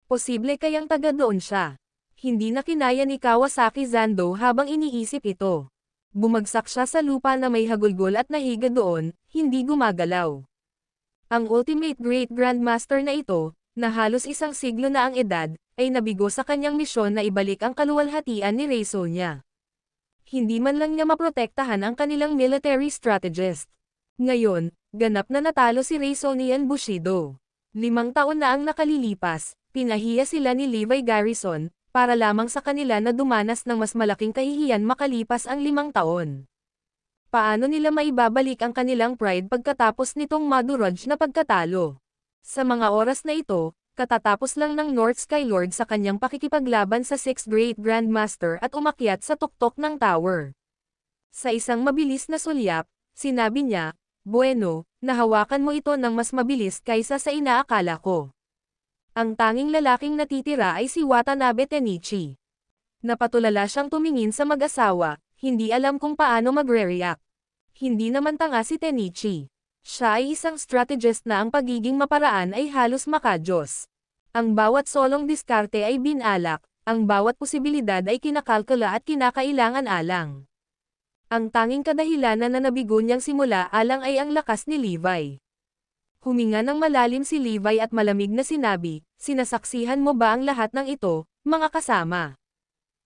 A: Posible kayang taga doon siya. Hindi na kinaya ni Kawasaki Zando habang iniisip ito. Bumagsak siya sa lupa na may hagulgol at nahiga doon, hindi gumagalaw. Ang Ultimate Great Grandmaster na ito, na halos isang siglo na ang edad, ay nabigo sa kanyang misyon na ibalik ang kaluwalhatian ni Reisonia. Hindi man lang niya maprotektahan ang kanilang military strategist. Ngayon, ganap na natalo si Reisonian Bushido. 5 taon na ang nakalilipas, pinahiya sila ni Levi Garrison, para lamang sa kanila na dumanas ng mas malaking kahihiyan makalipas ang 5 taon. Paano nila maibabalik ang kanilang pride pagkatapos nitong maduraj na pagkatalo? Sa mga oras na ito, katatapos lang ng North Sky Lord sa kanyang pakikipaglaban sa 6th Great Grandmaster at umakyat sa tuktok ng tower. Sa isang mabilis na sulyap, sinabi niya, "Bueno, nahawakan mo ito ng mas mabilis kaysa sa inaakala ko." Ang tanging lalaking natitira ay si Watanabe Tenichi. Napatulala siyang tumingin sa mag-asawa, hindi alam kung paano magre-react. Hindi naman tanga si Tenichi. Siya ay isang strategist na ang pagiging maparaan ay halos makajos. Ang bawat solong diskarte ay binalak, ang bawat posibilidad ay kinakalkula at kinakailangan alang. Ang tanging kadahilanan na nabigo niyang simula alang ay ang lakas ni Levi. Huminga ng malalim si Levi at malamig na sinabi, "Sinasaksihan mo ba ang lahat ng ito, mga kasama?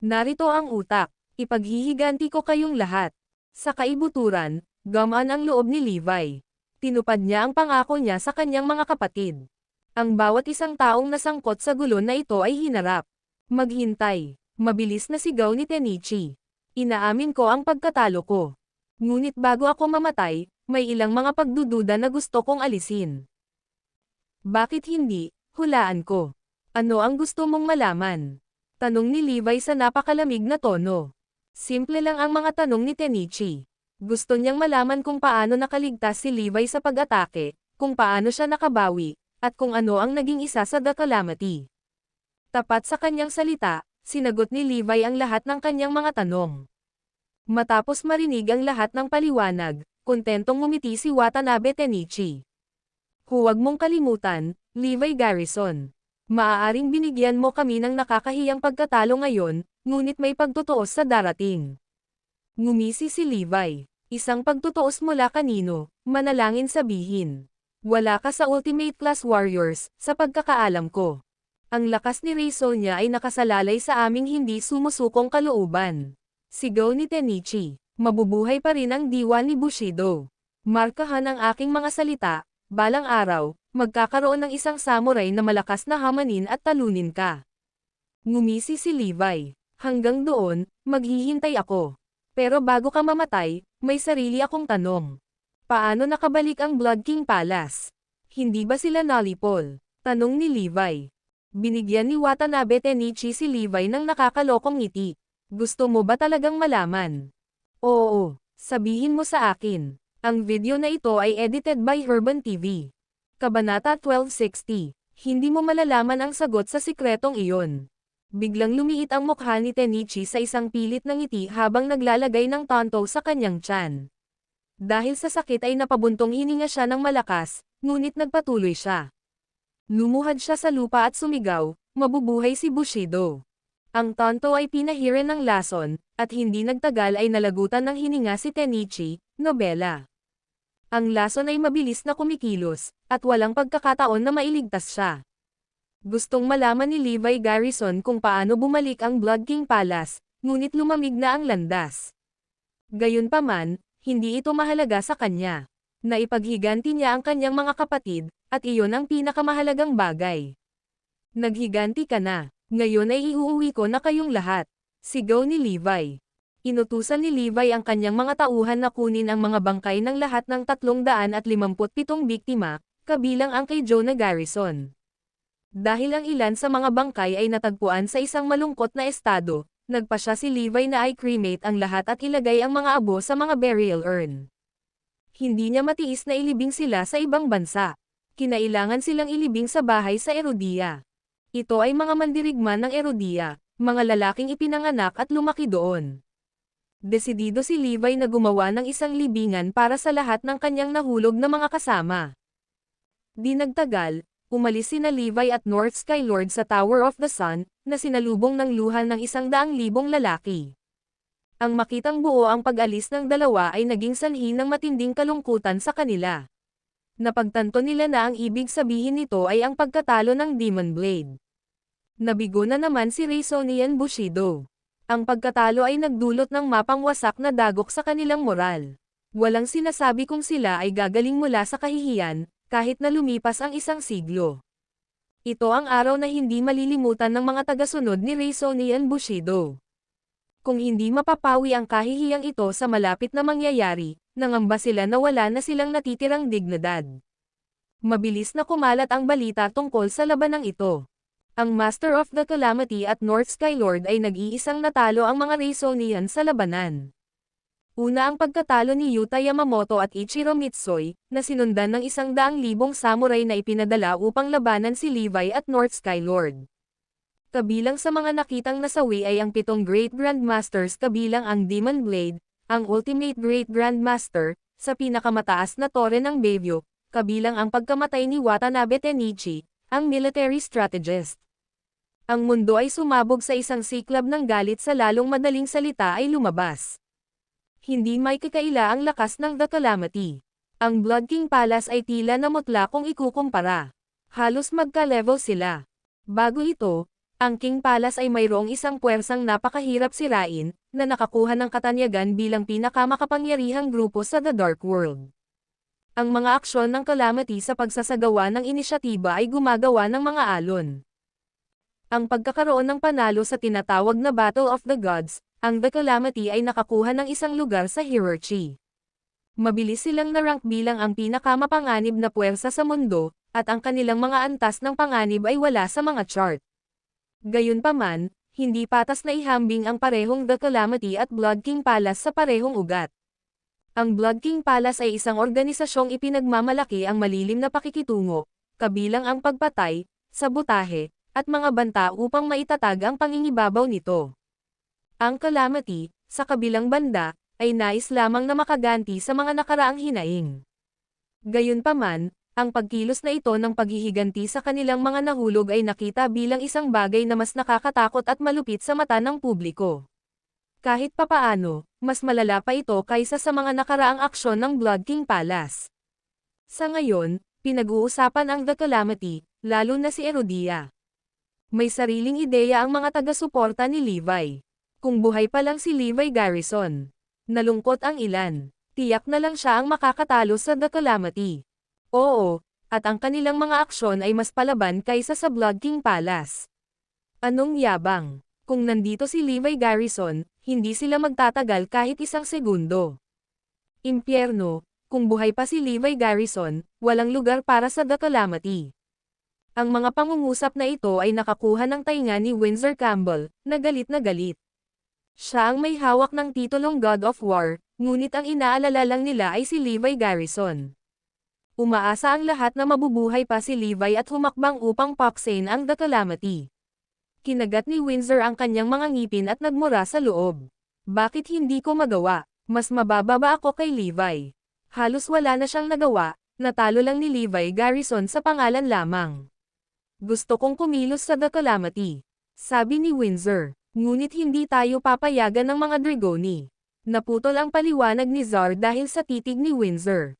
A: Narito ang utak, ipaghihiganti ko kayong lahat." Sa kaibuturan, gumaan ang loob ni Levi. Tinupad niya ang pangako niya sa kanyang mga kapatid. Ang bawat isang taong nasangkot sa gulo na ito ay hinarap. Maghintay. Mabilis na sigaw ni Tenichi. Inaamin ko ang pagkatalo ko. Ngunit bago ako mamatay, may ilang mga pagdududa na gusto kong alisin. Bakit hindi? Hulaan ko. Ano ang gusto mong malaman? Tanong ni Levi sa napakalamig na tono. Simple lang ang mga tanong ni Tenichi. Gusto niyang malaman kung paano nakaligtas si Levi sa pag-atake, kung paano siya nakabawi, at kung ano ang naging isa sa The Calamity. Tapat sa kanyang salita, sinagot ni Levi ang lahat ng kanyang mga tanong. Matapos marinig ang lahat ng paliwanag, kontentong ngumiti si Watanabe Tenichi. Huwag mong kalimutan, Levi Garrison. Maaaring binigyan mo kami ng nakakahiyang pagkatalo ngayon, ngunit may pagtutuos sa darating. Ngumisi si Levi. Isang pagtutuos mula kanino, manalangin sabihin. Wala ka sa Ultimate Class Warriors, sa pagkakaalam ko. Ang lakas ni Reisonia ay nakasalalay sa aming hindi sumusukong kalooban. Sigaw ni Tenichi. Mabubuhay pa rin ang diwa ni Bushido. Markahan ang aking mga salita, balang araw, magkakaroon ng isang samurai na malakas na hamanin at talunin ka. Ngumisi si Levi. Hanggang doon, maghihintay ako. Pero bago ka mamatay, may sarili akong tanong. Paano nakabalik ang Blood King Palace? Hindi ba sila nalipol? Tanong ni Levi. Binigyan ni Watanabe Tenichi si Levi ng nakakalokong ngiti. Gusto mo ba talagang malaman? Oo, sabihin mo sa akin. Ang video na ito ay edited by Herban TV. Kabanata 1260. Hindi mo malalaman ang sagot sa sikretong iyon. Biglang lumiit ang mukha ni Tenichi sa isang pilit na ngiti habang naglalagay ng tonto sa kanyang tiyan. Dahil sa sakit ay napabuntong hininga siya ng malakas, ngunit nagpatuloy siya. Lumuhad siya sa lupa at sumigaw, "Mabubuhay si Bushido." Ang tonto ay pinahiran ng lason, at hindi nagtagal ay nalagutan ng hininga si Tenichi, nobela. Ang lason ay mabilis na kumikilos, at walang pagkakataon na mailigtas siya. Gustong malaman ni Levi Garrison kung paano bumalik ang Blood King Palace, ngunit lumamig na ang landas. Gayunpaman, hindi ito mahalaga sa kanya. Naipaghiganti niya ang kanyang mga kapatid, at iyon ang pinakamahalagang bagay. Naghiganti ka na, ngayon ay iuuwi ko na kayong lahat. Sigaw ni Levi. Inutusan ni Levi ang kanyang mga tauhan na kunin ang mga bangkay ng lahat ng 357 biktima, kabilang ang kay Jonah Garrison. Dahil ang ilan sa mga bangkay ay natagpuan sa isang malungkot na estado, nagpasya si Levi na i-cremate ang lahat at ilagay ang mga abo sa mga burial urn. Hindi niya matiis na ilibing sila sa ibang bansa. Kinailangan silang ilibing sa bahay sa Erodia. Ito ay mga mandirigma ng Erodia, mga lalaking ipinanganak at lumaki doon. Desidido si Levi na gumawa ng isang libingan para sa lahat ng kanyang nahulog na mga kasama. Di nagtagal, umalis sina Levi at North Skylord sa Tower of the Sun, na sinalubong ng luhan ng 100,000 lalaki. Ang makitang buo ang pag-alis ng dalawa ay naging sanhi ng matinding kalungkutan sa kanila. Napagtanto nila na ang ibig sabihin nito ay ang pagkatalo ng Demon Blade. Nabigo na naman si Reisonian Bushido. Ang pagkatalo ay nagdulot ng mapangwasak na dagok sa kanilang moral. Walang sinasabi kung sila ay gagaling mula sa kahihiyan, kahit na lumipas ang isang siglo. Ito ang araw na hindi malilimutan ng mga tagasunod ni Reisonian Bushido. Kung hindi mapapawi ang kahihiyang ito sa malapit na mangyayari, nangamba sila na wala na silang natitirang dignidad. Mabilis na kumalat ang balita tungkol sa labanang ito. Ang Master of the Calamity at North Skylord ay nag-iisang natalo ang mga Reisonian sa labanan. Una ang pagkatalo ni Yuta Yamamoto at Ichiro Mitsoy, na sinundan ng 100,000 samurai na ipinadala upang labanan si Levi at North Skylord. Kabilang sa mga nakitang nasawi ay ang 7 Great Grandmasters kabilang ang Demon Blade, ang Ultimate Great Grandmaster, sa pinakamataas na tore ng Bayview, kabilang ang pagkamatay ni Watanabe Tenichi, ang military strategist. Ang mundo ay sumabog sa isang siklab ng galit sa lalong madaling salita ay lumabas. Hindi may kakaila ang lakas ng The Calamity. Ang Blood King Palace ay tila namutla kung ikukumpara. Halos magka-level sila. Bago ito, ang King Palace ay mayroong isang puwersang napakahirap sirain, na nakakuha ng katanyagan bilang pinakamakapangyarihang grupo sa The Dark World. Ang mga aksyon ng Calamity sa pagsasagawa ng inisyatiba ay gumagawa ng mga alon. Ang pagkakaroon ng panalo sa tinatawag na Battle of the Gods, ang The Calamity ay nakakuha ng isang lugar sa hierarchy. Mabilis silang na-rank bilang ang pinakamapanganib na puwersa sa mundo, at ang kanilang mga antas ng panganib ay wala sa mga chart. Gayunpaman, hindi patas na ihambing ang parehong The Calamity at Blood King Palace sa parehong ugat. Ang Blood King Palace ay isang organisasyong ipinagmamalaki ang malilim na pakikitungo, kabilang ang pagpatay, sabotahe, at mga banta upang maitatag ang pangingibabaw nito. Ang Calamity, sa kabilang banda, ay nais lamang na makaganti sa mga nakaraang hinaing. Gayunpaman, ang pagkilos na ito ng paghihiganti sa kanilang mga nahulog ay nakita bilang isang bagay na mas nakakatakot at malupit sa mata ng publiko. Kahit papaano, mas malala pa ito kaysa sa mga nakaraang aksyon ng Blood King Palace. Sa ngayon, pinag-uusapan ang The Calamity, lalo na si Erodia. May sariling ideya ang mga taga-suporta ni Levi. Kung buhay pa lang si Levi Garrison. Nalungkot ang ilan. Tiyak na lang siya ang makakatalo sa The Calamity. Oo, at ang kanilang mga aksyon ay mas palaban kaysa sa Blood King Palace. Anong yabang? Kung nandito si Levi Garrison, hindi sila magtatagal kahit isang segundo. Impyerno, kung buhay pa si Levi Garrison, walang lugar para sa The Calamity. Ang mga pangungusap na ito ay nakakuha ng tainga ni Windsor Campbell, na galit na galit. Siya ang may hawak ng titulong God of War, ngunit ang inaalala lang nila ay si Levi Garrison. Umaasa ang lahat na mabubuhay pa si Levi at humakbang upang paksain ang The Calamity. Kinagat ni Windsor ang kanyang mga ngipin at nagmura sa loob. Bakit hindi ko magawa? Mas mababa ba ako kay Levi? Halos wala na siyang nagawa, natalo lang ni Levi Garrison sa pangalan lamang. Gusto kong kumilos sa The Calamity, sabi ni Windsor. Ngunit hindi tayo papayagan ng mga Dragoni. Naputol ang paliwanag ni Zar dahil sa titig ni Windsor.